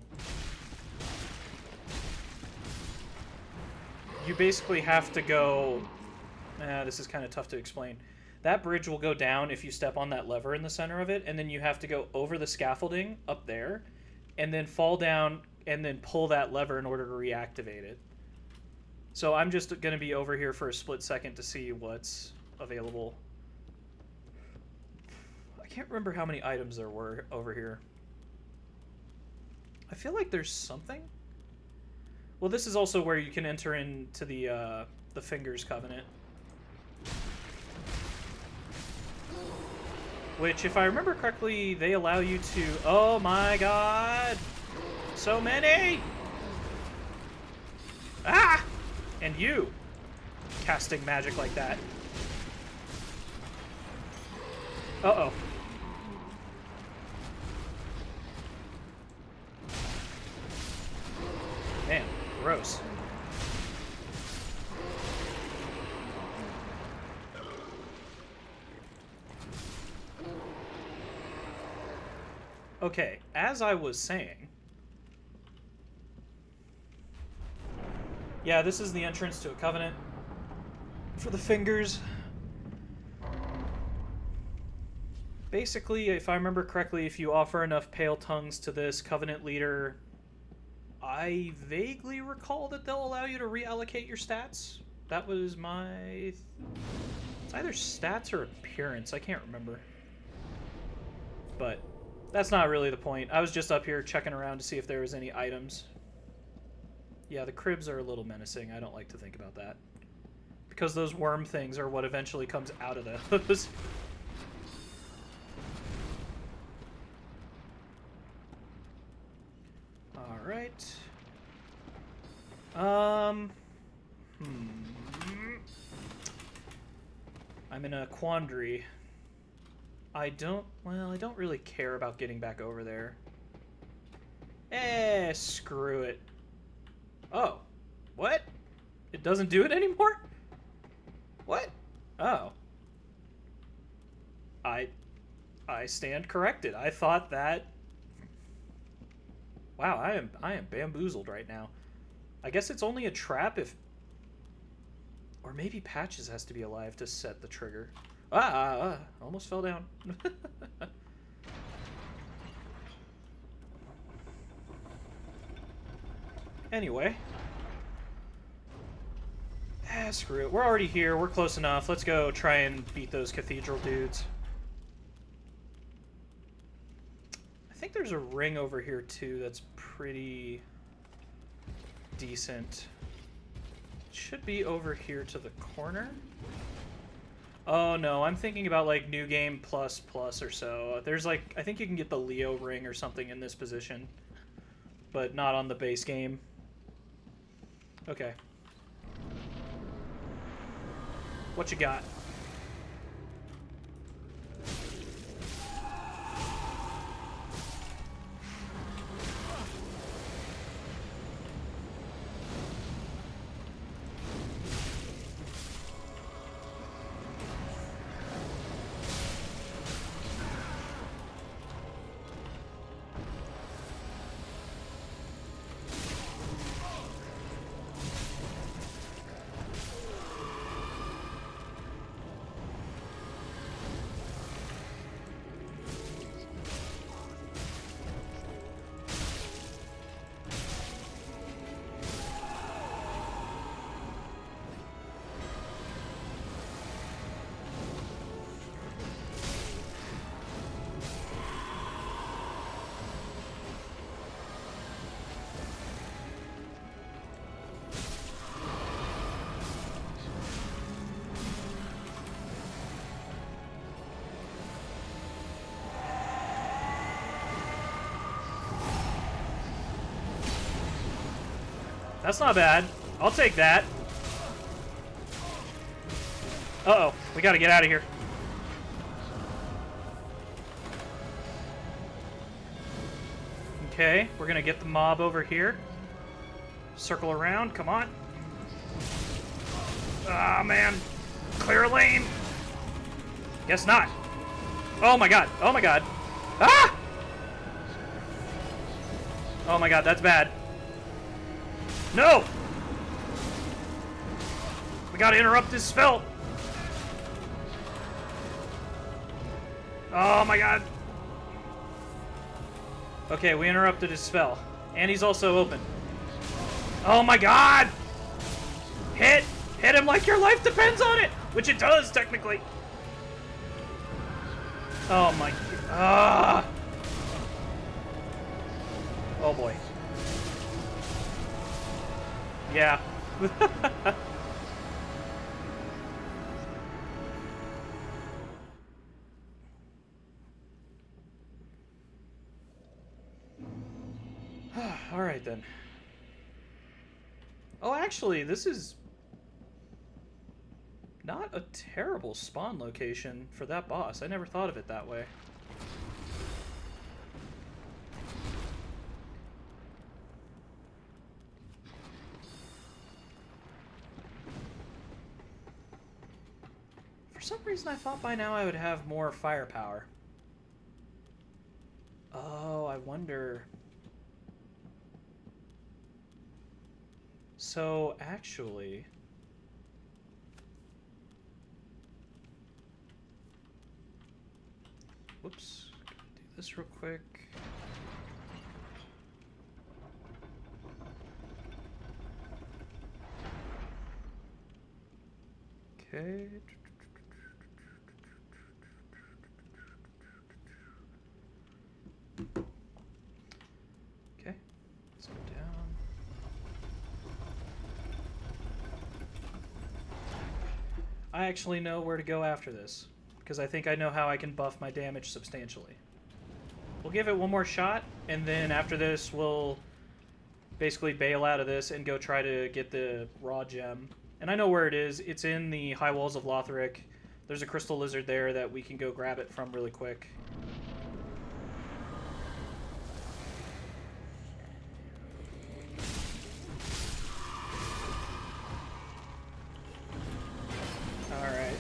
[SPEAKER 1] You basically have to go... this is kind of tough to explain. That bridge will go down if you step on that lever in the center of it, and then you have to go over the scaffolding up there, and then fall down, and then pull that lever in order to reactivate it. So I'm just going to be over here for a split second to see what's available. I can't remember how many items there were over here. I feel like there's something. Well, this is also where you can enter into the Fingers Covenant. Which, if I remember correctly, they allow you to... Oh my god! So many! Ah! And you! Casting magic like that. Uh-oh. Man, gross. Okay, as I was saying, Yeah, this is the entrance to a covenant for the fingers. Basically, if I remember correctly, if you offer enough pale tongues to this covenant leader, I vaguely recall that they'll allow you to reallocate your stats. That was my... It's either stats or appearance. I can't remember. But that's not really the point. I was just up here checking around to see if there was any items. Yeah, the cribs are a little menacing. I don't like to think about that. Because those worm things are what eventually comes out of those. Alright. I'm in a quandary. I don't really care about getting back over there. Screw it. Oh. What? It doesn't do it anymore? What? Oh. I stand corrected. I thought that... Wow, I am bamboozled right now. I guess it's only a trap if... Or maybe Patches has to be alive to set the trigger. Almost fell down. Anyway. Screw it. We're already here. We're close enough. Let's go try and beat those cathedral dudes. I think there's a ring over here too that's pretty decent. It should be over here to the corner. Oh no, I'm thinking about like New Game Plus Plus or so. There's like, I think you can get the Leo ring or something in this position, but not on the base game. Okay. What you got? That's not bad. I'll take that. Uh-oh. We gotta get out of here. Okay, we're gonna get the mob over here. Circle around, come on. Ah, man. Clear a lane. Guess not. Oh my god. Oh my god. Ah! Oh my god, that's bad. No! We gotta interrupt this spell. Oh my god. Okay, we interrupted his spell. And he's also open. Oh my god! Hit! Hit him like your life depends on it! Which it does, technically. Oh my... Oh boy. Yeah. Alright then. Oh, actually, this is not a terrible spawn location for that boss. I never thought of it that way. For some reason, I thought by now I would have more firepower. Oh, I wonder... So, actually... Whoops. Gotta do this real quick. Okay. Okay. Let's go down. I actually know where to go after this, because I think I know how I can buff my damage substantially. We'll give it one more shot, and then after this, we'll basically bail out of this and go try to get the raw gem. And I know where it is. It's in the High Walls of Lothric. There's a crystal lizard there that we can go grab it from really quick. Alright.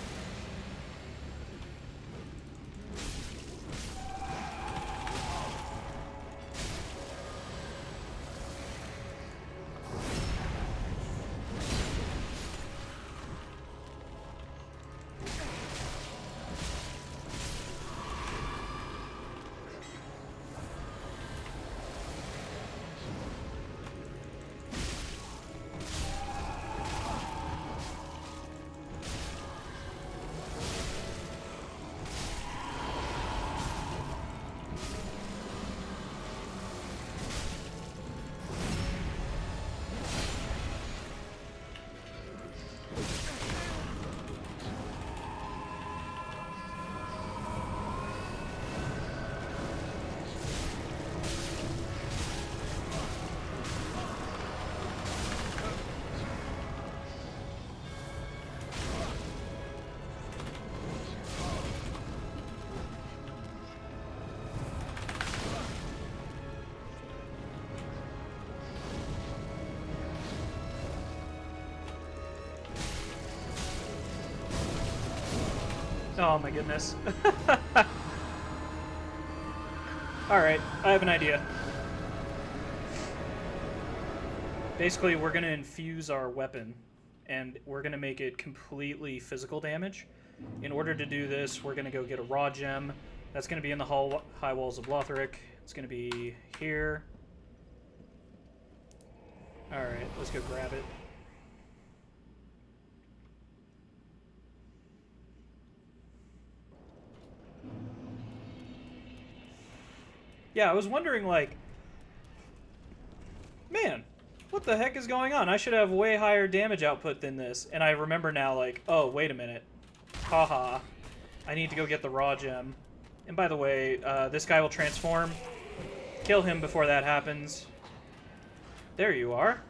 [SPEAKER 1] Oh my goodness. Alright, I have an idea. Basically, we're going to infuse our weapon, and we're going to make it completely physical damage. In order to do this, we're going to go get a raw gem. That's going to be in the High Walls of Lothric. It's going to be here. Alright, let's go grab it. Yeah, I was wondering, like, man, what the heck is going on? I should have way higher damage output than this. And I remember now, like, oh, wait a minute. Haha. I need to go get the raw gem. And by the way, this guy will transform. Kill him before that happens. There you are.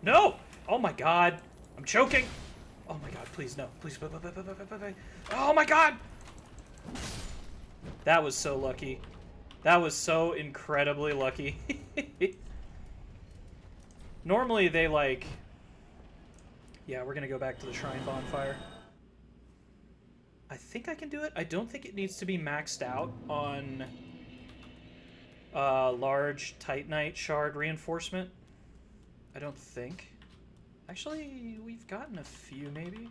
[SPEAKER 1] No! Oh my god. I'm choking. Oh my god, please, no. Please. Oh my god! That was so lucky. That was so incredibly lucky. Normally they like... Yeah, we're gonna go back to the Shrine Bonfire. I think I can do it. I don't think it needs to be maxed out on large Titanite shard reinforcement. I don't think. Actually, we've gotten a few maybe.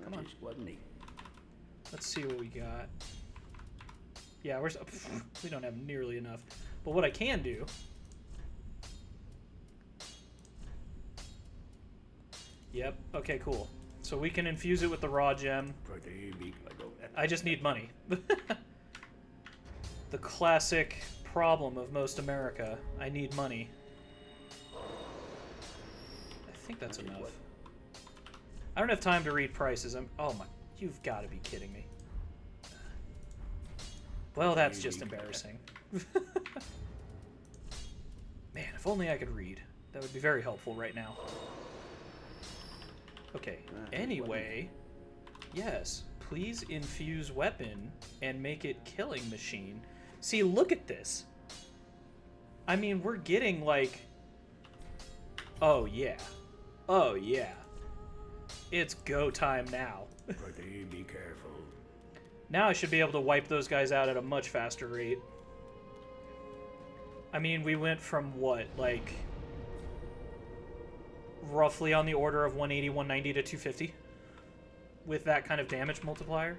[SPEAKER 1] Come on. Let's see what we got. Yeah, we don't have nearly enough. But what I can do... Yep, okay, cool. So we can infuse it with the raw gem. I just need money. The classic problem of most America. I need money. I think that's enough. I don't have time to read prices. Oh my... You've got to be kidding me. Well, that's just embarrassing. Man, if only I could read. That would be very helpful right now. Okay, anyway, yes, please infuse weapon and make it killing machine. See, look at this. I mean, we're getting like... Oh, yeah. Oh, yeah. It's go time now.
[SPEAKER 3] Be careful.
[SPEAKER 1] Now I should be able to wipe those guys out at a much faster rate. I mean, we went from what, like roughly on the order of 180, 190 to 250 with that kind of damage multiplier.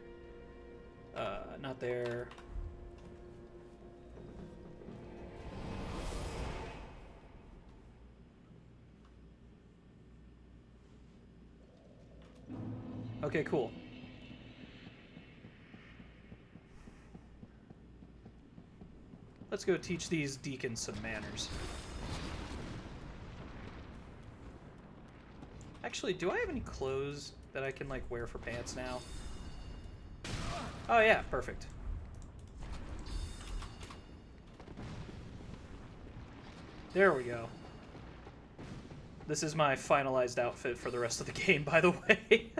[SPEAKER 1] Not there. Okay, cool. Let's go teach these deacons some manners. Actually, do I have any clothes that I can, like, wear for pants now? Oh, yeah, perfect. There we go. This is my finalized outfit for the rest of the game, by the way.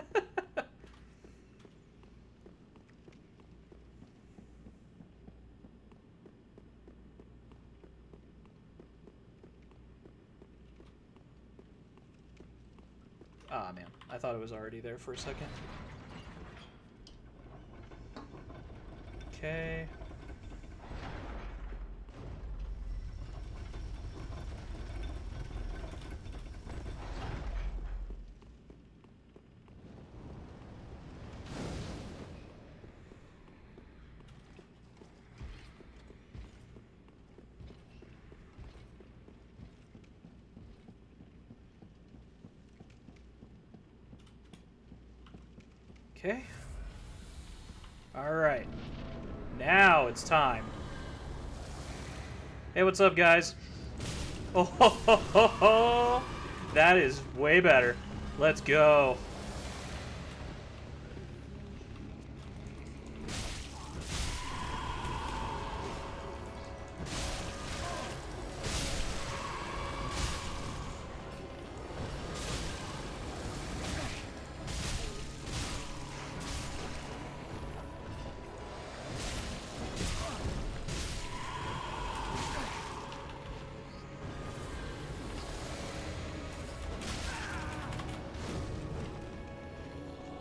[SPEAKER 1] Ah, man. I thought it was already there for a second. Okay. Okay. Alright. Now it's time. Hey, what's up, guys? Oh, ho, ho, ho, ho. That is way better. Let's go.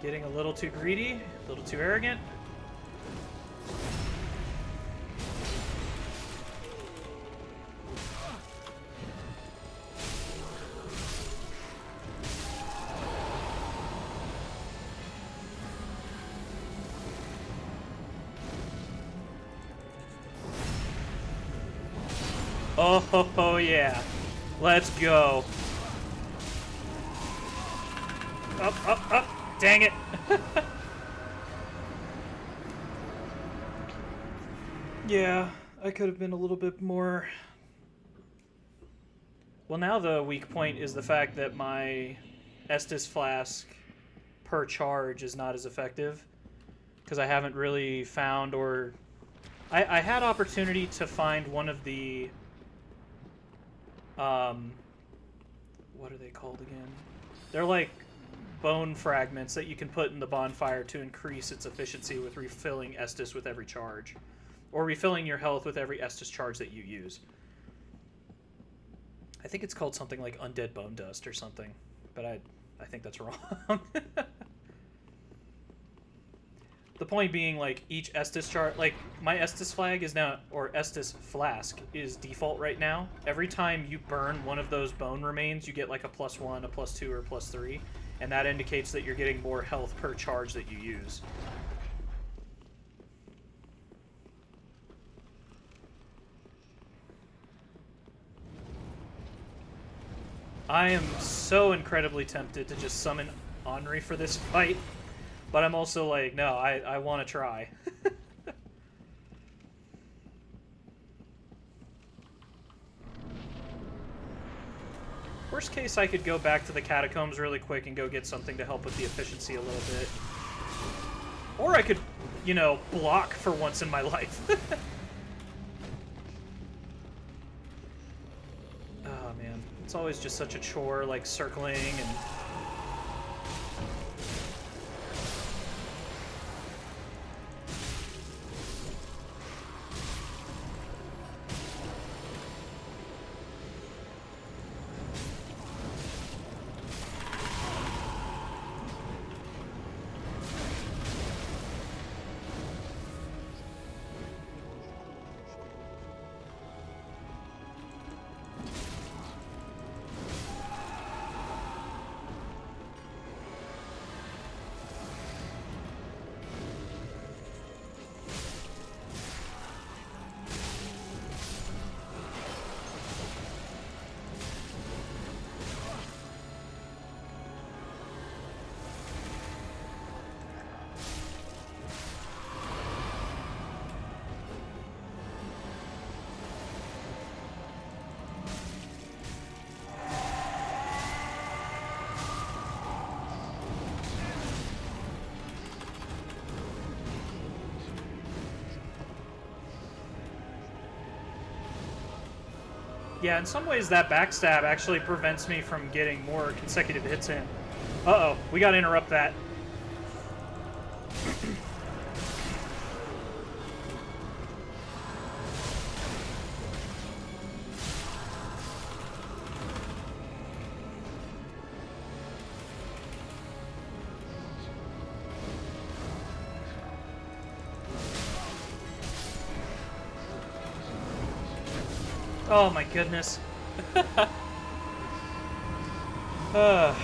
[SPEAKER 1] Getting a little too greedy, a little too arrogant. Oh, yeah. Let's go. Up, up, up. Dang it. Yeah, I could have been a little bit more... Well, now the weak point is the fact that my Estus flask per charge is not as effective. Because I haven't really found or... I had opportunity to find one of the... What are they called again? They're like bone fragments that you can put in the bonfire to increase its efficiency with refilling Estus with every charge. Or refilling your health with every Estus charge that you use. I think it's called something like Undead Bone Dust or something. But I think that's wrong. The point being, like, each Estus charge... Like, my Estus flag is now... Or Estus flask is default right now. Every time you burn one of those bone remains, you get, like, a +1, a +2, or a +3. And that indicates that you're getting more health per charge that you use. I am so incredibly tempted to just summon Henri for this fight. But I'm also like, no, I want to try. Worst case, I could go back to the catacombs really quick and go get something to help with the efficiency a little bit. Or I could, you know, block for once in my life. Oh, man. It's always just such a chore, like, circling and... Yeah, in some ways that backstab actually prevents me from getting more consecutive hits in. Uh-oh, we gotta interrupt that. Oh my goodness. uh.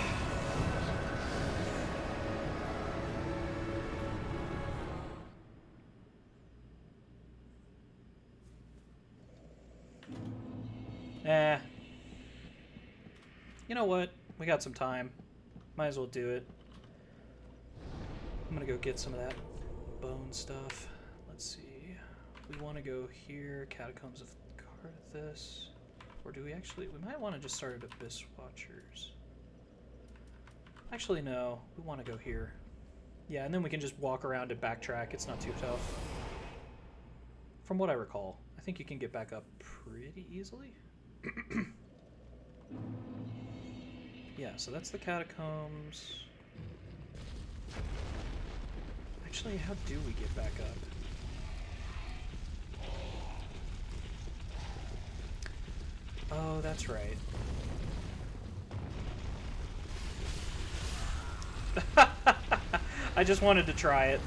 [SPEAKER 1] You know what? We got some time. Might as well do it. I'm gonna go get some of that bone stuff. Let's see. We want to go here, Catacombs of Karthus. Or do we actually... We might want to just start at Abyss Watchers. Actually, no. We want to go here. Yeah, and then we can just walk around and backtrack. It's not too tough. From what I recall. I think you can get back up pretty easily. Yeah, so that's the Catacombs. Actually, how do we get back up? Oh, that's right. I just wanted to try it.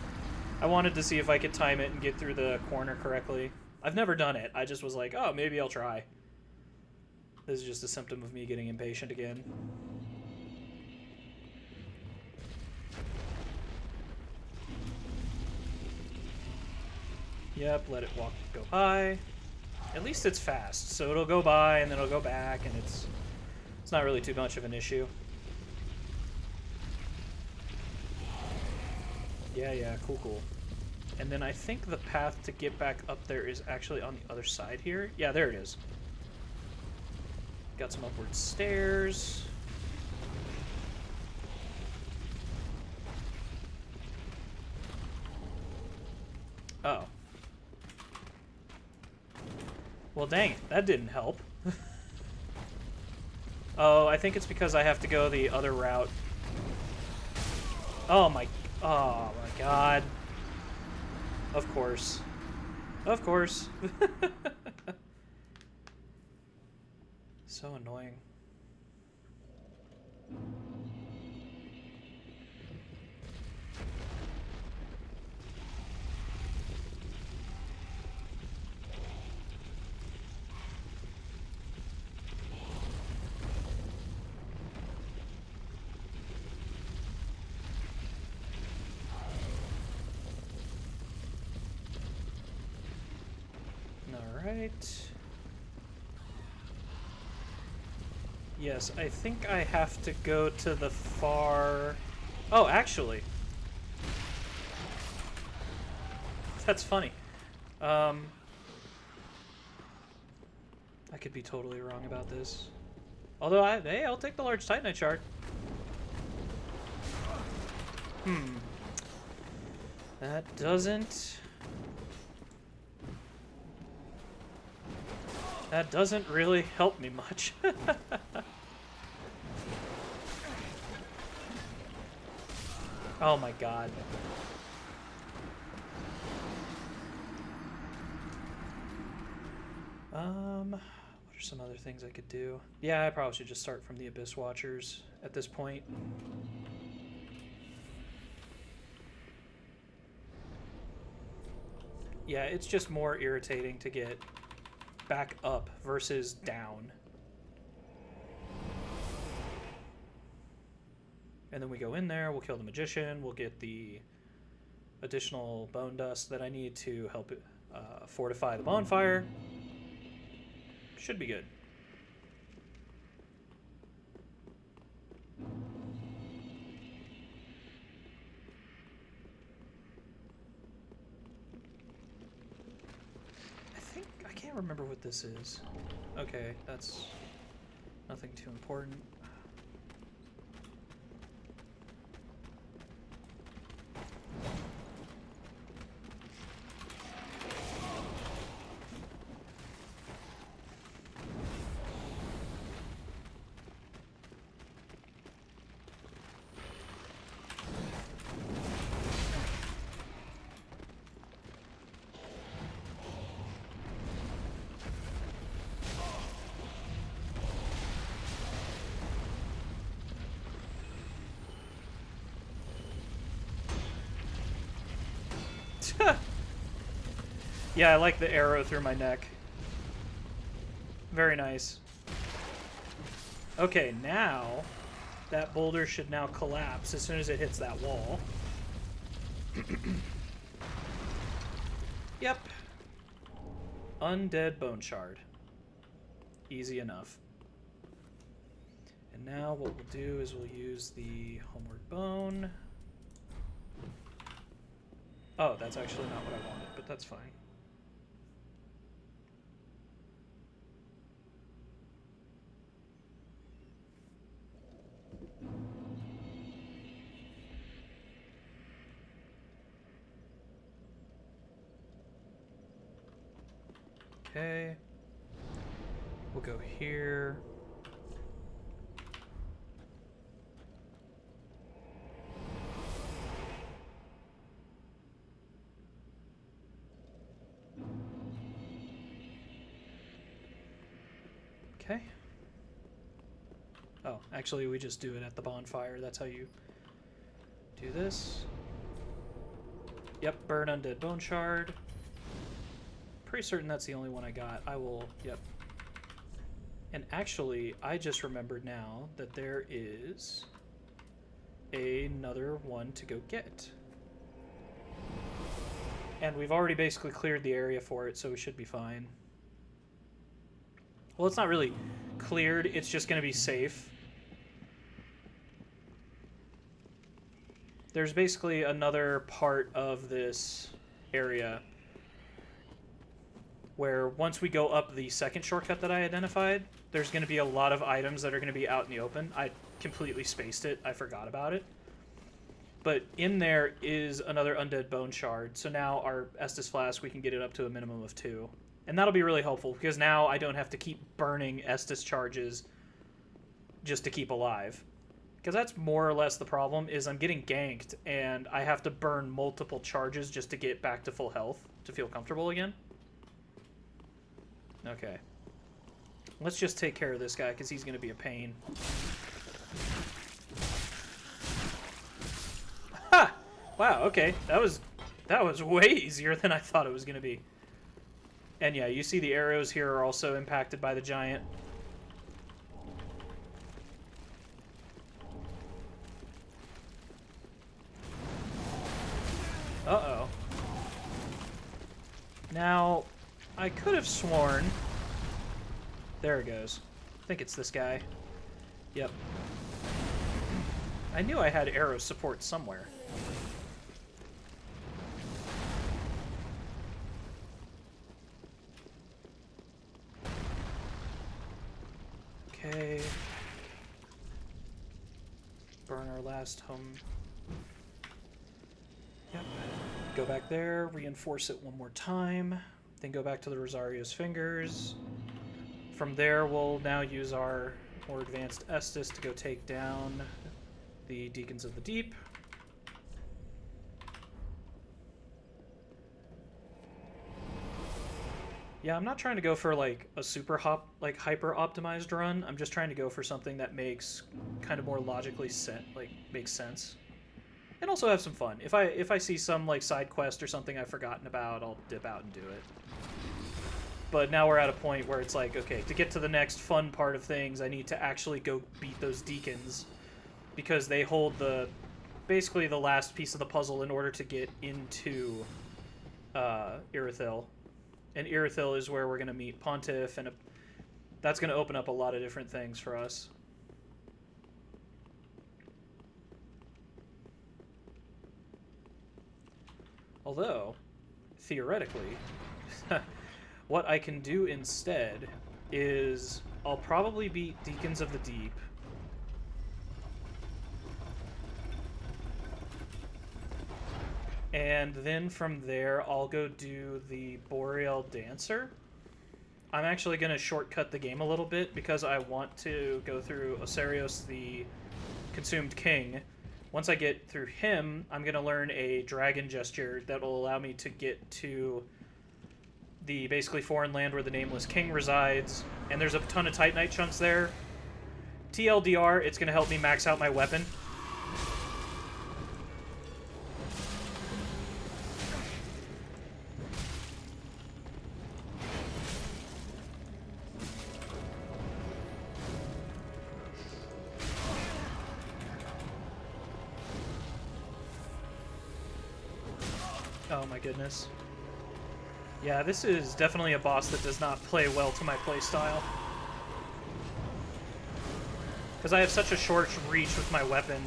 [SPEAKER 1] I wanted to see if I could time it and get through the corner correctly. I've never done it. I just was like, oh, maybe I'll try. This is just a symptom of me getting impatient again. Yep, let it go by. At least it's fast, so it'll go by and then it'll go back, and it's not really too much of an issue. Yeah, cool. And then I think the path to get back up there is actually on the other side here. Yeah, there it is. Got some upward stairs. Oh. Well, dang it. That didn't help. Oh, I think it's because I have to go the other route. Oh my god. Of course. Of course. So annoying. Alright. Yes, I think I have to go to the far... Oh, actually. That's funny. I could be totally wrong about this. Although, hey, I'll take the large Titanite chart. That doesn't... That doesn't really help me much. Oh my god. What are some other things I could do? Yeah, I probably should just start from the Abyss Watchers at this point. Yeah, it's just more irritating to get back up versus down. And then we go in there, we'll kill the Magician, we'll get the additional bone dust that I need to help fortify the bonfire. Should be good. I can't remember what this is. Okay, that's nothing too important. Yeah, I like the arrow through my neck. Very nice. Okay, now that boulder should now collapse as soon as it hits that wall. Yep. Undead bone shard. Easy enough. And now what we'll do is we'll use the homeward bone. Oh, that's actually not what I wanted, but that's fine. Okay. We'll go here. Okay. Oh, actually we just do it at the bonfire. That's how you do this. Yep, burn undead bone shard. Pretty certain that's the only one I got. I will, yep. And actually, I just remembered now that there is another one to go get. And we've already basically cleared the area for it, so we should be fine. Well, it's not really cleared, it's just going to be safe. There's basically another part of this area where once we go up the second shortcut that I identified, there's going to be a lot of items that are going to be out in the open. I completely spaced it. I forgot about it. But in there is another undead bone shard. So now our Estus flask, we can get it up to a minimum of 2. And that'll be really helpful because now I don't have to keep burning Estus charges just to keep alive. Because that's more or less the problem, is I'm getting ganked and I have to burn multiple charges just to get back to full health to feel comfortable again. Okay. Let's just take care of this guy because he's going to be a pain. Ha! Wow, okay. That was way easier than I thought it was going to be. And yeah, you see the arrows here are also impacted by the giant. Uh-oh. Now, I could have sworn... There it goes. I think it's this guy. Yep. I knew I had arrow support somewhere. Okay. Burn our last home. Yep. Go back there, reinforce it one more time, then go back to the Rosario's Fingers. From there, we'll now use our more advanced Estus to go take down the Deacons of the Deep. Yeah, I'm not trying to go for like a super hyper optimized run. I'm just trying to go for something that makes kind of more logically makes sense. And also have some fun. If I see some like side quest or something I've forgotten about, I'll dip out and do it. But now we're at a point where it's like, okay, to get to the next fun part of things, I need to actually go beat those Deacons because they hold basically the last piece of the puzzle in order to get into Irithyll. And Irithyll is where we're going to meet Pontiff, and that's going to open up a lot of different things for us. Although, theoretically, what I can do instead is I'll probably beat Deacons of the Deep. And then from there, I'll go do the Boreal Dancer. I'm actually going to shortcut the game a little bit because I want to go through Osirios, the Consumed King. Once I get through him, I'm going to learn a dragon gesture that will allow me to get to the basically foreign land where the Nameless King resides. And there's a ton of Titanite chunks there. TLDR, it's going to help me max out my weapon. Oh my goodness. Yeah, this is definitely a boss that does not play well to my playstyle. Because I have such a short reach with my weapon.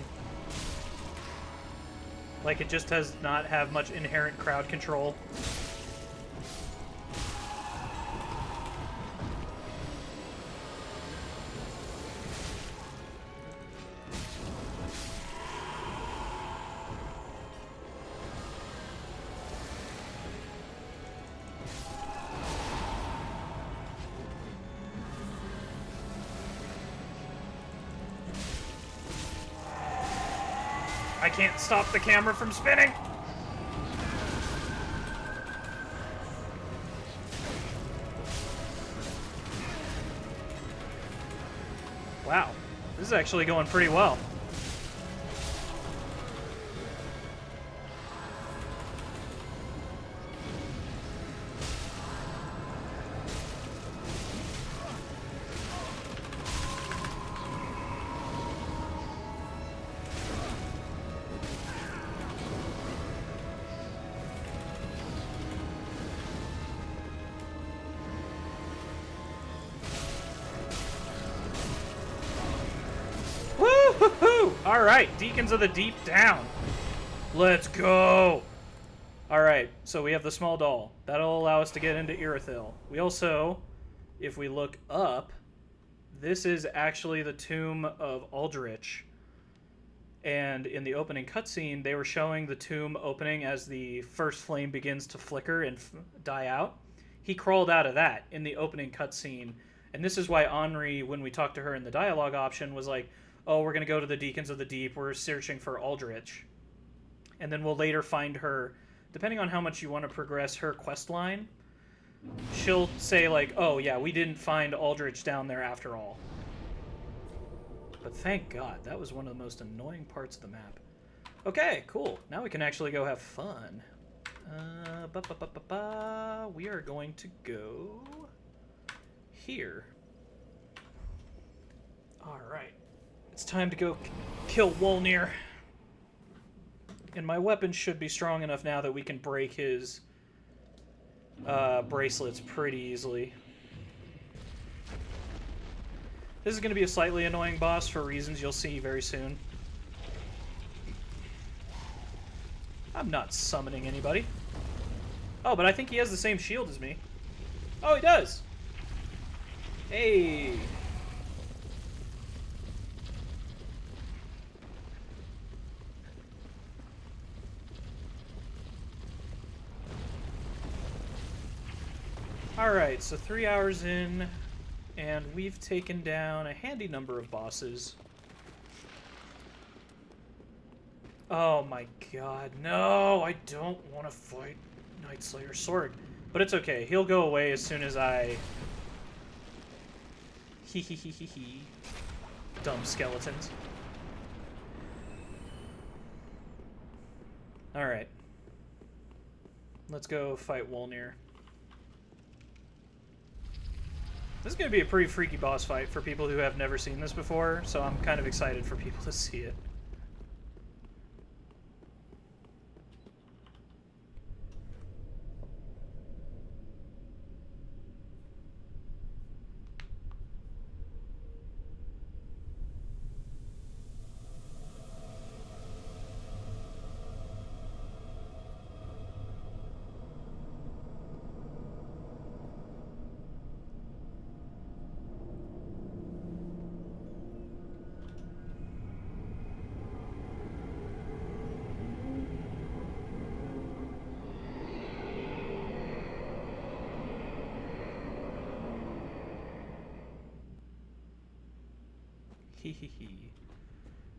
[SPEAKER 1] Like, it just does not have much inherent crowd control. I can't stop the camera from spinning! Wow, this is actually going pretty well. Alright, Deacons of the Deep down. Let's go! Alright, so we have the small doll. That'll allow us to get into Irithyll. We also, if we look up, this is actually the tomb of Aldrich. And in the opening cutscene, they were showing the tomb opening as the first flame begins to flicker and die out. He crawled out of that in the opening cutscene. And this is why Henri, when we talked to her in the dialogue option, was like, oh, we're going to go to the Deacons of the Deep. We're searching for Aldrich. And then we'll later find her, depending on how much you want to progress her quest line, she'll say, like, oh, yeah, we didn't find Aldrich down there after all. But thank God, that was one of the most annoying parts of the map. Okay, cool. Now we can actually go have fun. We are going to go here. All right. It's time to go kill Wolnir. And my weapon should be strong enough now that we can break his bracelets pretty easily. This is going to be a slightly annoying boss for reasons you'll see very soon. I'm not summoning anybody. Oh, but I think he has the same shield as me. Oh, he does! Hey! Alright, so 3 hours in, and we've taken down a handy number of bosses. Oh my god, no! I don't want to fight Night Slayer Sorg. But it's okay, he'll go away as soon as I... Hee. Dumb skeletons. Alright. Let's go fight Wolnir. This is going to be a pretty freaky boss fight for people who have never seen this before, so I'm kind of excited for people to see it.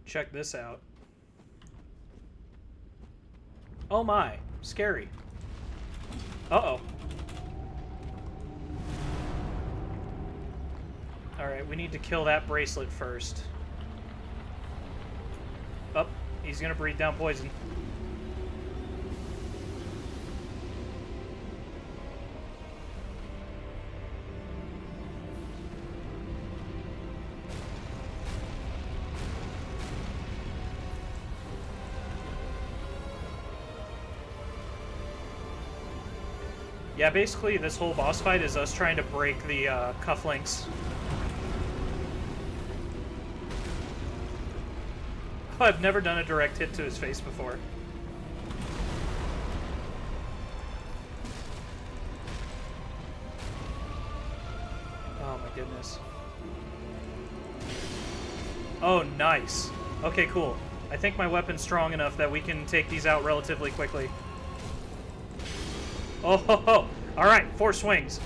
[SPEAKER 1] Check this out. Oh my, scary. Uh-oh. Alright, we need to kill that bracelet first. Oh, he's gonna breathe down poison. Yeah, basically this whole boss fight is us trying to break the cufflinks. Oh, I've never done a direct hit to his face before. Oh my goodness. Oh, nice. Okay, cool. I think my weapon's strong enough that we can take these out relatively quickly. Oh, ho, ho. All right, 4 swings.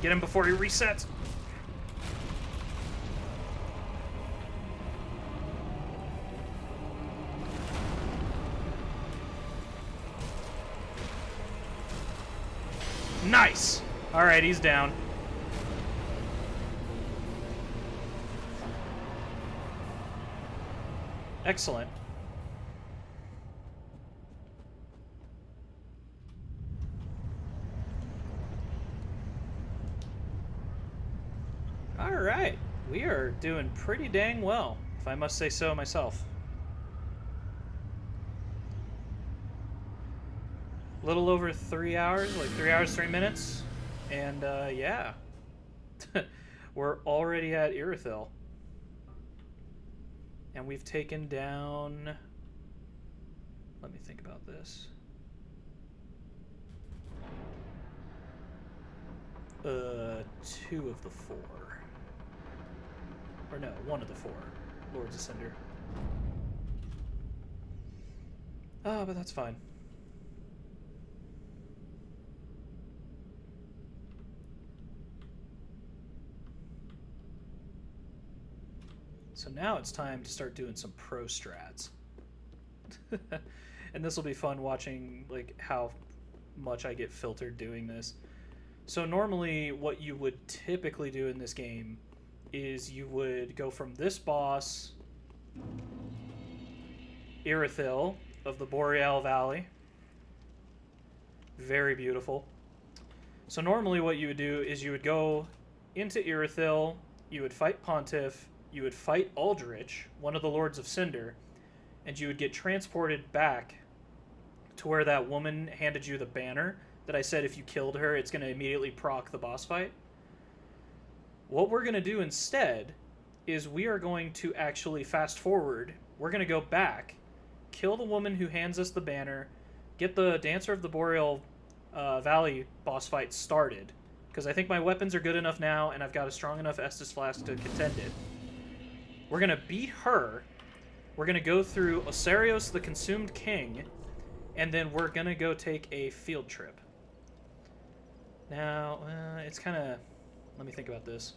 [SPEAKER 1] Get him before he resets. Nice. All right, he's down. Excellent. All right, we are doing pretty dang well, if I must say so myself. A little over 3 hours, like 3 hours, 3 minutes, and yeah, we're already at Irithyll. And we've taken down, let me think about this. 2 of the 4. Or no, 1 of the 4 Lords of Cinder. Ah, but that's fine. So now it's time to start doing some pro strats. And this will be fun watching like how much I get filtered doing this. So normally what you would typically do in this game is you would go from this boss, Irithyll of the Boreal Valley. Very beautiful. So normally what you would do is you would go into Irithyll, you would fight Pontiff, you would fight Aldrich, one of the Lords of Cinder, and you would get transported back to where that woman handed you the banner that I said if you killed her, it's going to immediately proc the boss fight. What we're going to do instead is we are going to actually fast forward. We're going to go back, kill the woman who hands us the banner, get the Dancer of the Boreal Valley boss fight started, because I think my weapons are good enough now, and I've got a strong enough Estus Flask to contend it. We're going to beat her. We're going to go through Osarios the Consumed King, and then we're going to go take a field trip. Now, it's kind of... Let me think about this.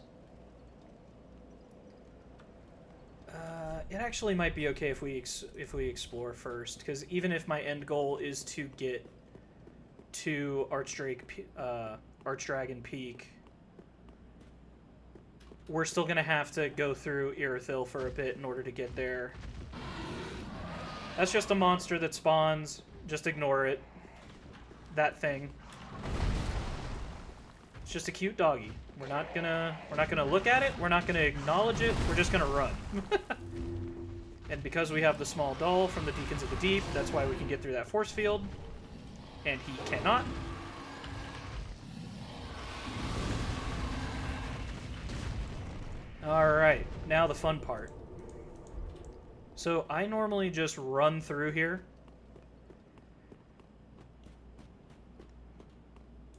[SPEAKER 1] It actually might be okay if we explore first, because even if my end goal is to get to Archdragon Peak, we're still going to have to go through Irithyll for a bit in order to get there. That's just a monster that spawns. Just ignore it. That thing. It's just a cute doggy. We're not gonna look at it. We're not gonna acknowledge it. We're just gonna run. And because we have the small doll from the Deacons of the Deep, that's why we can get through that force field. And he cannot. Alright, now the fun part. So I normally just run through here.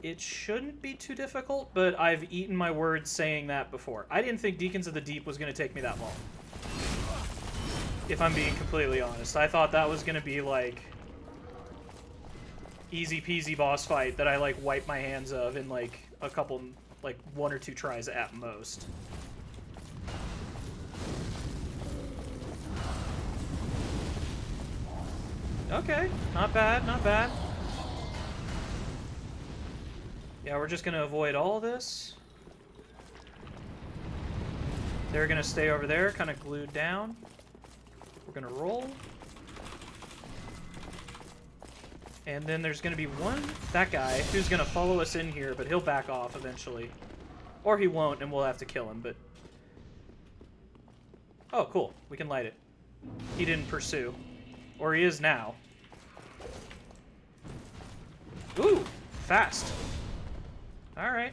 [SPEAKER 1] It shouldn't be too difficult, but I've eaten my words saying that before. I didn't think Deacons of the Deep was going to take me that long. If I'm being completely honest. I thought that was going to be like easy peasy boss fight that I like wipe my hands of in like a couple, like 1 or 2 tries at most. Okay, not bad, not bad. Yeah, we're just gonna avoid all this. They're gonna stay over there, kind of glued down. We're gonna roll. And then there's gonna be that guy, who's gonna follow us in here, but he'll back off eventually. Or he won't, and we'll have to kill him, but... Oh, cool. We can light it. He didn't pursue. Or he is now. Ooh, fast. All right.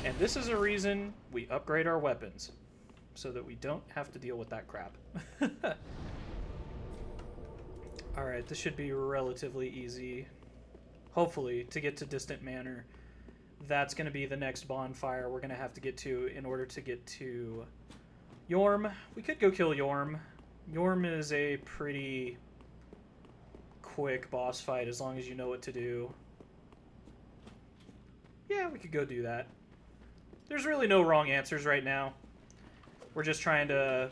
[SPEAKER 1] And this is a reason we upgrade our weapons, so that we don't have to deal with that crap. Alright, this should be relatively easy. Hopefully, to get to Distant Manor. That's going to be the next bonfire we're going to have to get to in order to get to Yhorm. We could go kill Yhorm. Yhorm is a pretty quick boss fight as long as you know what to do. Yeah, we could go do that. There's really no wrong answers right now. We're just trying to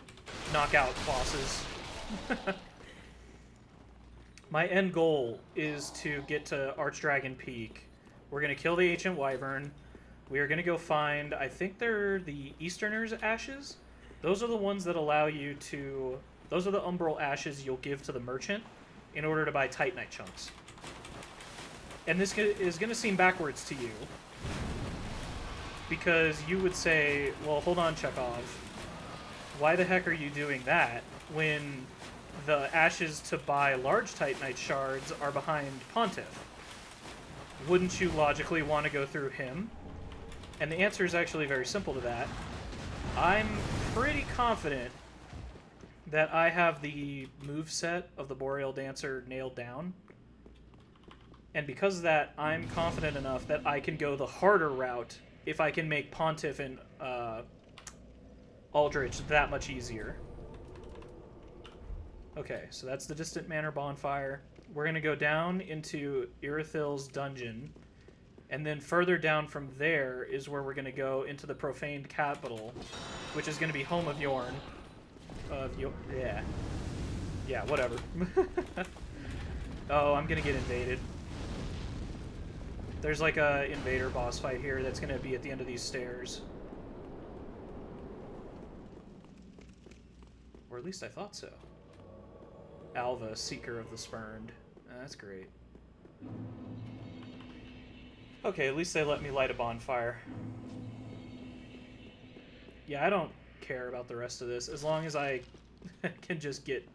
[SPEAKER 1] knock out bosses. My end goal is to get to Archdragon Peak. We're going to kill the Ancient Wyvern. We are going to go find, I think they're the Easterner's Ashes. Those are the ones that allow you to... Those are the Umbral Ashes you'll give to the merchant in order to buy Titanite chunks. And this is going to seem backwards to you. Because you would say, well, hold on, Chezkov. Why the heck are you doing that when the ashes to buy large Titanite shards are behind Pontiff? Wouldn't you logically want to go through him? And the answer is actually very simple to that. I'm pretty confident that I have the moveset of the Boreal Dancer nailed down. And because of that, I'm confident enough that I can go the harder route if I can make Pontiff and Aldrich that much easier. Okay, so that's the Distant Manor bonfire. We're going to go down into Irithyll's dungeon, and then further down from there is where we're going to go into the Profaned Capital, which is going to be home of Yhorm. Yeah, whatever. Oh, I'm going to get invaded. There's like a invader boss fight here that's going to be at the end of these stairs. Or at least I thought so. Alva, Seeker of the Spurned. That's great. Okay, at least they let me light a bonfire. Yeah, I don't care about the rest of this, as long as I can just get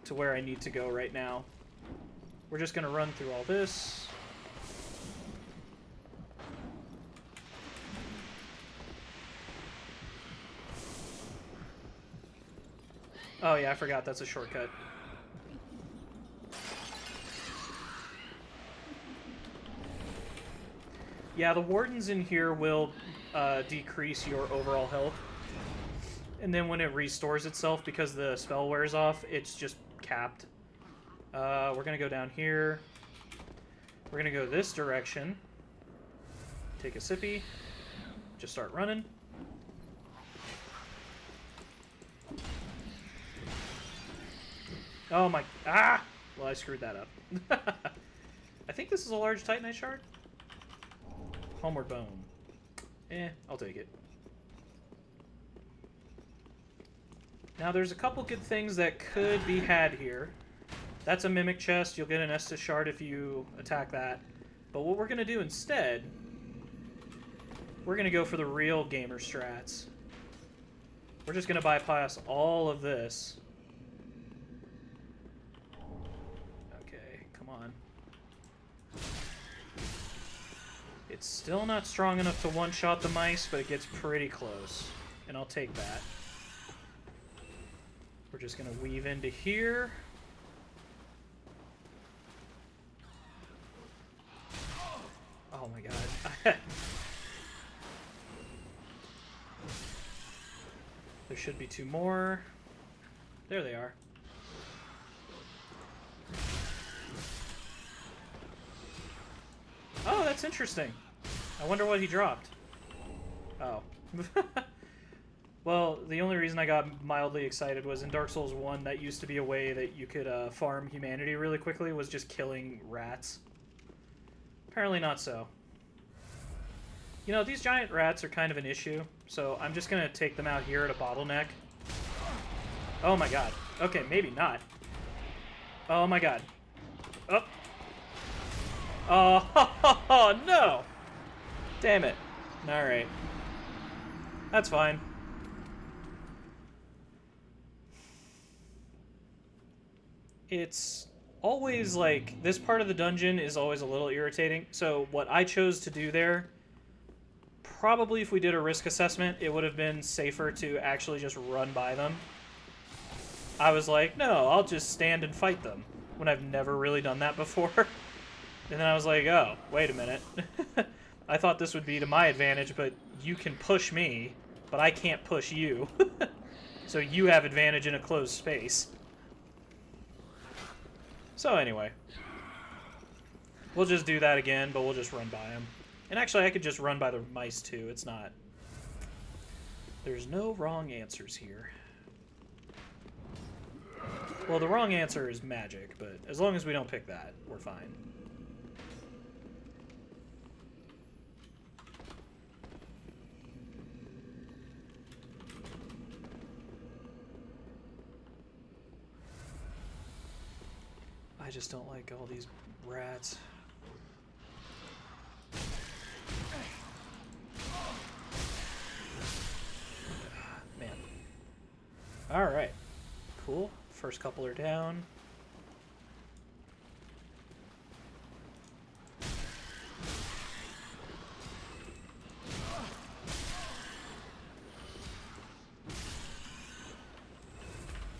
[SPEAKER 1] to where I need to go right now. We're just going to run through all this. Oh yeah, I forgot that's a shortcut. Yeah, the wardens in here will decrease your overall health. And then when it restores itself, because the spell wears off, it's just capped. We're going to go down here. We're going to go this direction. Take a sippy. Just start running. Oh my... Ah! Well, I screwed that up. I think this is a large Titanite shard. Homeward Bone. I'll take it. Now, there's a couple good things that could be had here. That's a Mimic Chest. You'll get an Estus shard if you attack that. But what we're going to do instead, we're going to go for the real gamer strats. We're just going to bypass all of this. It's still not strong enough to one-shot the mice, but it gets pretty close. And I'll take that. We're just going to weave into here. Oh my god. There should be two more. There they are. Oh, that's interesting. I wonder what he dropped. Oh. Well, the only reason I got mildly excited was in Dark Souls 1, that used to be a way that you could farm humanity really quickly, was just killing rats. Apparently not so. You know, these giant rats are kind of an issue, so I'm just going to take them out here at a bottleneck. Oh my god. Okay, maybe not. Oh my god. Oh. Oh, no! Damn it. Alright. That's fine. it's always like, this part of the dungeon is always a little irritating. So what I chose to do there, probably if we did a risk assessment, it would have been safer to actually just run by them. I was like, no, I'll just stand and fight them, when I've never really done that before. And then I was like, oh, wait a minute. I thought this would be to my advantage, but you can push me, but I can't push you. So you have advantage in a closed space. So anyway, we'll just do that again, but we'll just run by them. And actually, I could just run by the mice too. It's not... There's no wrong answers here. Well, the wrong answer is magic, but as long as we don't pick that, we're fine. I just don't like all these rats. Man. Alright. Cool. First couple are down.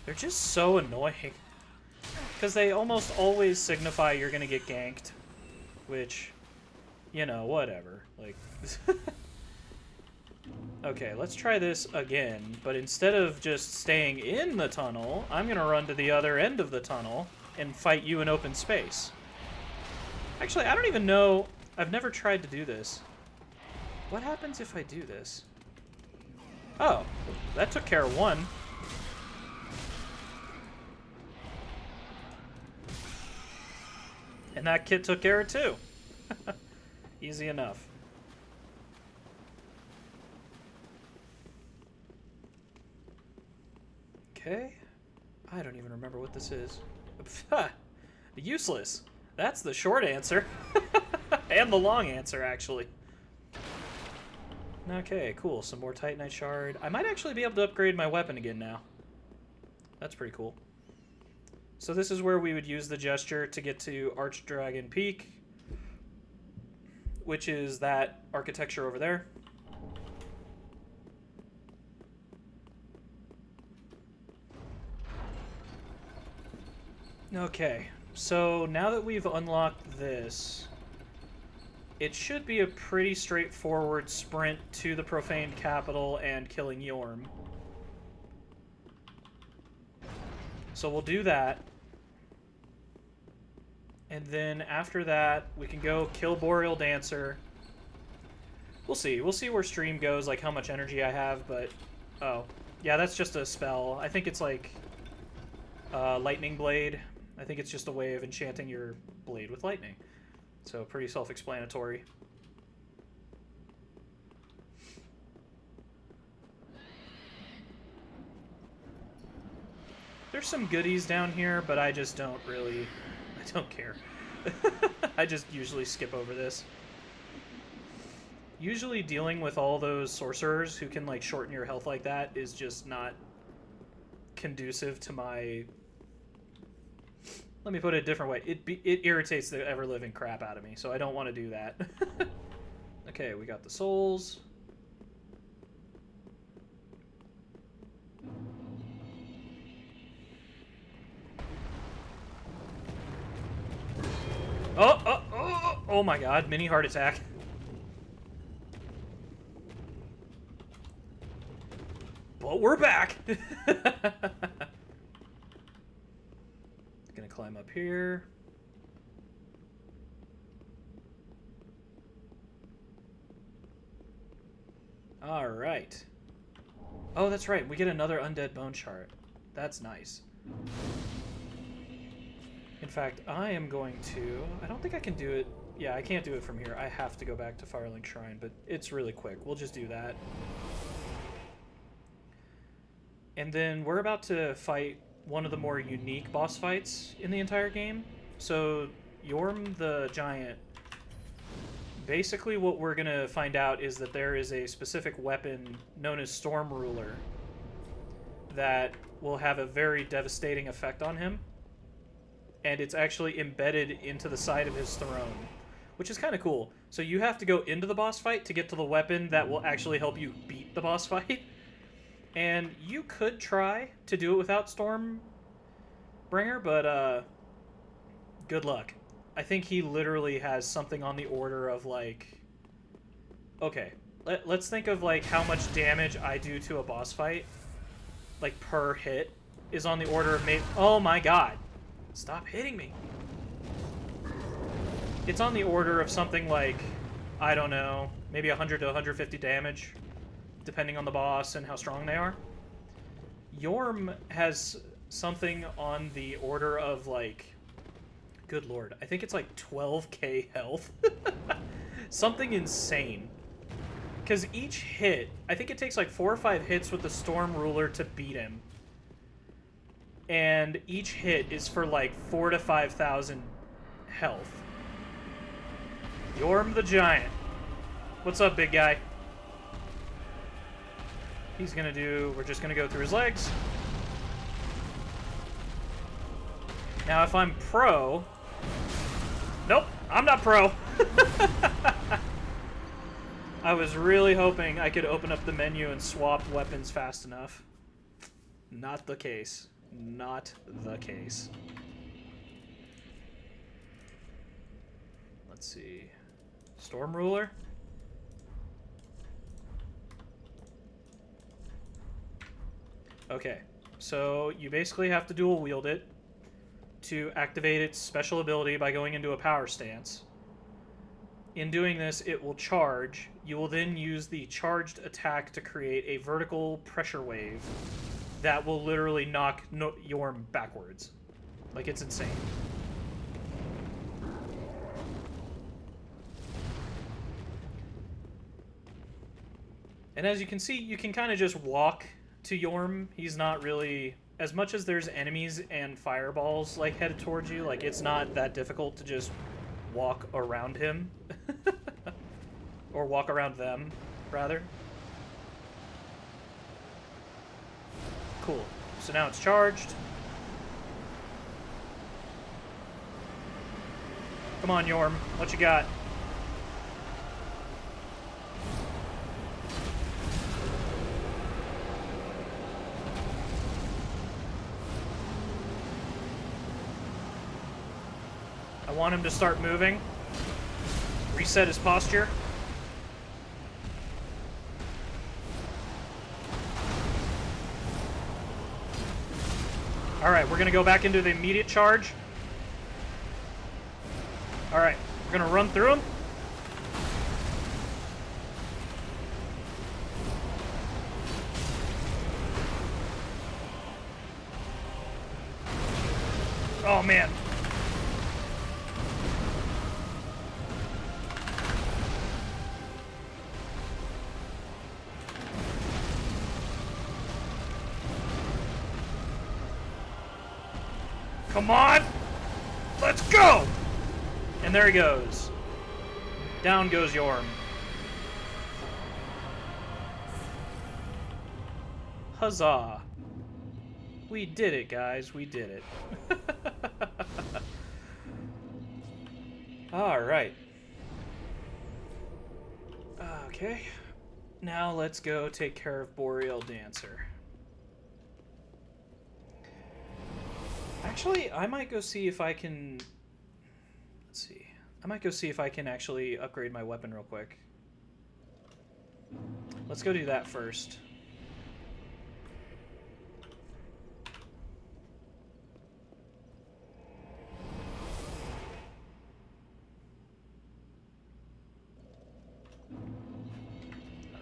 [SPEAKER 1] They're just so annoying. Because they almost always signify you're going to get ganked. Which, you know, whatever. Like... Okay, let's try this again, but instead of just staying in the tunnel, I'm gonna run to the other end of the tunnel and fight you in open space. Actually, I don't even know... I've never tried to do this. What happens if I do this? Oh, that took care of one. And that kit took care of two. Easy enough. Okay. I don't even remember what this is. Useless. That's the short answer. And the long answer, actually. Okay, cool. Some more Titanite Shard. I might actually be able to upgrade my weapon again now. That's pretty cool. So this is where we would use the gesture to get to Archdragon Peak, which is that architecture over there. Okay, so now that we've unlocked this, it should be a pretty straightforward sprint to the Profaned Capital and killing Yhorm. So we'll do that. And then after that, we can go kill Boreal Dancer. We'll see. We'll see where stream goes, like how much energy I have, but... Oh. Yeah, that's just a spell. I think it's like... Lightning Blade. I think it's just a way of enchanting your blade with lightning. So pretty self-explanatory. There's some goodies down here, but I just don't really... I don't care. I just usually skip over this. Usually dealing with all those sorcerers who can like shorten your health like that is just not conducive to my... Let me put it a different way. It irritates the ever-living crap out of me, so I don't want to do that. Okay, we got the souls. Oh my god, mini heart attack. But we're back! Gonna climb up here. Alright. Oh, that's right. We get another undead bone chart. That's nice. In fact, I am going to... I don't think I can do it... Yeah, I can't do it from here. I have to go back to Firelink Shrine, but it's really quick. We'll just do that. And then we're about to fight one of the more unique boss fights in the entire game. So, Yhorm the Giant. Basically what we're going to find out is that there is a specific weapon known as Storm Ruler that will have a very devastating effect on him. and it's actually embedded into the side of his throne, which is kind of cool. So you have to go into the boss fight to get to the weapon that will actually help you beat the boss fight. And you could try to do it without Stormbringer, but good luck. I think he literally has something on the order of like... Okay, let's think of like how much damage I do to a boss fight, like per hit, is on the order of maybe... Oh my god! Stop hitting me! It's on the order of something like, I don't know, maybe 100 to 150 damage, depending on the boss and how strong they are. Yhorm has something on the order of like, good lord, I think it's like 12k health. Something insane. Because each hit, I think it takes like 4 or 5 hits with the Storm Ruler to beat him. And each hit is for like 4,000 to 5,000 health. Yhorm the Giant. What's up, big guy? He's gonna do... We're just gonna go through his legs. Now, if I'm pro... Nope, I'm not pro. I was really hoping I could open up the menu and swap weapons fast enough. Not the case. Not the case. Let's see. Storm Ruler. Okay, so you basically have to dual wield it to activate its special ability by going into a power stance. In doing this, it will charge. You will then use the charged attack to create a vertical pressure wave that will literally knock Yhorm backwards. Like, it's insane. And as you can see, you can kind of just walk to Yhorm. He's not really... As much as there's enemies and fireballs, like, headed towards you, like, it's not that difficult to just walk around him. Or walk around them, rather. Cool. So now it's charged. Come on, Yhorm. What you got? I want him to start moving. Reset his posture. Alright, we're gonna go back into the immediate charge. Alright, we're gonna run through him. Oh man. Come on! Let's go! And there he goes. Down goes Yhorm. Huzzah. We did it, guys. We did it. Alright. Okay. Now let's go take care of Boreal Dancer. Actually, I might go see if I can... Let's see. I might go see if I can actually upgrade my weapon real quick. Let's go do that first.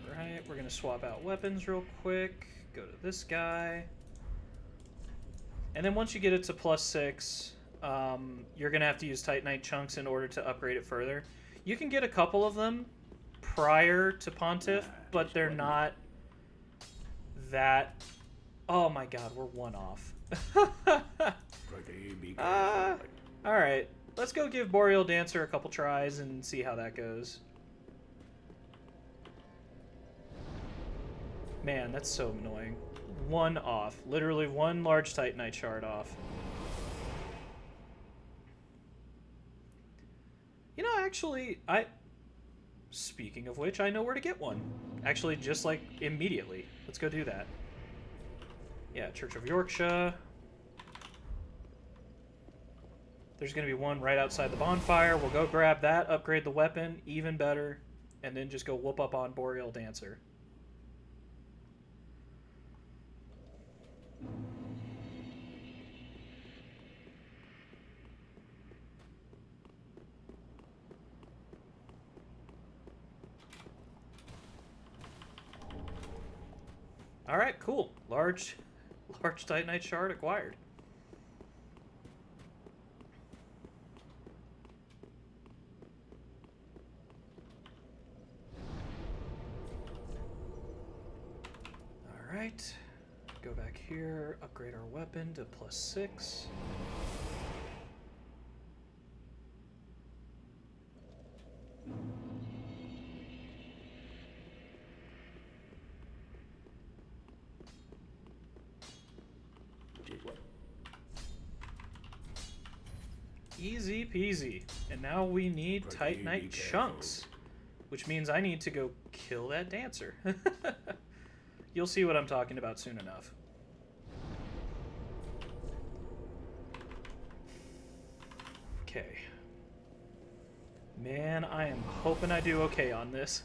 [SPEAKER 1] Alright, we're going to swap out weapons real quick. Go to this guy. And then once you get it to +6, you're going to have to use Titanite chunks in order to upgrade it further. You can get a couple of them prior to Pontiff, but they're not that... Oh my god, we're one off. Alright, let's go give Boreal Dancer a couple tries and see how that goes. Man, that's so annoying. One off. Literally one large Titanite shard off. Actually, speaking of which, I know where to get one. Actually, just like immediately. Let's go do that. Yeah, Church of Yorkshire. There's going to be one right outside the bonfire. We'll go grab that, upgrade the weapon, even better, and then just go whoop up on Boreal Dancer. All right, cool. Large Titanite shard acquired. All right. Go back here, upgrade our weapon to +6. Easy peasy. And now we need Titanite chunks, which means I need to go kill that dancer. You'll see what I'm talking about soon enough. Okay. Man, I am hoping I do okay on this.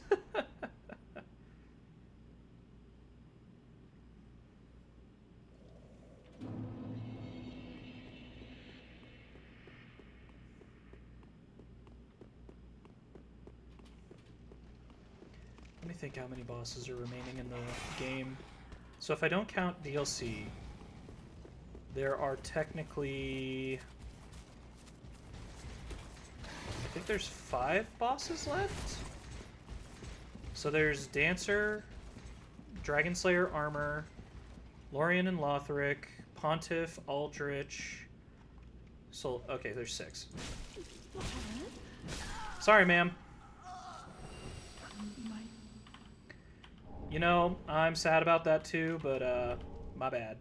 [SPEAKER 1] Let me think how many bosses are remaining in the game. So if I don't count DLC, there are technically... I think there's 5 bosses left? So there's Dancer, Dragon Slayer Armor, Lorien and Lothric, Pontiff, Aldrich... okay, there's 6. Sorry, ma'am. You know, I'm sad about that too, but, my bad.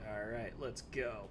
[SPEAKER 1] Alright, let's go.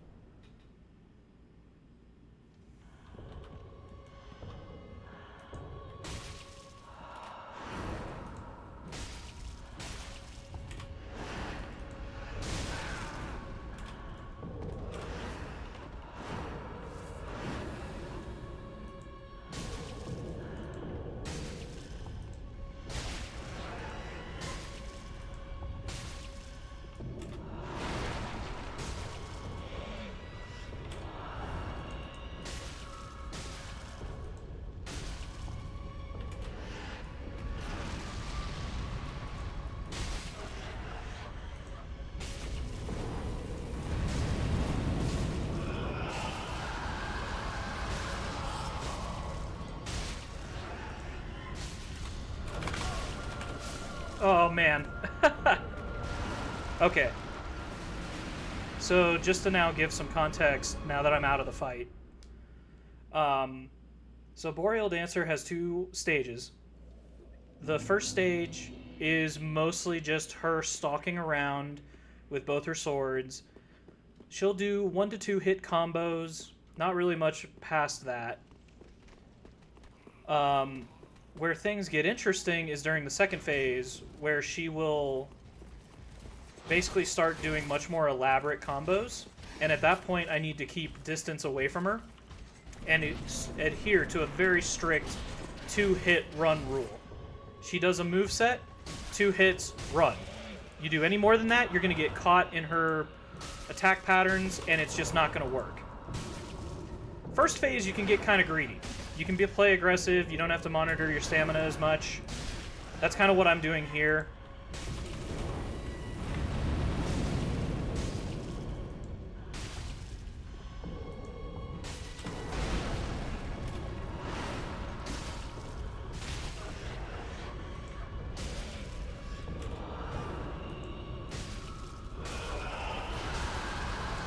[SPEAKER 1] Oh, man. Okay. So, just to now give some context, now that I'm out of the fight. So, Boreal Dancer has 2 stages. The first stage is mostly just her stalking around with both her swords. She'll do 1 to 2 hit combos, not really much past that. Where things get interesting is during the second phase, where she will basically start doing much more elaborate combos, and at that point I need to keep distance away from her and adhere to a very strict 2-hit run rule. She does a moveset, 2 hits, run. You do any more than that, you're going to get caught in her attack patterns, and it's just not going to work. First phase, you can get kind of greedy. You can play aggressive. You don't have to monitor your stamina as much. That's kind of what I'm doing here.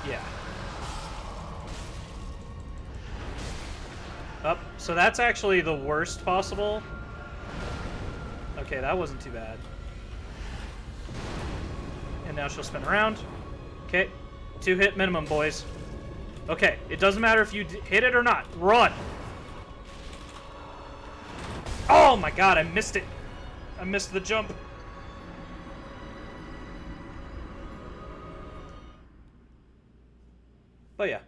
[SPEAKER 1] Yeah. Up. So that's actually the worst possible. Okay, that wasn't too bad. And now she'll spin around. Okay. 2 hit minimum, boys. Okay, it doesn't matter if you hit it or not. Run! Oh my god, I missed it. I missed the jump. But yeah.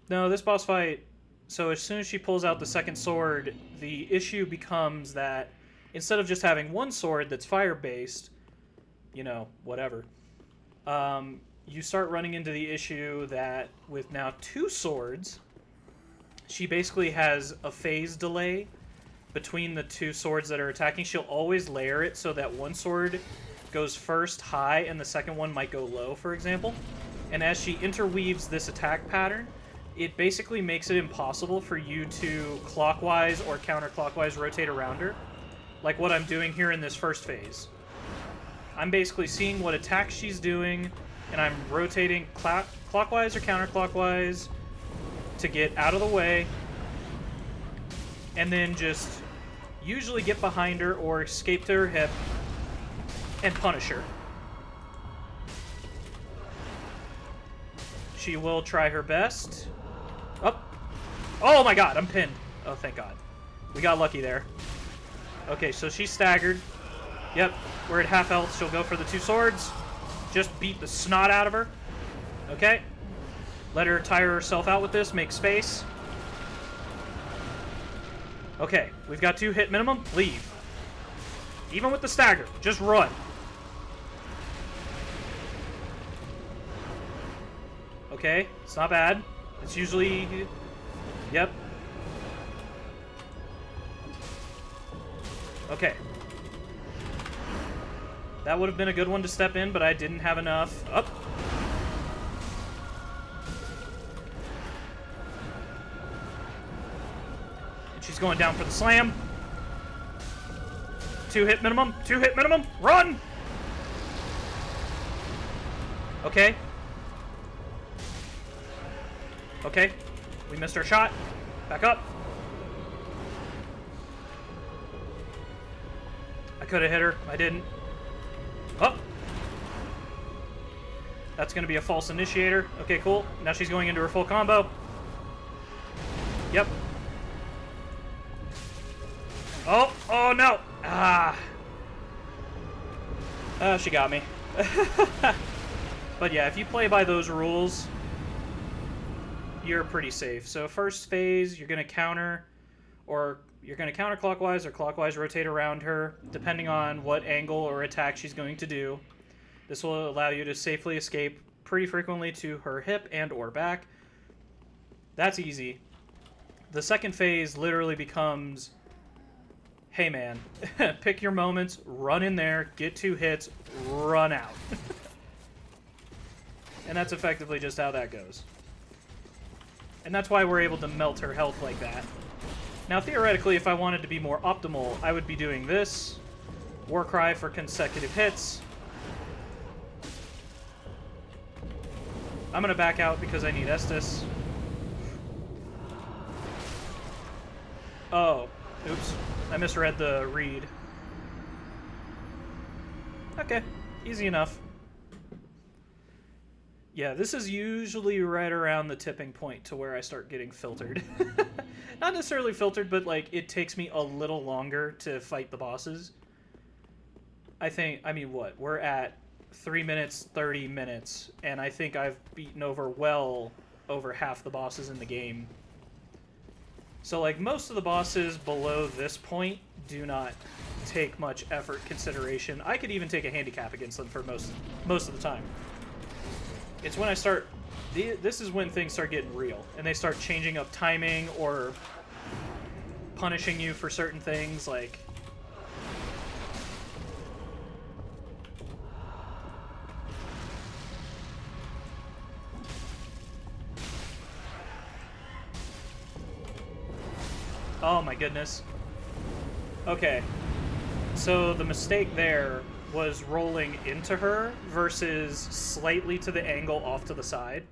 [SPEAKER 1] No, this boss fight... So as soon as she pulls out the second sword, the issue becomes that instead of just having one sword that's fire-based, you know, whatever, you start running into the issue that with now 2 swords, she basically has a phase delay between the 2 swords that are attacking. She'll always layer it so that one sword goes first high and the second one might go low, for example. And as she interweaves this attack pattern, it basically makes it impossible for you to clockwise or counterclockwise rotate around her, like what I'm doing here in this first phase. I'm basically seeing what attack she's doing, and I'm rotating clockwise or counterclockwise to get out of the way, and then just usually get behind her or escape to her hip and punish her. She will try her best. Oh my god, I'm pinned. Oh, thank god. We got lucky there. Okay, so she's staggered. Yep, we're at half health. She'll go for the 2 swords. Just beat the snot out of her. Okay. Let her tire herself out with this. Make space. Okay, we've got 2 hit minimum. Leave. Even with the stagger, just run. Okay, it's not bad. It's usually... Yep. Okay. That would have been a good one to step in, but I didn't have enough. Up. And she's going down for the slam. 2 hit minimum. 2 hit minimum. Run! Okay. Okay. We missed our shot. Back up. I could have hit her. I didn't. Oh! That's going to be a false initiator. Okay, cool. Now she's going into her full combo. Yep. Oh! Oh, no! Ah! She got me. But yeah, if you play by those rules, you're pretty safe. So first phase, you're going to counter, or you're going to counterclockwise or clockwise rotate around her, depending on what angle or attack she's going to do. This will allow you to safely escape pretty frequently to her hip and or back. That's easy. The second phase literally becomes, hey man, pick your moments, run in there, get 2 hits, run out. And that's effectively just how that goes. And that's why we're able to melt her health like that. Now, theoretically, if I wanted to be more optimal, I would be doing this. War Cry for consecutive hits. I'm going to back out because I need Estus. Oh, oops. I misread the read. Okay, easy enough. Yeah, this is usually right around the tipping point to where I start getting filtered. Not necessarily filtered, but like it takes me a little longer to fight the bosses. I mean, what? We're at 3 minutes, 30 minutes, and I think I've beaten well over half the bosses in the game. So like most of the bosses below this point do not take much effort consideration. I could even take a handicap against them for most of the time. It's when I start... This is when things start getting real, and they start changing up timing or punishing you for certain things, like... Oh my goodness. Okay. So the mistake there was rolling into her versus slightly to the angle off to the side.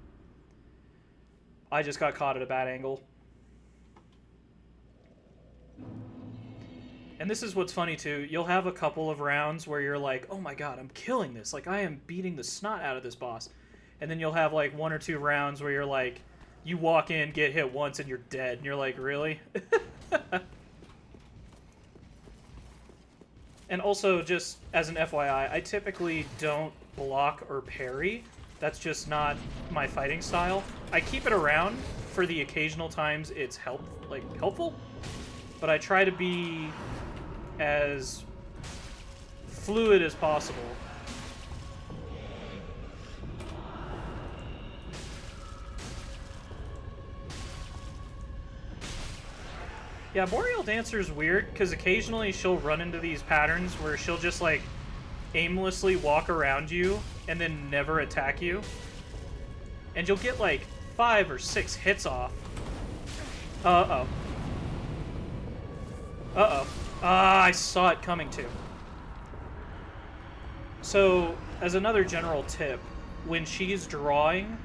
[SPEAKER 1] I just got caught at a bad angle. And this is what's funny too. You'll have a couple of rounds where you're like, oh my god, I'm killing this. Like, I am beating the snot out of this boss. And then you'll have like 1 or 2 rounds where you're like, you walk in, get hit once, and you're dead. And you're like, really? And also, just as an FYI, I typically don't block or parry. That's just not my fighting style. I keep it around for the occasional times it's helpful, but I try to be as fluid as possible. Yeah, Boreal Dancer's weird, because occasionally she'll run into these patterns where she'll just, like, aimlessly walk around you and then never attack you. And you'll get, like, 5 or 6 hits off. Uh-oh. Uh-oh. Ah, I saw it coming, too. So, as another general tip, when she's drawing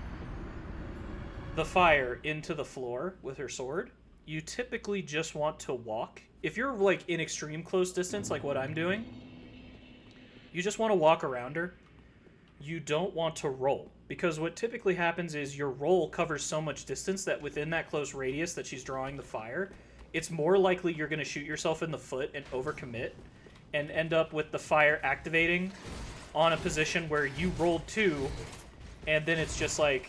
[SPEAKER 1] the fire into the floor with her sword, you typically just want to walk. If you're, like, in extreme close distance, like what I'm doing, you just want to walk around her. You don't want to roll. Because what typically happens is your roll covers so much distance that within that close radius that she's drawing the fire, it's more likely you're going to shoot yourself in the foot and overcommit and end up with the fire activating on a position where you rolled 2, and then it's just like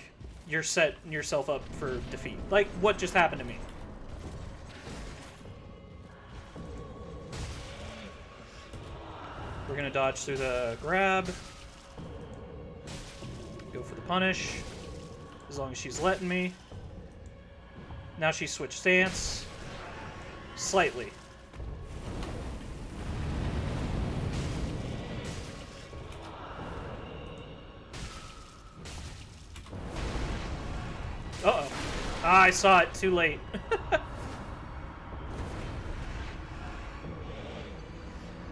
[SPEAKER 1] you're setting yourself up for defeat. Like what just happened to me. We're going to dodge through the grab. Go for the punish. As long as she's letting me. Now she switched stance. Slightly. Uh-oh. Ah, I saw it too late.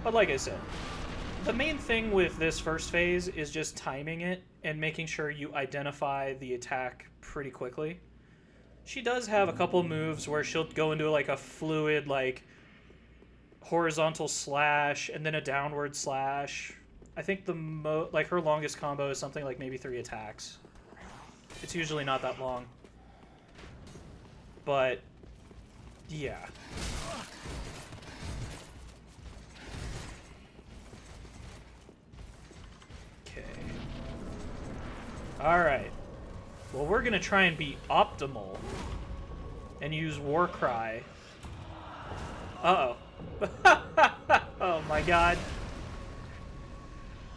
[SPEAKER 1] But like I said, the main thing with this first phase is just timing it and making sure you identify the attack pretty quickly. She does have a couple moves where she'll go into like a fluid, like horizontal slash and then a downward slash. I think like her longest combo is something like maybe 3 attacks. It's usually not that long. But yeah. Alright. Well, we're going to try and be optimal and use Warcry. Uh-oh. Oh my god.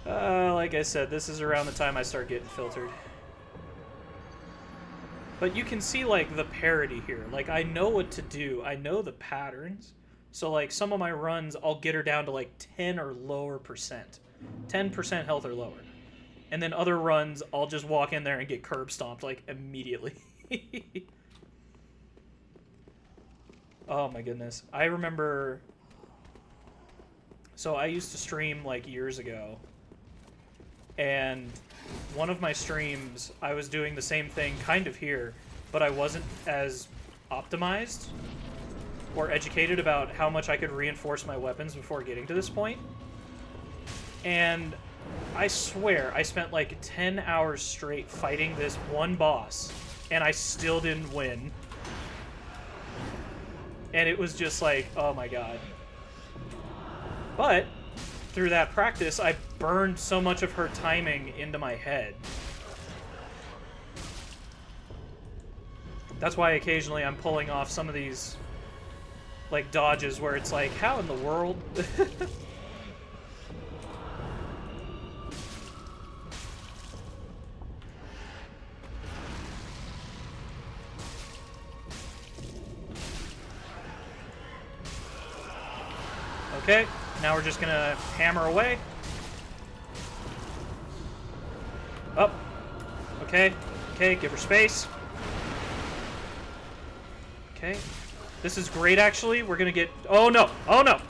[SPEAKER 1] Like I said, this is around the time I start getting filtered. But you can see, like, the parity here. Like, I know what to do. I know the patterns. So, like, some of my runs, I'll get her down to, like, 10 or lower percent. 10% health or lower. And then other runs, I'll just walk in there and get curb stomped, like, immediately. Oh, my goodness. I remember... So I used to stream, like, years ago. And one of my streams, I was doing the same thing kind of here, but I wasn't as optimized or educated about how much I could reinforce my weapons before getting to this point. And I swear, I spent like 10 hours straight fighting this one boss, and I still didn't win. And it was just like, oh my god. But through that practice, I burned so much of her timing into my head. That's why occasionally I'm pulling off some of these, like, dodges where it's like, how in the world? Okay, now we're just gonna hammer away. Up. Okay, okay, give her space. Okay. This is great, actually. We're gonna get... Oh, no! Oh, no!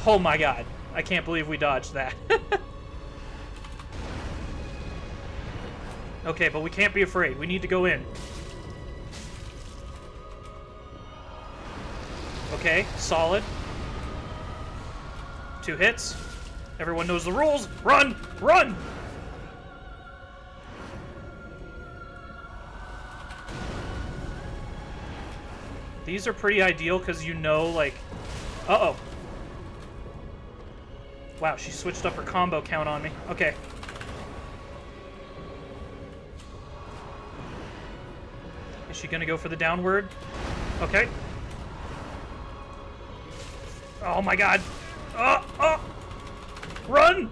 [SPEAKER 1] Oh, my God. I can't believe we dodged that. Okay, but we can't be afraid. We need to go in. Okay, solid. 2 hits. Everyone knows the rules. Run! Run! These are pretty ideal because you know, like... Uh-oh. Wow, she switched up her combo count on me. Okay. Is she gonna go for the downward? Okay. Oh my god. Oh! Run!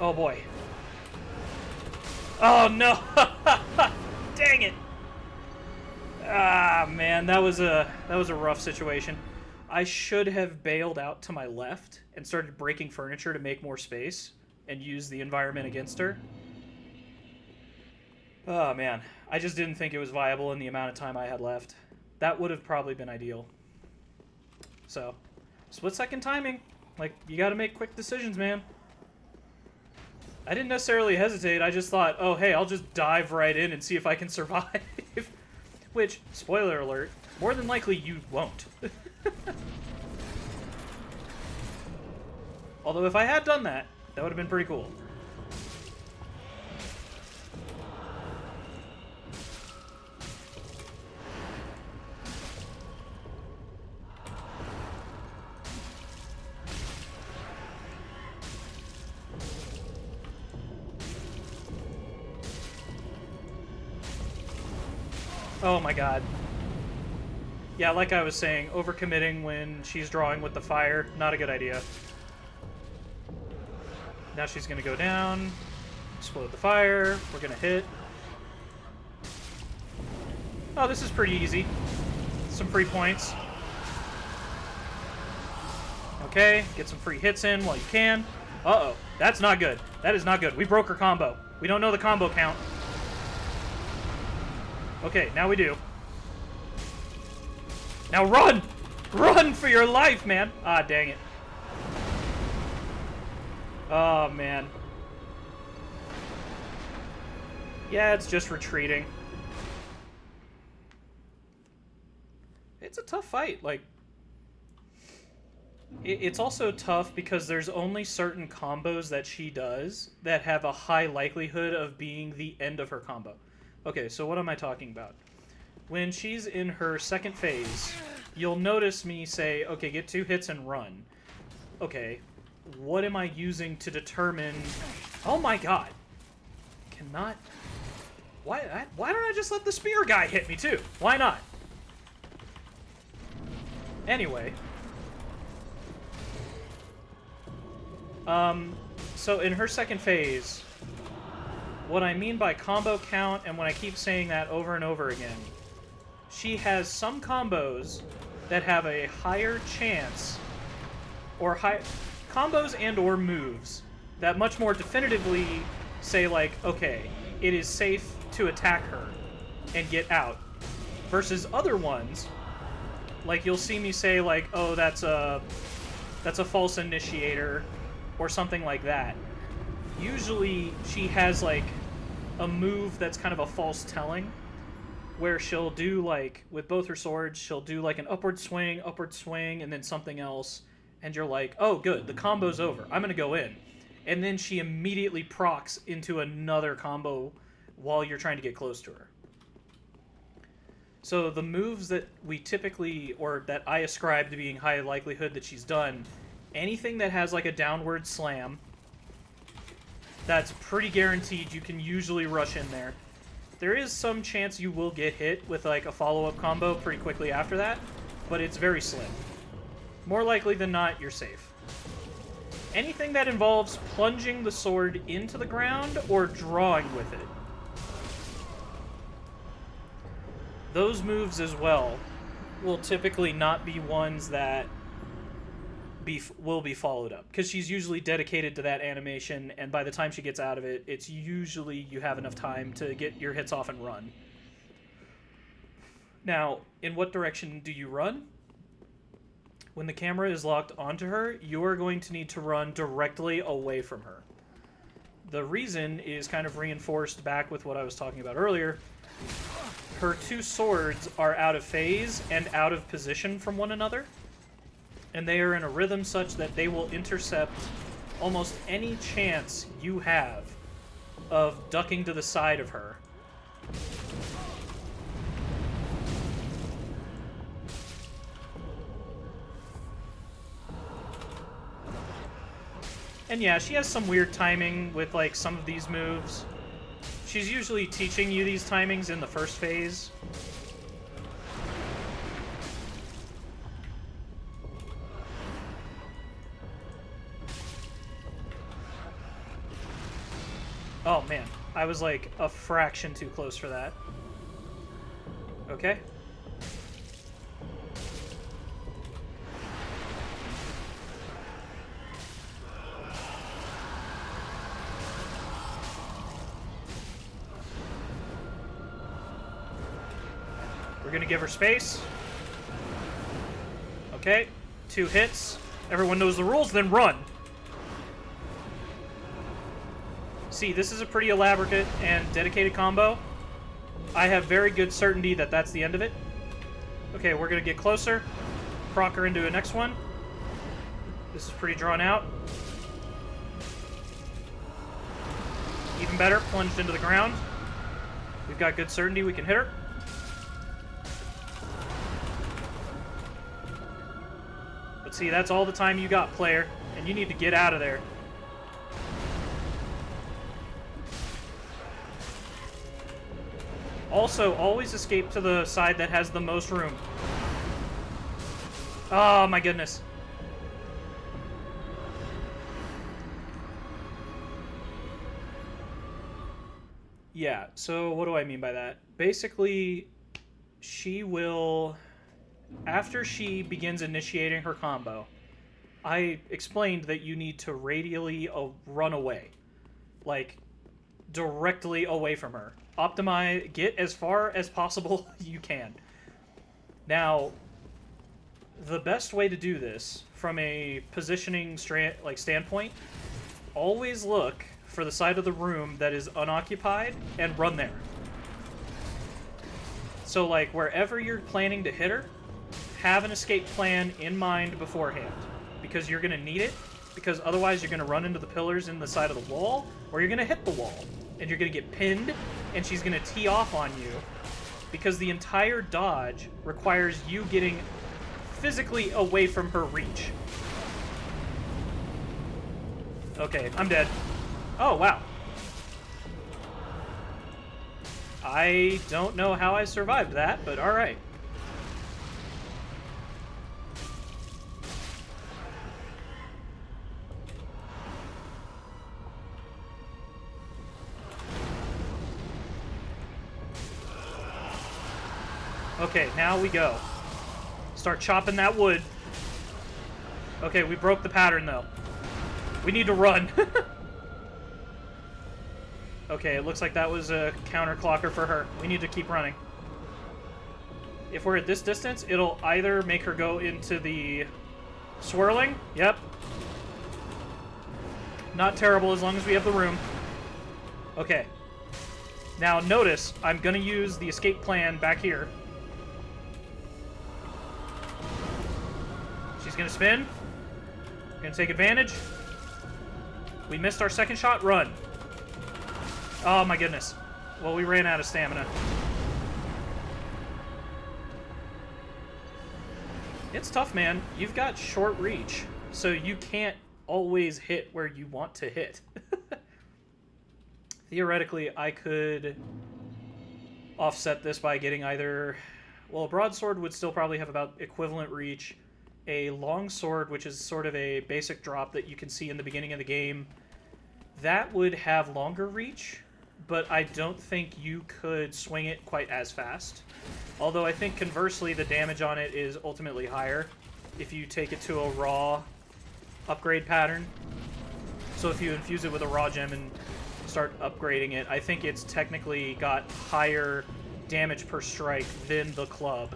[SPEAKER 1] Oh boy. Oh no! Dang it! Ah man, that was a rough situation. I should have bailed out to my left and started breaking furniture to make more space and use the environment against her. Oh man, I just didn't think it was viable in the amount of time I had left. That would have probably been ideal. So, split-second timing. Like, you gotta make quick decisions, man. I didn't necessarily hesitate, I just thought, oh hey, I'll just dive right in and see if I can survive. Which, spoiler alert, more than likely you won't. Although if I had done that, that would have been pretty cool. Oh my god. Yeah, like I was saying, overcommitting when she's drawing with the fire, not a good idea. Now she's gonna go down, explode the fire, we're gonna hit. Oh, this is pretty easy. Some free points. Okay, get some free hits in while you can. Uh-oh, that's not good. That is not good. We broke her combo. We don't know the combo count. Okay, now we do. Now run! Run for your life, man! Ah, dang it. Oh, man. Yeah, it's just retreating. It's a tough fight. Like, it's also tough because there's only certain combos that she does that have a high likelihood of being the end of her combo. Okay, so what am I talking about? When she's in her second phase, you'll notice me say, okay, get 2 hits and run. Okay, what am I using to determine... Oh my god! Cannot... Why don't I just let the spear guy hit me too? Why not? Anyway. So in her second phase... What I mean by combo count, and when I keep saying that over and over again, she has some combos that have a higher chance, or combos and or moves that much more definitively say like, okay, it is safe to attack her and get out, versus other ones, like you'll see me say like, oh, that's a false initiator, or something like that. Usually she has like a move that's kind of a false telling, where she'll do like, with both her swords, she'll do like an upward swing, and then something else, and you're like, oh good, the combo's over, I'm gonna go in. And then she immediately procs into another combo while you're trying to get close to her. So the moves that we typically, or that I ascribe to being high likelihood that she's done, anything that has like a downward slam, that's pretty guaranteed you can usually rush in there. There is some chance you will get hit with like a follow-up combo pretty quickly after that, but it's very slim. More likely than not, you're safe. Anything that involves plunging the sword into the ground or drawing with it. those moves as well will typically not be ones that will be followed up, because she's usually dedicated to that animation, and by the time she gets out of it, it's usually you have enough time to get your hits off and run. Now, in what direction do you run? When the camera is locked onto her, you're going to need to run directly away from her. The reason is kind of reinforced back with what I was talking about earlier. Her two swords are out of phase and out of position from one another, and they are in a rhythm such that they will intercept almost any chance you have of ducking to the side of her. And yeah, she has some weird timing with, like, some of these moves. She's usually teaching you these timings in the first phase. Oh, man. I was, like, a fraction too close for that. Okay. We're gonna give her space. Okay. 2 hits. Everyone knows the rules, then run. See, this is a pretty elaborate and dedicated combo. I have very good certainty that that's the end of it. Okay, we're going to get closer. Proc her into a next one. This is pretty drawn out. Even better, plunged into the ground. We've got good certainty we can hit her. But see, that's all the time you got, player, and you need to get out of there. Also, always escape to the side that has the most room. Oh my goodness. Yeah, so what do I mean by that? Basically, she will, after she begins initiating her combo, I explained that you need to radially run away. Like, directly away from her. Optimize, get as far as possible you can. Now, the best way to do this from a positioning standpoint, always look for the side of the room that is unoccupied and run there. So, like, wherever you're planning to hit her, have an escape plan in mind beforehand, because you're going to need it, because otherwise you're going to run into the pillars in the side of the wall, or you're going to hit the wall, and you're going to get pinned, and she's going to tee off on you, because the entire dodge requires you getting physically away from her reach. Okay, I'm dead. Oh, wow. I don't know how I survived that, but alright. Okay, now we go. Start chopping that wood. Okay, we broke the pattern, though. We need to run. Okay, it looks like that was a counterclocker for her. We need to keep running. If we're at this distance, it'll either make her go into the swirling. Yep. Not terrible as long as we have the room. Okay. Now, notice, I'm going to use the escape plan back here. She's going to spin. Going to take advantage. We missed our second shot. Run. Oh, my goodness. Well, we ran out of stamina. It's tough, man. You've got short reach, so you can't always hit where you want to hit. Theoretically, I could offset this by getting either... Well, a broadsword would still probably have about equivalent reach. A longsword, which is sort of a basic drop that you can see in the beginning of the game, that would have longer reach, but I don't think you could swing it quite as fast. Although I think conversely the damage on it is ultimately higher if you take it to a raw upgrade pattern. So if you infuse it with a raw gem and start upgrading it, I think it's technically got higher damage per strike than the club.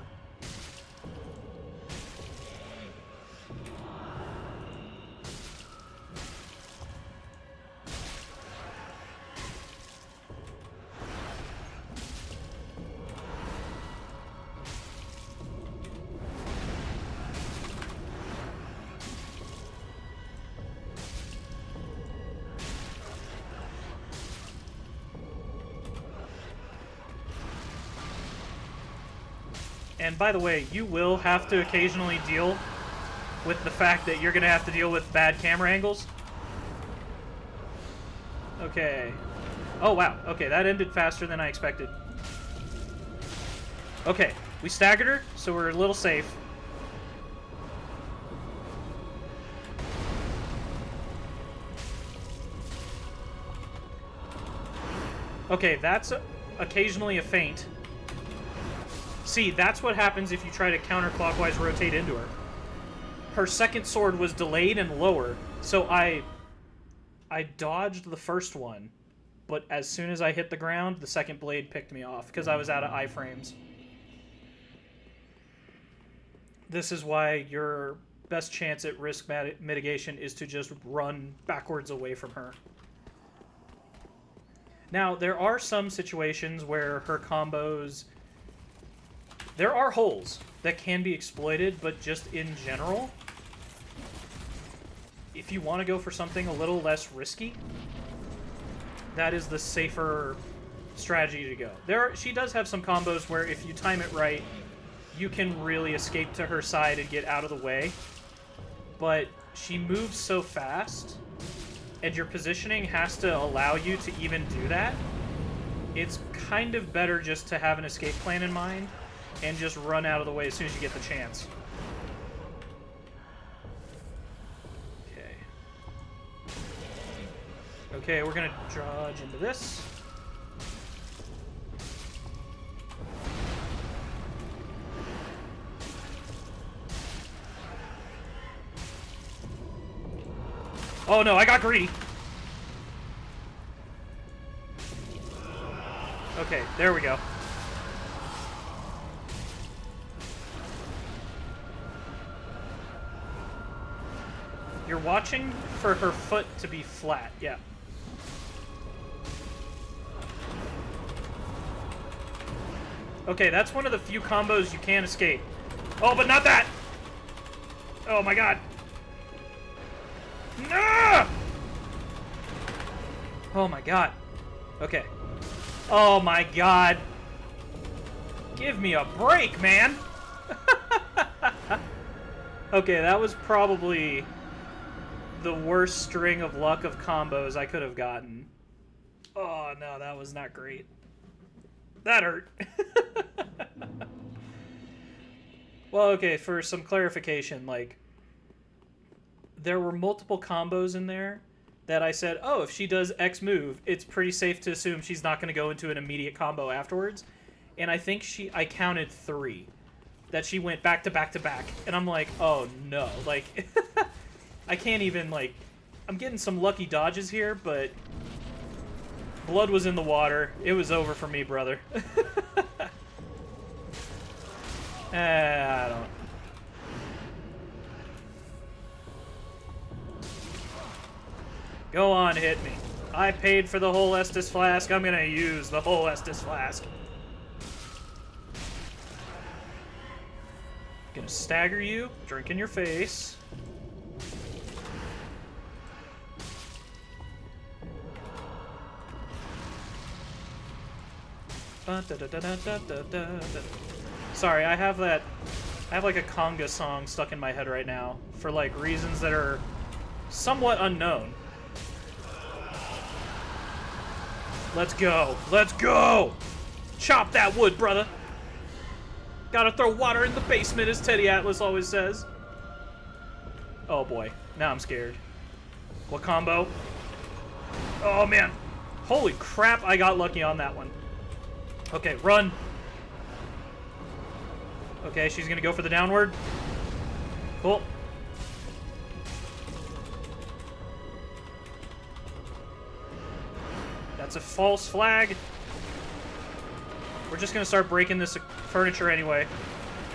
[SPEAKER 1] And by the way, you will have to occasionally deal with the fact that you're going to have to deal with bad camera angles. Okay. Oh, wow. Okay, that ended faster than I expected. Okay, we staggered her, so we're a little safe. Okay, that's occasionally a feint. See, that's what happens if you try to counterclockwise rotate into her. Her second sword was delayed and lower, so I dodged the first one, but as soon as I hit the ground, the second blade picked me off because I was out of iframes. This is why your best chance at risk mitigation is to just run backwards away from her. Now, there are some situations where her combos... There are holes that can be exploited, but just in general, if you want to go for something a little less risky, that is the safer strategy to go. She does have some combos where if you time it right, you can really escape to her side and get out of the way, but she moves so fast, and your positioning has to allow you to even do that. It's kind of better just to have an escape plan in mind and just run out of the way as soon as you get the chance. Okay. Okay, we're gonna dodge into this. Oh no, I got greedy. Okay, there we go. You're watching for her foot to be flat, yeah. Okay, that's one of the few combos you can escape. Oh, but not that! Oh my god. No! Oh my god. Okay. Oh my god. Give me a break, man! Okay, that was probably the worst string of luck of combos I could have gotten. Oh no, that was not great. That hurt. Well, okay, for some clarification, like, there were multiple combos in there that I said, oh, if she does X move, it's pretty safe to assume she's not going to go into an immediate combo afterwards. And I think I counted 3 that she went back to back to back. And I'm like, oh no, like, I can't even, like, I'm getting some lucky dodges here, but blood was in the water. It was over for me, brother. I don't. Go on, hit me. I paid for the whole Estus Flask. I'm gonna use the whole Estus Flask. Gonna stagger you, drink in your face. Sorry, I have like a conga song stuck in my head right now for like reasons that are somewhat unknown. Let's go. Let's go! Chop that wood, brother. Gotta throw water in the basement, as Teddy Atlas always says. Oh boy, now I'm scared. What combo? Oh man. Holy crap, I got lucky on that one. Okay, run. Okay, she's gonna go for the downward. Cool. That's a false flag. We're just gonna start breaking this furniture anyway.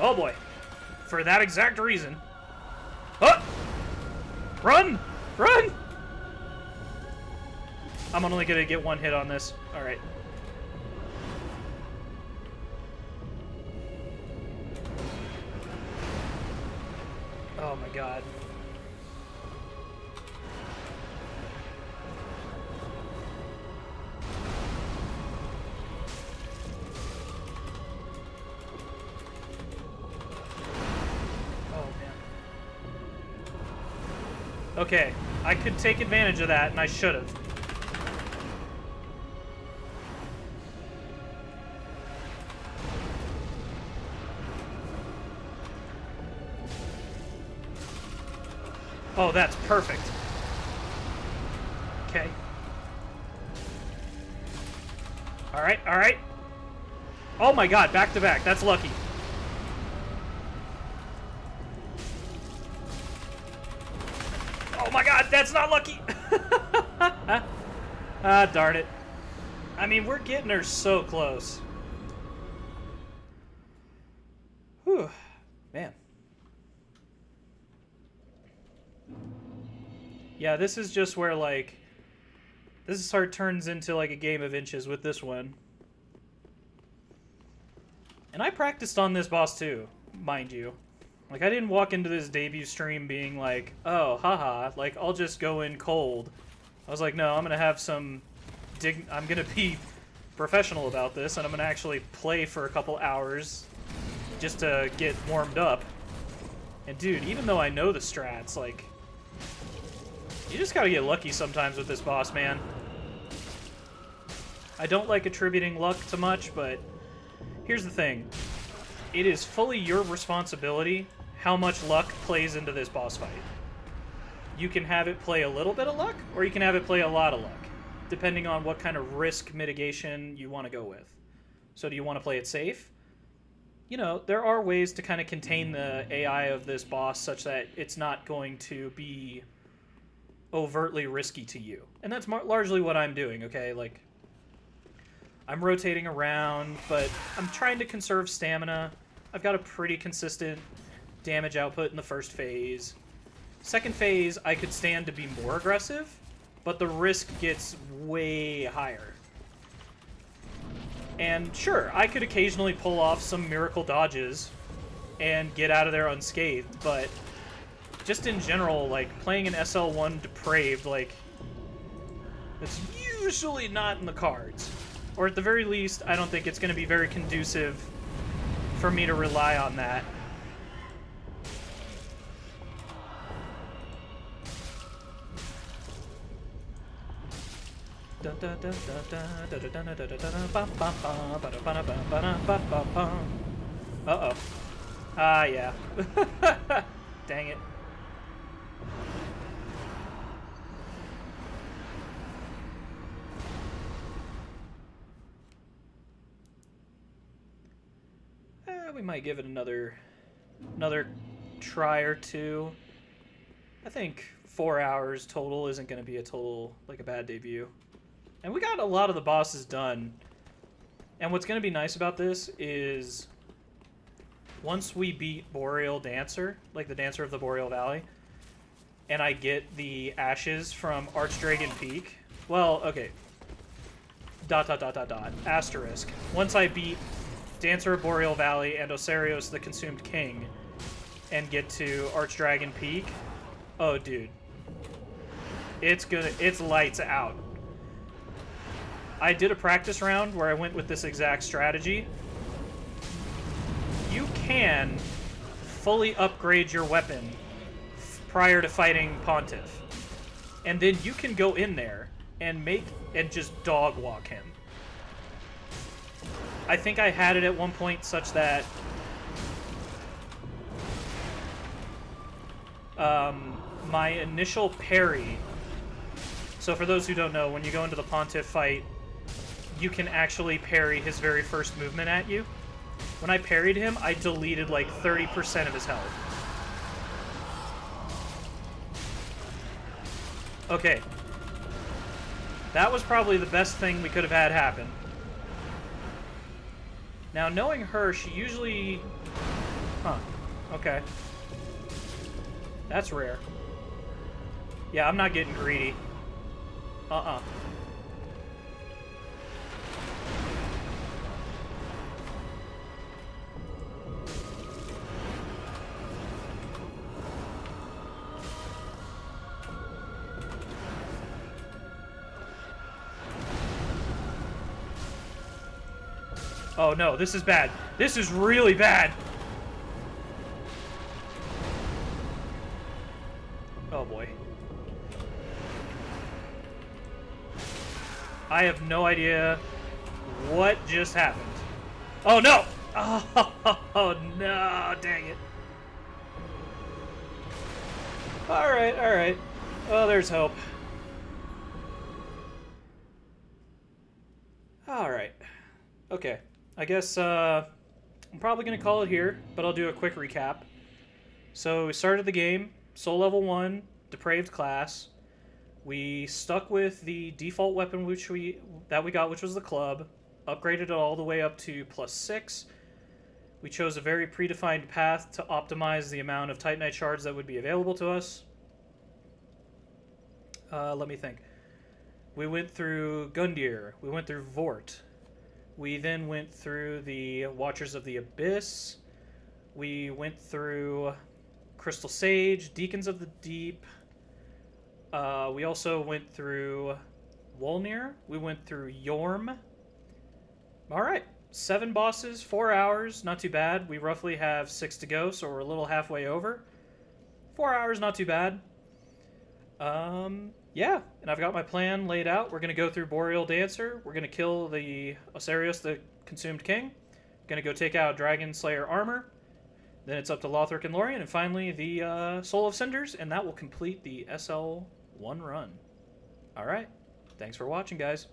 [SPEAKER 1] Oh boy. For that exact reason. Oh! Run! Run! I'm only gonna get one hit on this. Alright. Oh my god. Oh man. Okay, I could take advantage of that, and I should have. Oh, that's perfect. Okay. Alright, alright. Oh my god, back to back. That's lucky. Oh my god, that's not lucky! Ah, darn it. I mean, we're getting her so close. Whew. Man. Yeah, this is just where, like, this sort of turns into, like, a game of inches with this one. And I practiced on this boss, too, mind you. Like, I didn't walk into this debut stream being like, oh, haha, like, I'll just go in cold. I was like, no, I'm gonna have some I'm gonna be professional about this, and I'm gonna actually play for a couple hours just to get warmed up. And dude, even though I know the strats, like, you just gotta get lucky sometimes with this boss, man. I don't like attributing luck to much, but here's the thing. It is fully your responsibility how much luck plays into this boss fight. You can have it play a little bit of luck, or you can have it play a lot of luck, depending on what kind of risk mitigation you want to go with. So do you want to play it safe? You know, there are ways to kind of contain the AI of this boss such that it's not going to be overtly risky to you. And that's largely what I'm doing, okay? Like, I'm rotating around, but I'm trying to conserve stamina. I've got a pretty consistent damage output in the first phase. Second phase, I could stand to be more aggressive, but the risk gets way higher. And sure, I could occasionally pull off some miracle dodges and get out of there unscathed, but just in general, like, playing an SL1 depraved, like, it's usually not in the cards. Or at the very least, I don't think it's going to be very conducive for me to rely on that. Uh-oh. Ah, yeah. Dang it. We might give it another try or two. I think 4 hours total isn't going to be a bad debut. And we got a lot of the bosses done. And what's going to be nice about this is once we beat Boreal Dancer, like the Dancer of the Boreal Valley, and I get the ashes from Archdragon Peak, well, okay, ... asterisk. Once I beat Dancer of Boreal Valley and Osarios the Consumed King and get to Archdragon Peak, oh dude, it's lights out. I did a practice round where I went with this exact strategy. You can fully upgrade your weapon prior to fighting Pontiff, and then you can go in there and just dog walk him. I think I had it at one point such that my initial parry, So for those who don't know, when you go into the Pontiff fight, you can actually parry his very first movement at you. When I parried him, I deleted like 30% of his health. Okay. That was probably the best thing we could have had happen. Now, knowing her, she usually... Huh. Okay. That's rare. Yeah, I'm not getting greedy. Uh-uh. Oh no, this is bad. This is really bad. Oh boy. I have no idea what just happened. Oh no! Oh no, dang it. Alright, alright. Well, there's hope. Alright. Okay. I guess I'm probably going to call it here, but I'll do a quick recap. So we started the game, Soul Level 1, Depraved class. We stuck with the default weapon which we got, which was the club, upgraded it all the way up to +6. We chose a very predefined path to optimize the amount of Titanite shards that would be available to us. Let me think. We went through Gundyr. We went through Vordt. We then went through the Watchers of the Abyss. We went through Crystal Sage, Deacons of the Deep. We also went through Wolnir. We went through Yhorm. All right, 7 bosses, 4 hours, not too bad. We roughly have 6 to go, so we're a little halfway over. 4 hours, not too bad. Yeah, and I've got my plan laid out. We're going to go through Boreal Dancer. We're going to kill the Osirius, the Consumed King. Going to go take out Dragon Slayer armor. Then it's up to Lothric and Lorien, and finally the Soul of Cinders, and that will complete the SL1 run. Alright, thanks for watching, guys.